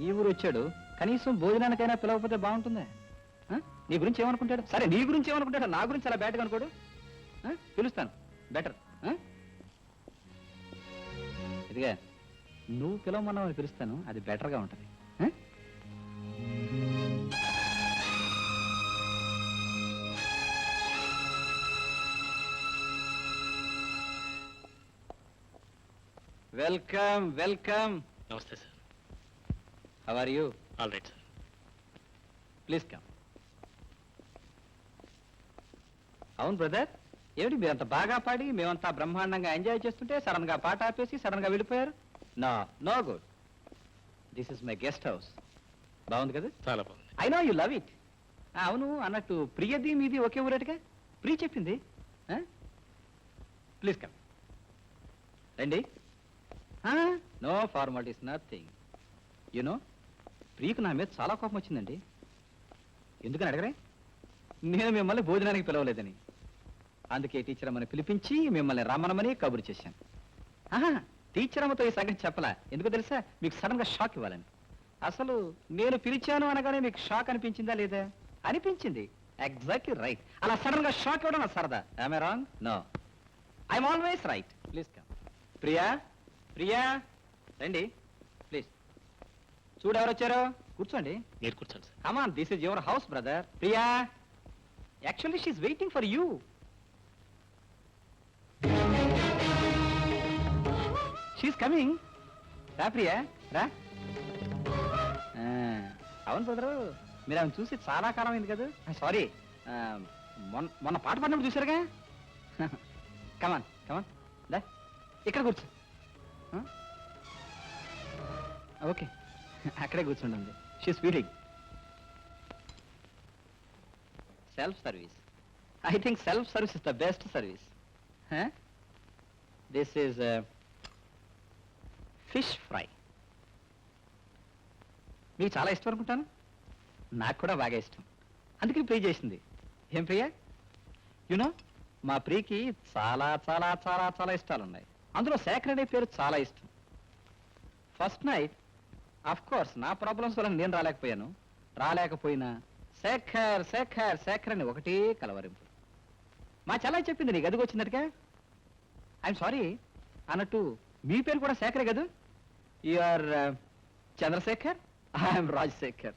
ఈ ఊరు వచ్చాడు. కనీసం భోజనానికైనా పిలవకపోతే బాగుంటుందా? నీ గురించి ఏమనుకుంటాడు? సరే, నీ గురించి ఏమనుకుంటాడు? నా గురించి అలా బ్యాడ్గా అనుకోడు. పిలుస్తాను, బెటర్. ఇదిగా నువ్వు పిలవమన్నావు, పిలుస్తాను, అది బెటర్గా ఉంటుంది. Welcome welcome. నమస్తే sir. How are you? All right sir. Please come. అవును బ్రదర్, ఏమిటి మీరంత బాగా పాడి మేమంతా బ్రహ్మాండంగా ఎంజాయ్ చేస్తుంటే సడన్ గా పాట ఆపేసి సడన్ గా వెళ్ళిపోయారు? No no good. This is my guest house. బాగుంది కదా? చాలా బాగుంది. I know you love it. అవును, అన్నట్టు ప్రియది మీది ఒకే ఊరేటుగా? ప్రియ చెప్పింది. Please come. రండి. No formalities, nothing. యునో, ప్రియకు నా మీద చాలా కోపం వచ్చిందండి. ఎందుకని అడగరే? నేను మిమ్మల్ని భోజనానికి పిలవలేదని. అందుకే టీచర్ అమ్మని పిలిపించి మిమ్మల్ని రమ్మనమని కబురు చేశాను. టీచర్ అమ్మతో ఈ సంగతి చెప్పలా. ఎందుకు తెలుసా? మీకు సడన్ గా షాక్ ఇవ్వాలని. అసలు నేను పిలిచాను అనగానే మీకు షాక్ అనిపించిందా లేదా? అనిపించింది. Exactly right. అలా సడన్ గా షాక్ ఇవ్వడం నా సరదా. I'm I wrong? No, I'm always right. Please come. Priya, Priya, రండి ప్లీజ్. చూడు ఎవరు వచ్చారో. కూర్చోండి. మీరు కూర్చోండి sir. Come on, this is your house brother. Priya, actually she is waiting for you. She's coming. రా ప్రియా, రా. అవును బ్రదరు, మీరు ఆమెను చూసి చాలా కాలం అయింది కదా. సారీ, మొన్న పాట పాడినప్పుడు చూసారుగా. కమాన్ కమాన్, దా ఇక్కడ కూర్చో. ఓకే, అక్కడే కూర్చోండి. She's waiting. Self service. I think self service is the best service. This is fish fry. మీకు చాలా ఇష్టం అనుకుంటాను. నాకు కూడా బాగా ఇష్టం, అందుకని ప్రియ చేసింది. ఏం ప్రియ? యునో, మా ప్రియకి చాలా చాలా చాలా చాలా ఇష్టాలు ఉన్నాయి. అందులో శేఖర్ అనే పేరు చాలా ఇష్టం. ఫస్ట్ నైట్ ఆఫ్ కోర్స్ నా ప్రాబ్లమ్స్ వల్ల నేను రాలేకపోయాను. రాలేకపోయినా శేఖర్ శేఖర్ శేఖర్ అని ఒకటే కలవరింపు. మా చెల్లాయి చెప్పింది నీ గదికి వచ్చిందటగా. ఐఎమ్ సారీ అన్నట్టు మీ పేరు కూడా శేఖరే కదా? You're Chandrashekhar, I'm Rajashekhar.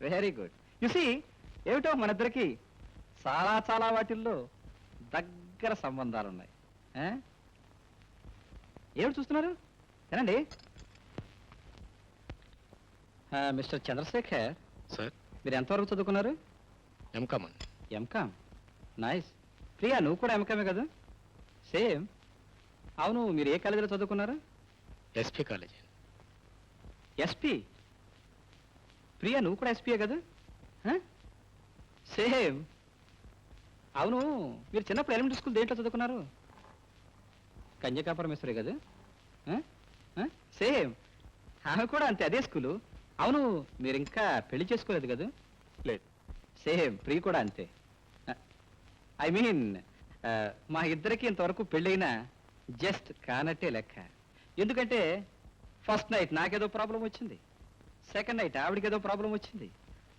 Very good. You see ఏమిటో మన ఇద్దరికి చాలా చాలా వాటిల్లో దగ్గర సంబంధాలు ఉన్నాయి. ఏమిటి చూస్తున్నారు? ఏనండి మిస్టర్ చంద్రశేఖర్ సార్, మీరు ఎంతవరకు చదువుకున్నారు? ఎంకామ్. MCom, nice. ప్రియా నువ్వు కూడా ఎంకామే కదా? సేమ్. అవును, మీరు ఏ కాలేజీలో చదువుకున్నారు? SP college. ఎస్పీ? ప్రియా నువ్వు కూడా ఎస్పీయే కదా? సేమ్. అవును, మీరు చిన్నప్పుడు ఎలిమెంటరీ స్కూల్ దేంట్లో చదువుకున్నారు? కన్యకాపురమేశ్వరి కదా? సేమ్. ఆమె కూడా అంతే, అదే స్కూలు. అవును, మీరు ఇంకా పెళ్లి చేసుకోలేదు కదా? లేదు. సేమ్, ప్రియ కూడా అంతే. ఐ మీన్ మా ఇద్దరికి ఇంతవరకు పెళ్ళైనా జస్ట్ కానట్టే లెక్క. ఎందుకంటే ఫస్ట్ నైట్ నాకేదో ప్రాబ్లం వచ్చింది, సెకండ్ నైట్ ఆవిడకేదో ప్రాబ్లం వచ్చింది,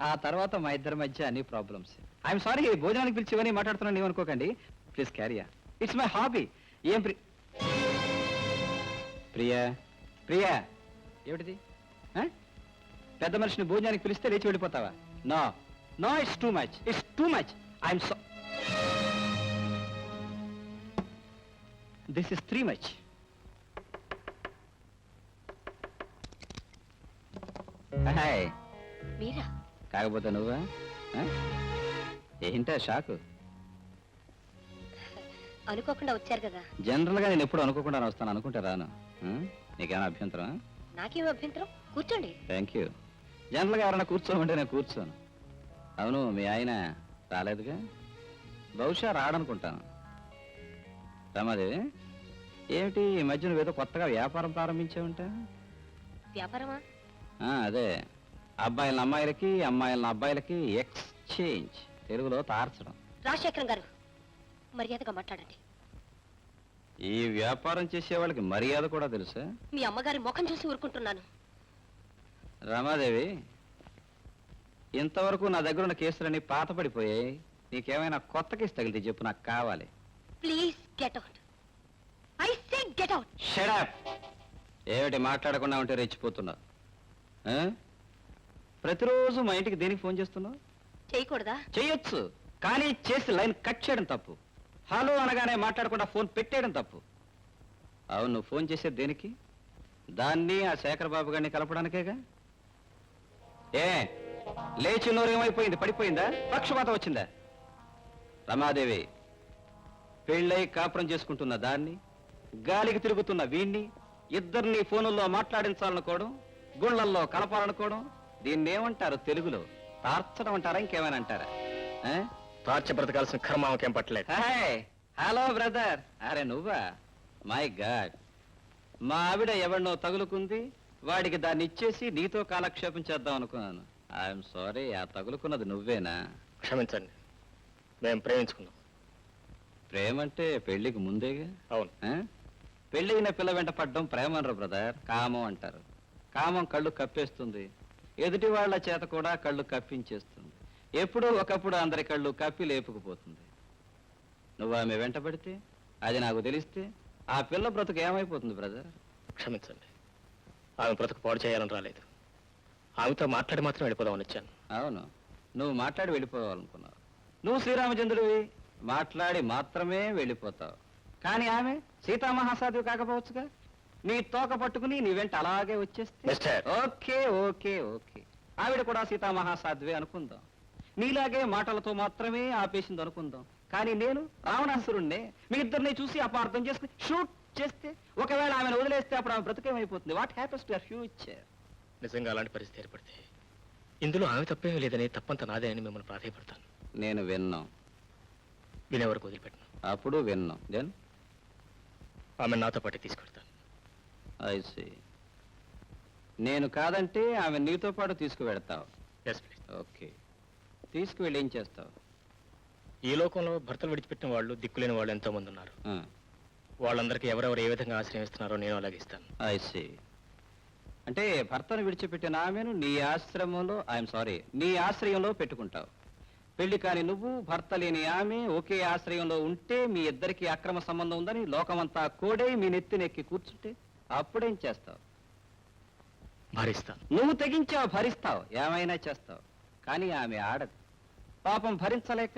ఆ తర్వాత మా ఇద్దరి మధ్య అన్ని ప్రాబ్లమ్స్. ఐఎమ్ సారీ, భోజనానికి పిలిచివని మాట్లాడుతున్నాను, ఏమనుకోకండి. ప్లీజ్ క్యారియా, ఇట్స్ మై హాబీ. ఏం ప్రియా ప్రియా ఏమిటిది? పెద్ద మనిషిని భోజనానికి పిలిస్తే లేచి వెళ్ళిపోతావా? No no, it's too much, it's too much. I'm so this is three much. Hi. మీరా? కాకపోతే నువ్వా? ఏంటా షాకు? అనుకోకుండా వచ్చారు కదా. జనరల్ గా నేను ఎప్పుడు అనుకోకుండా వస్తాను, అనుకుంటే రాను. నీకేమైనా అభ్యంతరం? నాకేం అభ్యంతరం, కూర్చోండి. Thank you. జనరల్ గా ఎవరైనా కూర్చోమంటే నేను కూర్చోను. అవును, మీ ఆయన రాలేదుగా? బహుశా రాడనుకుంటాను. రమాదేవి, ఏమిటి ఈ మధ్య నువ్వేదో కొత్తగా వ్యాపారం ప్రారంభించావుంటా? వ్యాపారమా? అదే, అబ్బాయిల అమ్మాయిలకి అమ్మాయిల అబ్బాయిలకి ఎక్స్చేంజ్, తెలుగులో తార్చడం. రాజశేఖరం గారు, మర్యాదగా మాట్లాడండి. ఈ వ్యాపారం చేసే వాళ్ళకి మర్యాద కూడా తెలుసా? మీ అమ్మగారి ముఖం చూసి ఊరుకుంటున్నాను. రమాదేవి, ఇంతవరకు నా దగ్గర ఉన్న కేసులన్నీ పాత పడిపోయాయి. నీకేమైనా కొత్త కేసు తగిలితే చెప్పు, నాకు కావాలి. Please get out. I say get out. Shut up. ఏమిటి మాట్లాడకుండా ఉంటే రెచ్చిపోతున్నావు? ప్రతిరోజు మా ఇంటికి దేనికి ఫోన్ చేస్తున్నావు? చేయకూడదా? చెయ్యొచ్చు, కానీ చేసి లైన్ కట్ చేయడం తప్పు. హలో అనగానే మాట్లాడకుండా ఫోన్ పెట్టేయడం తప్పు. అవును, నువ్వు ఫోన్ చేసేది దేనికి? దాన్ని ఆ శేఖర్ బాబు గారిని కలపడానికేగా. ఏ లేచి నోరేమైపోయింది? పడిపోయిందా? పక్షపాతం వచ్చిందా? రమాదేవి, పెళ్ళై కాపురం చేసుకుంటున్న దాన్ని, గాలికి తిరుగుతున్న వీణ్ణి ఇద్దరిని ఫోనుల్లో మాట్లాడించాలనుకోవడం, గుళ్ళల్లో కలపాలనుకోవడం, దీన్ని ఏమంటారు తెలుగులో? తార్చడం అంటారా, ఇంకేమైనా అంటారా? తార్చ బ్రతకాల్సిన కర్మ ఆమెకేం పట్టలేదు. Hello brother. అరే నువ్వా? మై గాడ్, మా ఆవిడ ఎవరినో తగులుకుంది, వాడికి దాన్ని ఇచ్చేసి నీతో కాలక్షేపం చేద్దాం అనుకున్నాను. ఐఎమ్ సారీ, ఆ తగులుకున్నది నువ్వేనా? క్షమించండి, మేము ప్రేమించుకున్నాం. ప్రేమంటే పెళ్లికి ముందేగా? అవును. పెళ్ళైన పిల్ల వెంట పడ్డం ప్రేమ అనరు బ్రదర్, కామం అంటారు. కామం కళ్ళు కప్పేస్తుంది, ఎదుటి వాళ్ళ చేత కూడా కళ్ళు కప్పించేస్తుంది. ఎప్పుడో ఒకప్పుడు అందరి కళ్ళు కప్పి లేపుకుపోతుంది. నువ్వు ఆమె వెంట పడితే, అది నాకు తెలిస్తే, ఆ పిల్ల బ్రతుకు ఏమైపోతుంది బ్రదర్? క్షమించండి, ఆమె బ్రతుకు పాడు చేయాలని రాలేదు. ఆమెతో మాట్లాడి మాత్రం వెళ్ళిపోదామని వచ్చాను. అవును, నువ్వు మాట్లాడి వెళ్ళిపోవాలనుకున్నావు. నువ్వు శ్రీరామచంద్రుడివి, మాట్లాడి మాత్రమే వెళ్ళిపోతావు. కానీ ఆమె సీతామహాసాధ్వి కాకపోవచ్చుగా? నీ తోక పట్టుకుని నీ వెంట అలాగే వచ్చేస్తే ఓకే ఓకే ఓకే, ఆవిడ కూడా సీతామహాసాధ్వి అనుకుందాం. నీలాగే మాటలతో మాత్రమే ఆపేసింది అనుకుందాం. కానీ నేను రావణాసురుణ్ణే. మీ ఇద్దరిని చూసి అపార్థం చేసుకుని షూట్ చేస్తే, ఒకవేళ ఆమెను వదిలేస్తే అప్పుడు ఆమె బ్రతుకేమైపోతుంది? What happens to your future? నిజంగా అలాంటి పరిస్థితి ఏర్పడితే ఇందులో ఆమె తప్పేమీ లేదని, తప్పంత నాదే అని మిమ్మల్ని ప్రాధాయపడతాను. నేను విన్నాం, వినే వరకు వదిలిపెట్టను. అప్పుడు విన్నాం. దెన్ ఆమె నాతో పాటు తీసుకెళ్తాను. I see. నేను కాదంటే ఆమె నీతో పాటు తీసుకువెడతావు? Yes please. ఓకే, తీసుకువెళ్ళి ఏం చేస్తావు? ఈ లోకంలో భర్తలు విడిచిపెట్టిన వాళ్ళు, దిక్కులేని వాళ్ళు ఎంతో మంది ఉన్నారు. వాళ్ళందరికీ ఎవరెవరు ఏ విధంగా ఆశ్రయం ఇస్తున్నారో నేను అలాగే ఇస్తాను. I see. అంటే భర్తను విడిచిపెట్టిన ఆమెను నీ ఆశ్రమంలో నీ ఆశ్రయంలో పెట్టుకుంటావు. పెళ్లి కాని నువ్వు, భర్త లేని ఆమె ఒకే ఆశ్రయంలో ఉంటే మీ ఇద్దరికి అక్రమ సంబంధం ఉందని లోకమంతా కోడై మీ నెత్తినెక్కి కూర్చుంటే అప్పుడేం చేస్తావు? భరిస్తాను. నువ్వు తెగించావు, భరిస్తావు, ఏమైనా చేస్తావు. కానీ ఆమె ఆడదు. పాపం భరించలేక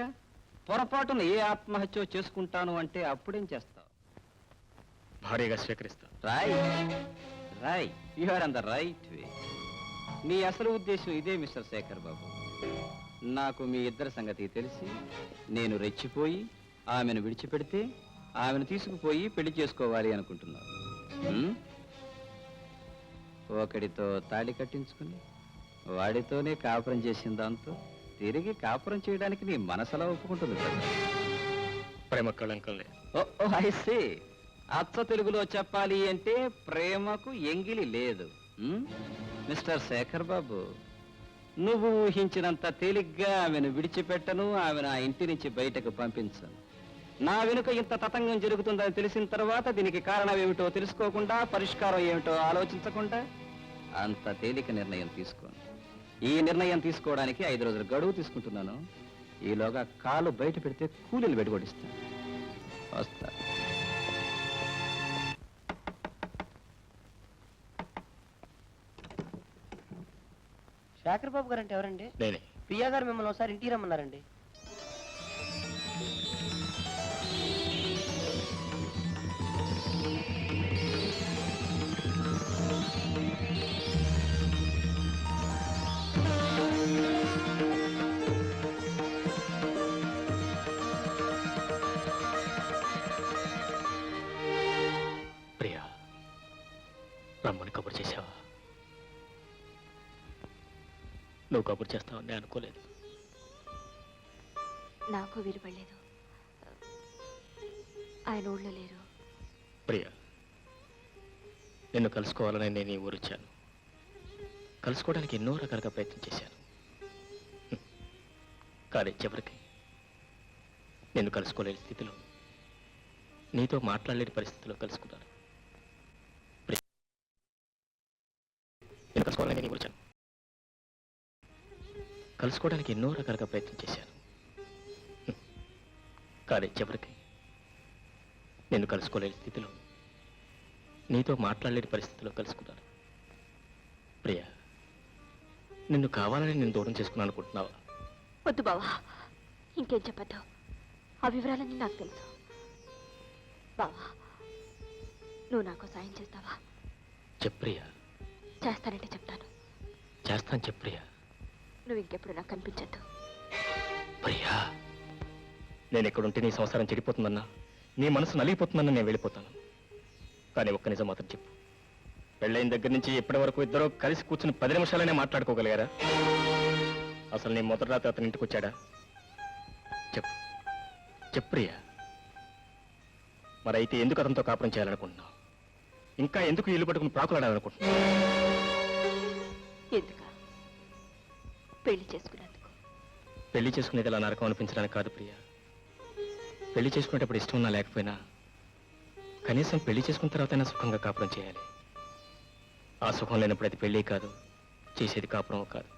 పొరపాటున ఏ ఆత్మహత్య చేసుకుంటాను అంటే అప్పుడేం చేస్తావు? భారీగా స్వీకరిస్తాను. Rai you are on the right way. నీ అసలు ఉద్దేశం ఇదే మిస్టర్ శేఖర్ బాబు. నాకు మీ ఇద్దరి సంగతి తెలిసి నేను రెచ్చిపోయి ఆమెను విడిచిపెడితే ఆమెను తీసుకుపోయి పెళ్లి చేసుకోవాలి అనుకుంటున్నాను. ఒకడితో తాళి కట్టించుకుని వాడితోనే కాపురం చేసిన దాంతో తిరిగి కాపురం చేయడానికి నీ మనసులా ఒప్పుకుంటుంది కదా. ప్రేమ కళంకం లేదు. ఓ ఐ సీ. అచ్చ తెలుగులో చెప్పాలి అంటే ప్రేమకు ఎంగిలి లేదు. మిస్టర్ శేఖర్ బాబు, నువ్వు ఊహించినంత తేలిగ్గా ఆమెను విడిచిపెట్టను, ఆమెను ఆ ఇంటి నుంచి బయటకు పంపించను. నా వెనుక ఇంత తతంగం జరుగుతుందని తెలిసిన తర్వాత దీనికి కారణం ఏమిటో తెలుసుకోకుండా, పరిష్కారం ఏమిటో ఆలోచించకుండా అంత తేలిక నిర్ణయం తీసుకోను. ఈ నిర్ణయం తీసుకోవడానికి 5 రోజుల గడువు తీసుకుంటున్నాను. ఈలోగా కాలు బయట పెడితే కూలీలు వెడగొడిస్తాను. వస్తా. శేఖర్ బాబు గారు అంటే ఎవరండి? నేనే. ప్రియా గారు మిమ్మల్ని ఒకసారి ఇంటికి రమ్మన్నారండి. ప్రియా, రమ్మని కబురు చేసావా? నువ్వు కబురు చేస్తావని నేను అనుకోలేదు. నాకు విలువలేదు. ఆయన ఊళ్ళో లేరు. ప్రియా, నిన్ను కలుసుకోవాలని నేను ఈ ఊరు వచ్చాను. కలుసుకోవడానికి ఎన్నో రకాలుగా ప్రయత్నం చేశాను. కానీ చివరికి నిన్ను కలుసుకోలేని స్థితిలో, నీతో మాట్లాడలేని పరిస్థితిలో కలుసుకున్నాను. నేను కలుసుకోవాలని నేను వచ్చాను. కలుసుకోవడానికి ఎన్నో రకాలుగా ప్రయత్నం చేశాను. కానీ చివరికి నిన్ను కలుసుకోలేని స్థితిలో, నీతో మాట్లాడలేని పరిస్థితిలో కలుసుకున్నాను. ప్రియా, నిన్ను కావాలని నేను దూరం చేసుకున్నాను అనుకుంటున్నావా? వద్దు బావా, ఇంకేం చెప్పద్దు. ఆ వివరాలన్నీ నాకు తెలుసు. బావా, నువ్వు నాకు సాయం చేస్తావా? చెప్ప్రియా. చేస్తానంటే చెప్తాను. చేస్తాను చెప్ప్రియా. నువ్వు ఇంకెప్పుడు నాకు కనిపించద్దు. ప్రియా, నేను ఎక్కడుంటే నీ సంసారం చెడిపోతుందన్నా, నీ మనసు నలిగిపోతుందన్నా నేను వెళ్ళిపోతాను. కానీ ఒక్క నిజం మాత్రం చెప్పు, పెళ్ళైన దగ్గర నుంచి ఇప్పటి వరకు ఇద్దరు కలిసి కూర్చుని 10 నిమిషాలనే మాట్లాడుకోగలిగారా? అసలు నీ మొదటి రాత్రి అతని ఇంటికి వచ్చాడా? చెప్పు చెప్ప్రియా. మరైతే ఎందుకు అతనితో కాపురం చేయాలనుకుంటున్నావు? ఇంకా ఎందుకు ఇల్లు పట్టుకుని ప్రాకులాడాలనుకుంటున్నావు? ఎందుక? పెళ్లి చేసుకున్నందుకు. పెళ్లి చేసుకునేది ఇలా నరకం అనిపించడానికి కాదు ప్రియా. పెళ్లి చేసుకునేటప్పుడు ఇష్టం ఉన్నా లేకపోయినా కనీసం పెళ్లి చేసుకున్న తర్వాతైనా సుఖంగా కాపురం చేయాలి. ఆ సుఖం లేనప్పుడు అది పెళ్లి కాదు, చేసేది కాపురం కాదు.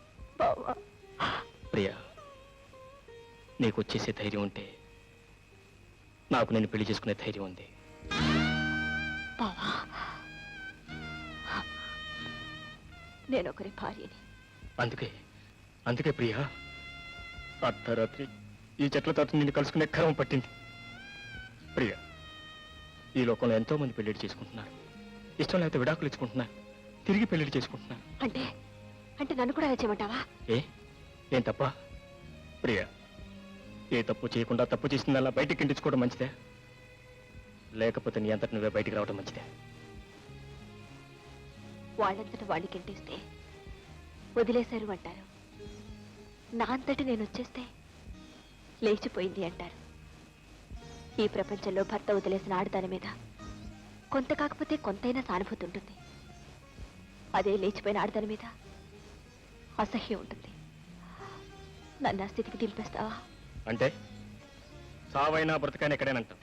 ప్రియా, నీకు వచ్చేసే ధైర్యం ఉంటే నాకు నేను పెళ్లి చేసుకునే ధైర్యం ఉంది. నేను ఒకరి భార్యని. అందుకే ప్రియా, అర్ధరాత్రి ఈ చెట్ల తాత నిన్ను కలుసుకునే క్రమం పట్టింది. ప్రియా, ఈ లోకంలో ఎంతో మంది పెళ్లిళ్ళు చేసుకుంటున్నారు. ఇష్టం లేకపోతే విడాకులు ఇచ్చుకుంటున్నారు, తిరిగి పెళ్లిళ్ళు చేసుకుంటున్నారు. అంటే అంటే నన్ను కూడా చేయమంటావా? ఏం తప్ప? ప్రియా, ఏ తప్పు చేయకుండా తప్పు చేసిందల్లా బయటికి ఇంటించుకోవడం మంచిదే, లేకపోతే నీ అంతటి నువ్వే బయటికి రావడం మంచిదే. వాళ్ళంతట వాళ్ళకి ఇంటిస్తే వదిలేశారు అంటారు. నా అంతటి నేను వచ్చేస్తే లేచిపోయింది అంటారు. ఈ ప్రపంచంలో భర్త వదిలేసిన ఆడదాని మీద కొంత కాకపోతే కొంతైనా సానుభూతి ఉంటుంది. అదే లేచిపోయిన ఆడదాని మీద అసహ్యం ఉంటుంది. నన్ను ఆ స్థితికి దింపేస్తావా? అంటే సావైనా బ్రతకైనా ఎక్కడేనంటావు.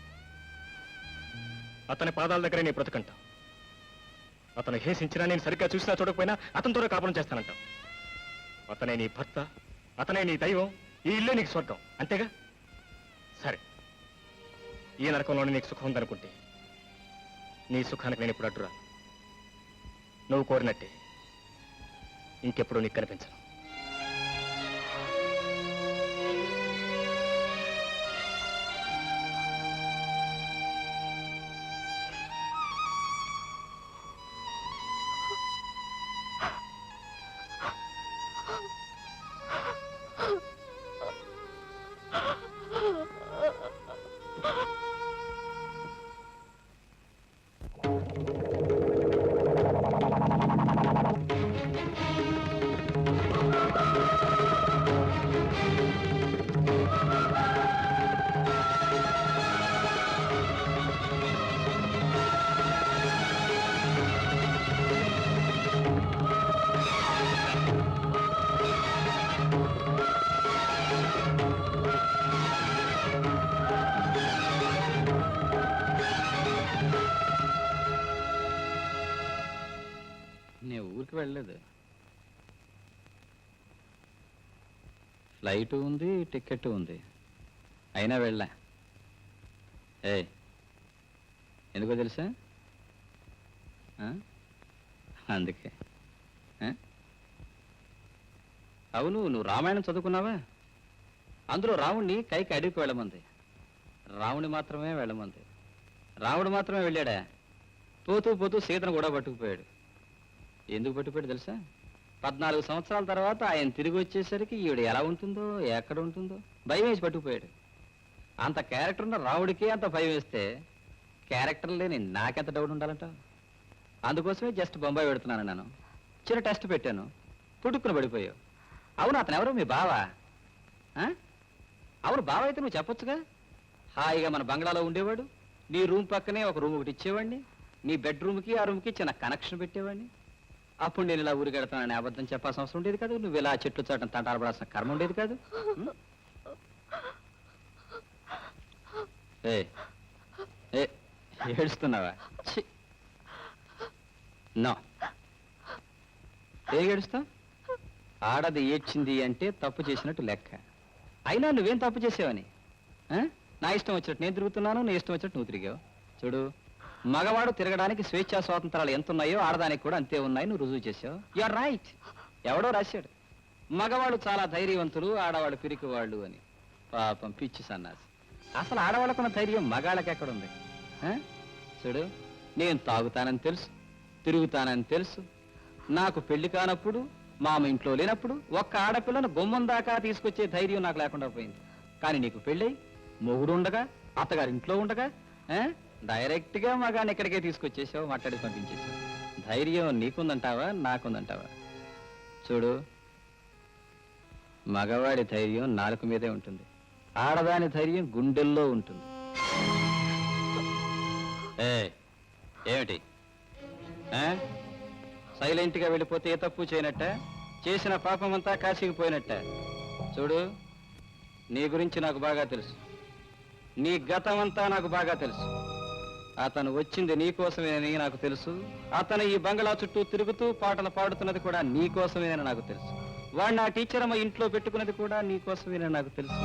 అతని పాదాల దగ్గరే నీ బ్రతకంటావు. అతను హేసించినా నేను సరిగ్గా చూసినా చూడకపోయినా అతనితోనే కాపురం చేస్తానంటావు. అతనే నీ భర్త, అతనే నీ దైవం, ఈ ఇల్లే నీకు స్వర్గం, అంతేగా? సరే, ఈ నరకంలోనే నీకు సుఖం ఉందనుకుంటే నీ సుఖానికి నేను ఇప్పుడు అడ్డురా. నువ్వు కోరినట్టే ఇంకెప్పుడు నీకు కనిపించను. నేను ఊరికి వెళ్ళలేదు. ఫ్లైట్ ఉంది, టికెట్ ఉంది, అయినా వెళ్ళా. ఎందుకో తెలుసా? అందుకే. అవును, నువ్వు రామాయణం చదువుకున్నావా? అందులో రావుణ్ణి కైకి అడవికి వెళ్ళమంది, రావుణ్ణి మాత్రమే వెళ్ళమంది. రావుడు మాత్రమే వెళ్ళాడా? పోతూ పోతూ సీతను కూడా పట్టుకుపోయాడు. ఎందుకు పట్టుకుపోయాడు తెలుసా? 14 సంవత్సరాల తర్వాత ఆయన తిరిగి వచ్చేసరికి ఈవిడ ఎలా ఉంటుందో, ఎక్కడ ఉంటుందో భయం వేసి పట్టుకుపోయాడు. అంత క్యారెక్టర్ ఉన్న రావుడికి అంత భయం వేస్తే క్యారెక్టర్ లేని నాకెంత డౌట్ ఉండాలంట? అందుకోసమే జస్ట్ బొంబాయి పెడుతున్నాను. నేను చిన్న టెస్ట్ పెట్టాను, పుట్టుకుని పడిపోయావు. అవును, అతను ఎవరు? మీ బావా? అవును, బావ అయితే నువ్వు చెప్పొచ్చుగా. హాయిగా మన బంగ్లాలో ఉండేవాడు, నీ రూమ్ పక్కనే ఒక రూమ్ ఒకటి ఇచ్చేవాడిని, నీ బెడ్రూమ్కి ఆ రూమ్కి చిన్న కనెక్షన్ పెట్టేవాడిని. అప్పుడు నేను ఇలా ఊరికి వెళ్తానని అబద్ధం చెప్పాల్సిన అవసరం ఉండేది కాదు. నువ్వు ఇలా చెట్లు చాటం తంటాడబడాల్సిన కర్మ ఉండేది కాదు. ఏడుస్తున్నావా? నో, ఏడుస్తావు? ఆడది ఏడ్చింది అంటే తప్పు చేసినట్టు లెక్క. అయినా నువ్వేం తప్పు చేసావని? నా ఇష్టం వచ్చినట్టు నేను తిరుగుతున్నాను, నీ ఇష్టం వచ్చినట్టు నువ్వు తిరిగావు. చూడు, మగవాడు తిరగడానికి స్వేచ్ఛా స్వాతంత్రాలు ఎంత ఉన్నాయో ఆడదానికి కూడా అంతే ఉన్నాయి. నువ్వు రుజువు చేసావు. You are right. ఎవడో రాశాడు, మగవాడు చాలా ధైర్యవంతులు, ఆడవాడు పిరికివాళ్ళు అని. పాపం పిచ్చి సన్నాసి. అసలు ఆడవాళ్ళకున్న ధైర్యం మగాళ్ళకి ఎక్కడుంది? చూడు, నేను తాగుతానని తెలుసు, తిరుగుతానని తెలుసు. నాకు పెళ్లి కానప్పుడు, మామ ఇంట్లో లేనప్పుడు ఒక్క ఆడపిల్లను గుమ్మం దాకా తీసుకొచ్చే ధైర్యం నాకు లేకుండా పోయింది. కానీ నీకు పెళ్ళై మొగుడు ఉండగా, అత్తగారి ఇంట్లో ఉండగా డైరెక్ట్ గా మగాన్ని ఎక్కడికే తీసుకొచ్చేసావు, మాట్లాడి పంపించేసావు. ధైర్యం నీకుందంటావా, నాకుందంటావా? చూడు, మగవాడి ధైర్యం నాలుక మీదే ఉంటుంది, ఆడదాని ధైర్యం గుండెల్లో ఉంటుంది. ఏమిటి సైలెంట్ గా వెళ్ళిపోతే ఏ తప్పు చేయనట్ట? చేసిన పాపమంతా కాసిగిపోయినట్ట? చూడు, నీ గురించి నాకు బాగా తెలుసు, నీ గతం అంతా నాకు బాగా తెలుసు. అతను వచ్చింది నీకోసమేనని నాకు తెలుసు. అతను ఈ బంగ్లా చుట్టూ తిరుగుతూ పాటలు పాడుతున్నది కూడా నీకోసమేనని నాకు తెలుసు. వాడిని ఆ టీచర్ అమ్మ ఇంట్లో పెట్టుకున్నది కూడా నీకోసమేనని నాకు తెలుసు.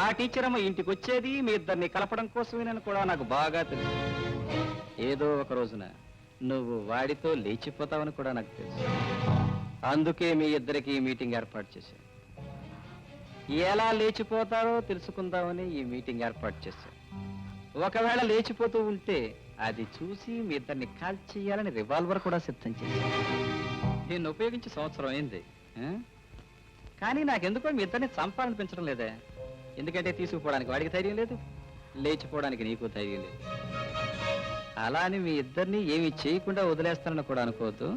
ఆ టీచర్ అమ్మ ఇంటికి వచ్చేది మీ ఇద్దరిని కలపడం కోసమేనని కూడా నాకు బాగా తెలుసు. ఏదో ఒక రోజున నువ్వు వాడితో లేచిపోతావని కూడా నాకు తెలుసు. అందుకే మీ ఇద్దరికి ఈ మీటింగ్ ఏర్పాటు చేశాను. ఎలా లేచిపోతారో తెలుసుకుందామని ఈ మీటింగ్ ఏర్పాటు చేశాను. ఒకవేళ లేచిపోతూ ఉంటే అది చూసి మీ ఇద్దరిని కాల్ చేయాలని రివాల్వర్ కూడా సిద్ధం చేశాను. దీన్ని ఉపయోగించి సంవత్సరం అయింది, కానీ నాకెందుకో మీ ఇద్దరిని చంపాలనిపించడం లేదే. ఎందుకంటే తీసుకుపోవడానికి వాడికి ధైర్యం లేదు, లేచిపోవడానికి నీకు ధైర్యం లేదు. అలా అని మీ ఇద్దరిని ఏమీ చేయకుండా వదిలేస్తానని కూడా అనుకోవద్దు.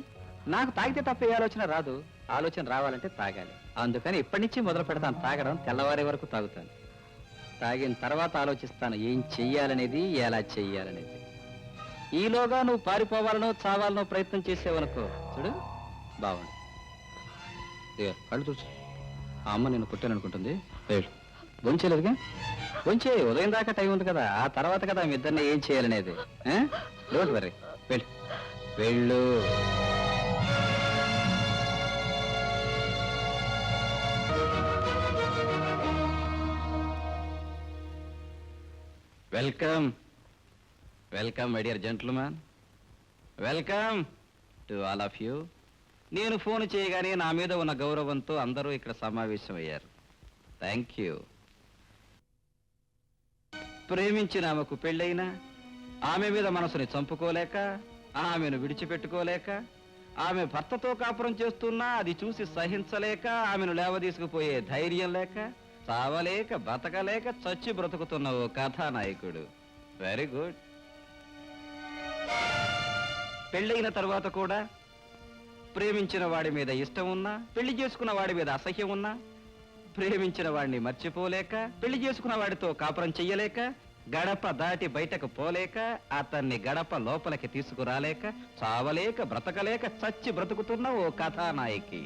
నాకు తాగితే తప్ప ఏ ఆలోచన రాదు. ఆలోచన రావాలంటే తాగాలి. అందుకని ఇప్పటి నుంచి మొదలు పెడతాను తాగడం. తెల్లవారే వరకు తాగుతాను. తాగిన తర్వాత ఆలోచిస్తాను ఏం చెయ్యాలనేది, ఎలా చెయ్యాలనేది. ఈలోగా నువ్వు పారిపోవాలనో చావాలనో ప్రయత్నం చేసేవనుకో, చూడు బాగుంది. కళ్ళు చూసు, ఆ అమ్మ నేను కొట్టాననుకుంటుంది. వెళ్ళు, భోంచేయలేదుగా, భోంచే. ఉదయం దాకా టైం ఉంది కదా, ఆ తర్వాత కదా మీ ఇద్దరిని ఏం చేయాలనేది. డోంట్ వరీ, వెళ్ళు. వెళ్ళు. Welcome welcome my dear gentlemen, welcome to all of you. నేను ఫోన్ చేయగానే నా మీద ఉన్న గౌరవంతో అందరూ ఇక్కడ సమావేశమయ్యారు. Thank you. ప్రేమించిన ఆమెకు పెళ్ళైనా ఆమె మీద మనసుని చంపుకోలేక, ఆమెను విడిచిపెట్టుకోలేక, ఆమె భర్తతో కాపురం చేస్తున్నా అది చూసి సహించలేక, ఆమెను లేవదీసుకుపోయే ధైర్యం లేక, చావలేక బతకలేక చచ్చి బ్రతుకుతున్న ఓ కథానాయకుడు. Very good. పెళ్ళైన తర్వాత కూడా ప్రేమించిన వాడి మీద ఇష్టం ఉన్నా, పెళ్లి చేసుకున్న వాడి మీద అసహ్యం ఉన్నా, ప్రేమించిన వాడిని మర్చిపోలేక, పెళ్లి చేసుకున్న వాడితో కాపురం చెయ్యలేక, గడప దాటి బయటకు పోలేక, అతన్ని గడప లోపలికి తీసుకురాలేక, చావలేక బ్రతకలేక చచ్చి బ్రతుకుతున్న ఓ కథానాయకి.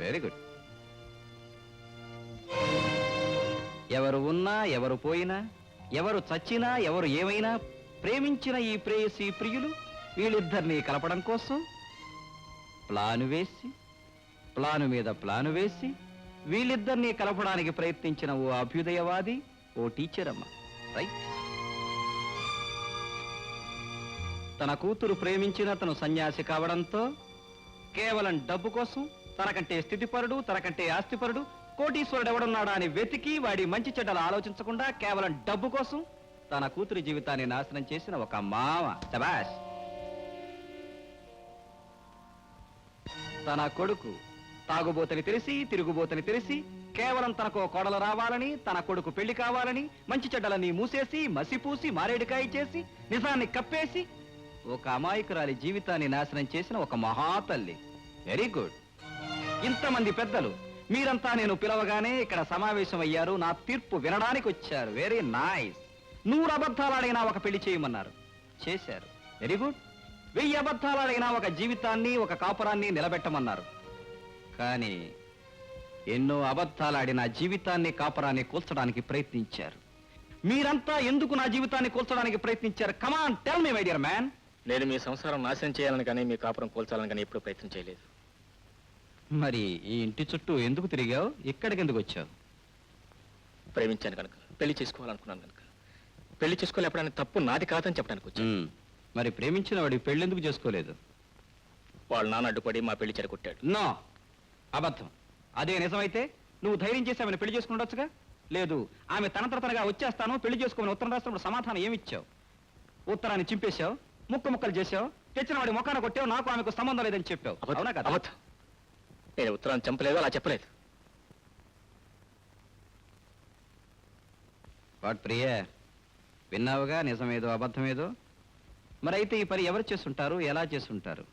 Very good. ఎవరు ఉన్నా, ఎవరు పోయినా, ఎవరు చచ్చినా, ఎవరు ఏమైనా, ప్రేమించిన ఈ ప్రేయసి ప్రియులు వీళ్ళిద్దరినీ కలపడం కోసం ప్లాను వేసి, ప్లాను మీద ప్లాను వేసి, వీళ్ళిద్దరినీ కలపడానికి ప్రయత్నించిన ఓ అభ్యుదయవాది, ఓ టీచర్ అమ్మ. రైట్. తన కూతురు ప్రేమించిన తను సన్యాసి కావడంతో కేవలం డబ్బు కోసం తనకంటే స్థితిపరుడు, తనకంటే ఆస్తిపరుడు, కోటీశ్వరుడు ఎవడున్నాడా అని వెతికి వాడి మంచి చెడ్డలు ఆలోచించకుండా కేవలం డబ్బు కోసం తన కూతురి జీవితాన్ని నాశనం చేసిన ఒక మామ. శభాష్. తన కొడుకు తాగుబోతని తెలిసి, తిరుగుబోతని తెలిసి, కేవలం తనకు కోడలు రావాలని, తన కొడుకు పెళ్లి కావాలని, మంచి చెడ్డలని మూసేసి, మసిపూసి, మారేడుకాయ చేసి, నిజాన్ని కప్పేసి ఒక అమాయకురాలి జీవితాన్ని నాశనం చేసిన ఒక మహాతల్లి. Very good. ఇంతమంది పెద్దలు మీరంతా నేను పిలవగానే ఇక్కడ సమావేశం అయ్యారు, నా తీర్పు వినడానికి వచ్చారు. Very nice. 100 అబద్ధాలాడైనా ఒక పెళ్లి చేయమన్నారు, చేశారు. Very good. 1000 అబద్ధాలాడైనా ఒక జీవితాన్ని, ఒక కాపురాన్ని నిలబెట్టమన్నారు. కానీ ఎన్నో అబద్ధాలాడిన జీవితాన్ని, కాపురాన్ని కూల్చడానికి ప్రయత్నించారు. మీరంతా ఎందుకు నా జీవితాన్ని కూల్చడానికి ప్రయత్నించారు? Come on tell me my dear man. నేను మీ సంసారం నాశనం చేయాలని కానీ మీ కాపురం కూల్చాలని కానీ ఎప్పుడూ ప్రయత్నం చేయలేదు. మరి ఈ ఇంటి చుట్టూ ఎందుకు తిరిగావు? ఇక్కడికి ఎందుకు వచ్చావు? ప్రేమించాను కనుక, పెళ్లి చేసుకోవాలనుకున్నాను కనుక. పెళ్లి చేసుకోలేపడానికి తప్పు నాది కాదని చెప్పడానికి వచ్చాను. మరి ప్రేమించిన వాడి పెళ్ళెందుకు చేసుకోలేదు? వాళ్ళ నాన్న అడ్డుపడి మా పెళ్లి చెడగొట్టాడు. నో, అబద్ధం. అదే నిజమైతే నువ్వు ధైర్యం చేసి ఆమెను పెళ్లి చేసుకుని ఉండొచ్చుగా. లేదు, ఆమె తనగా వచ్చేస్తాను పెళ్లి చేసుకోమని ఉత్తరం రాసినప్పుడు సమాధానం ఏమిచ్చావు? ఉత్తరాన్ని చింపేశావు, ముక్క ముక్కలు చేశావు, తెచ్చిన వాడి ముఖాన కొట్టావు, నాకు ఆమెకు సంబంధం లేదని చెప్పావు. అవునా కదా? అబద్ధం. నేను ఉత్తరాన్ని చంపలేదు, అలా చెప్పలేదు. వాట్ ప్రియ, విన్నావుగా నిజమేదో అబద్ధమేదో. మరి అయితే ఈ పని ఎవరు చేస్తుంటారు, ఎలా చేస్తుంటారు?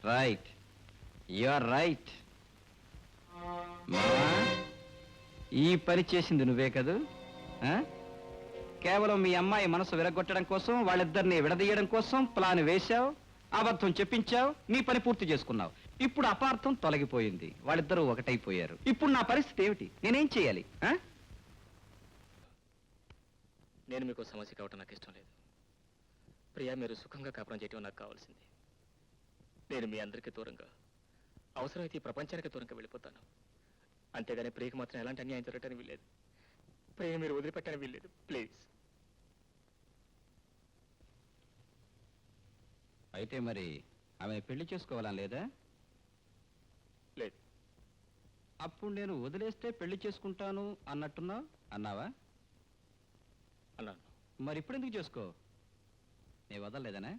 Right, you are right. ఈ పని చేసింది నువ్వే కదూ? కేవలం మీ అమ్మాయి మనసు విరగొట్టడం కోసం, వాళ్ళిద్దరిని విడదీయడం కోసం ప్లాన్ వేశావు, అబద్ధం చెప్పించావు, నీ పని పూర్తి చేసుకున్నావు. ఇప్పుడు అపార్థం తొలగిపోయింది, వాళ్ళిద్దరూ ఒకటైపోయారు. ఇప్పుడు నా పరిస్థితి ఏమిటి? నేనేం చేయాలి? నేను మీకు సమస్య కావటం నాకు ఇష్టం లేదు. ప్రియా, మీరు సుఖంగా కాపురం చేయటం నాకు కావాల్సింది. నేను మీ అందరికీ దూరంగా, అవసరమైతే ఈ ప్రపంచానికి దూరంగా వెళ్ళిపోతాను. అంతేగాని ప్రియకి మాత్రం ఎలాంటి అన్యాయం జరగటానికి వీల్లేదు. ప్రియ మీరు వదిలిపెట్టడానికి వీల్లేదు, ప్లీజ్. అయితే మరి ఆమె పెళ్లి చేసుకోవాలని లేదా? లేదు. అప్పుడు నేను వదిలేస్తే పెళ్లి చేసుకుంటాను అన్నట్టున్నావు, అన్నావా? అన్నాను. మరి ఇప్పుడు ఎందుకు చేసుకో? నేను వదలలేదనే?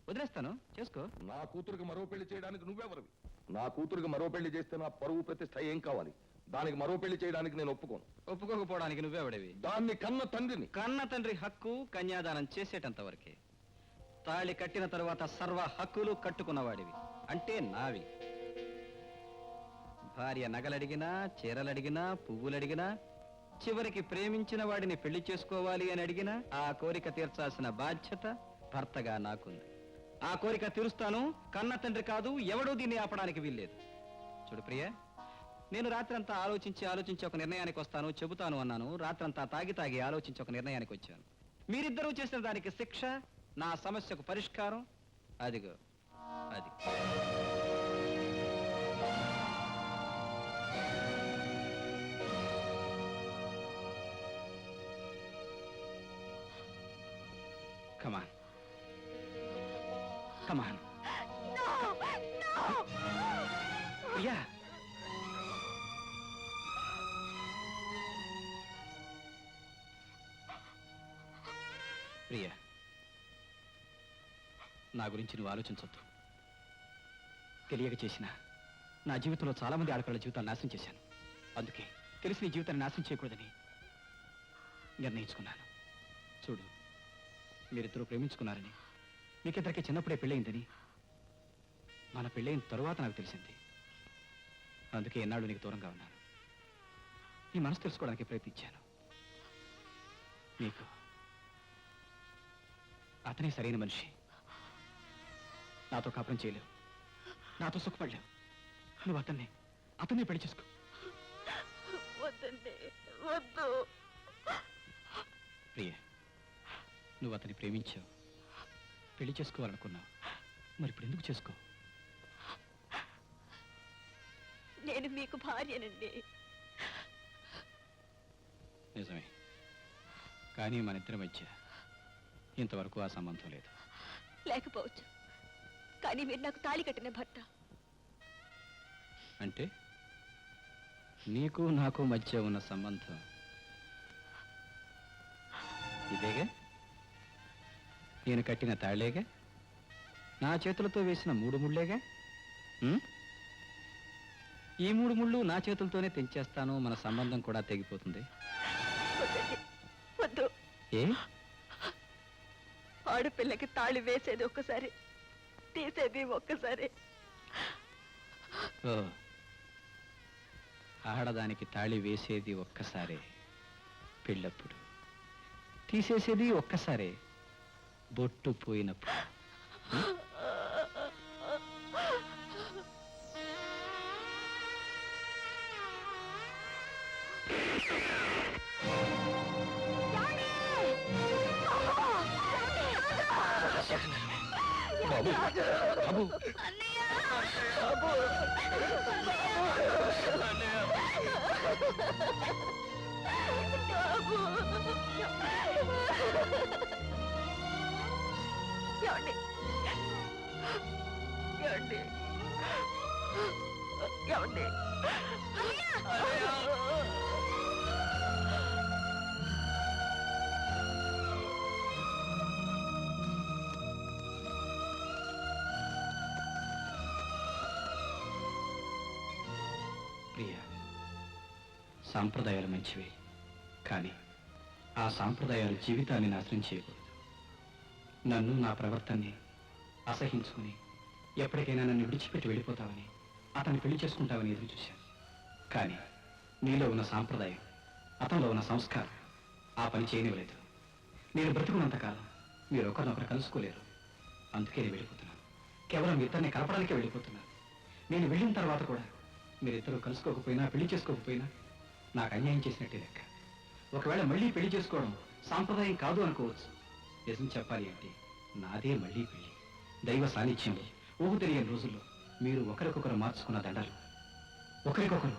వదిలేస్తాను, చేసుకో. నా కూతురికి మరో పెళ్లి చేయడానికి నువ్వెవరివి? నా కూతురికి మరో పెళ్లి చేస్తే నా పరువు ప్రతిష్ట ఏం కావాలి? దానికి మరో పెళ్లి చేయడానికి నేను ఒప్పుకోను. ఒప్పుకోకపోవడానికి నువ్వెవడివి? దాన్ని కన్న తండ్రిని. కన్న తండ్రి హక్కు కన్యాదానం చేసేటంత వరకే. తాళి కట్టిన తరువాత సర్వ హక్కులు కట్టుకున్నవాడివి, అంటే నావి. భార్య నగలడిగినా, చీరలడిగినా, పువ్వులడిగినా, చివరికి ప్రేమించిన వాడిని పెళ్లి చేసుకోవాలి అని అడిగినా ఆ కోరిక తీర్చాల్సిన బాధ్యత భర్తగా నాకుంది. ఆ కోరిక తీరుస్తాను. కన్న తండ్రి కాదు, ఎవడూ దీన్ని ఆపడానికి వీల్లేదు. చూడు ప్రియ, నేను రాత్రంతా ఆలోచించి ఒక నిర్ణయానికి వస్తాను, చెబుతాను అన్నాను. రాత్రంతా తాగి ఆలోచించి ఒక నిర్ణయానికి వచ్చాను. మీరిద్దరూ చేసిన దానికి శిక్ష, నా సమస్యకు పరిష్కారం అదిగో అది. కమాన్ కమాన్ ప్రియా. ప్రియా, నా గురించి నువ్వు ఆలోచించొద్దు. తెలియక చేసిన నా జీవితంలో చాలా మంది ఆడపిల్లల జీవితాలు నాశనం చేశాను. అందుకే తెలిసి నీ జీవితాన్ని నాశనం చేయకూడదని నిర్ణయించుకున్నాను. చూడు, మీరిద్దరూ ప్రేమించుకున్నారని, మీకిద్దరికి చిన్నప్పుడే పెళ్ళయిందని మన పెళ్ళైన తరువాత నాకు తెలిసింది. అందుకే ఎన్నాళ్ళు నీకు దూరంగా ఉన్నాను. నీ మనసు తెలుసుకోవడానికి ప్రయత్నించాను. నీకు అతనే సరైన మనిషి. నాతో కాపురం చేయలేవు, నాతో సుఖపడలేవు. నువ్వు అతన్నే పెళ్లి చేసుకో. వద్దండి, వద్దు. ప్రియ, నువ్వు అతన్ని ప్రేమించావు, పెళ్లి చేసుకోవాలనుకున్నావు. మరి ఇప్పుడు ఎందుకు చేసుకో? నేను మీకు భార్యనండి. నిజమే, కానీ మన ఇద్దరి మధ్య ఇంతవరకు ఆ సంబంధం లేదు. లేకపోవచ్చు, కానీ మీరు నాకు తాళి కట్టిన భర్త. అంటే నీకు నాకు మధ్య ఉన్న సంబంధం ఇదేగా? నేను కట్టిన తాళేగా? నా చేతులతో వేసిన 3 ముళ్ళేగా? ఈ 3 ముళ్ళు నా చేతులతోనే తెంచేస్తాను. మన సంబంధం కూడా తెగిపోతుంది. వద్దు. ఏ? ఆడపిల్లకి తాళి వేసేది ఒక్కసారి, తీసేది ఒక్కసారి. ఓ, ఆడదానికి తాళి వేసేది ఒక్కసారే పెళ్ళప్పుడు, తీసేసేది ఒక్కసారే బొట్టు పోయినప్పుడు. బాబు, బాబు, ప్రియ, సాంప్రదాయాలు మంచివి, కానీ ఆ సాంప్రదాయాలు జీవితాన్ని నాశనం చేయకూడదు. నన్ను, నా ప్రవర్తనని అసహించుకుని ఎప్పటికైనా నన్ను విడిచిపెట్టి వెళ్ళిపోతావని, అతన్ని పెళ్లి చేసుకుంటావని ఎదురు చూశాను. కానీ నీలో ఉన్న సాంప్రదాయం, అతనిలో ఉన్న సంస్కారం ఆ పని చేయనివ్వలేదు. నేను బ్రతుకున్నంతకాలం మీరు ఒకరినొకరు కలుసుకోలేరు. అందుకే నేను వెళ్ళిపోతున్నాను. కేవలం ఇద్దరిని కలపడానికే వెళ్ళిపోతున్నాను. నేను వెళ్ళిన తర్వాత కూడా మీరిద్దరూ కలుసుకోకపోయినా, పెళ్లి చేసుకోకపోయినా నాకు అన్యాయం చేసినట్టే లెక్క. ఒకవేళ మళ్ళీ పెళ్లి చేసుకోవడం సాంప్రదాయం కాదు అనుకోవచ్చు. నిజం చెప్పాలి అంటే నాదే మళ్ళీ పెళ్లి. దైవ సాన్నిధ్యంలో ఊహు తెలియని రోజుల్లో మీరు ఒకరికొకరు మార్చుకున్న దండలు, ఒకరికొకరు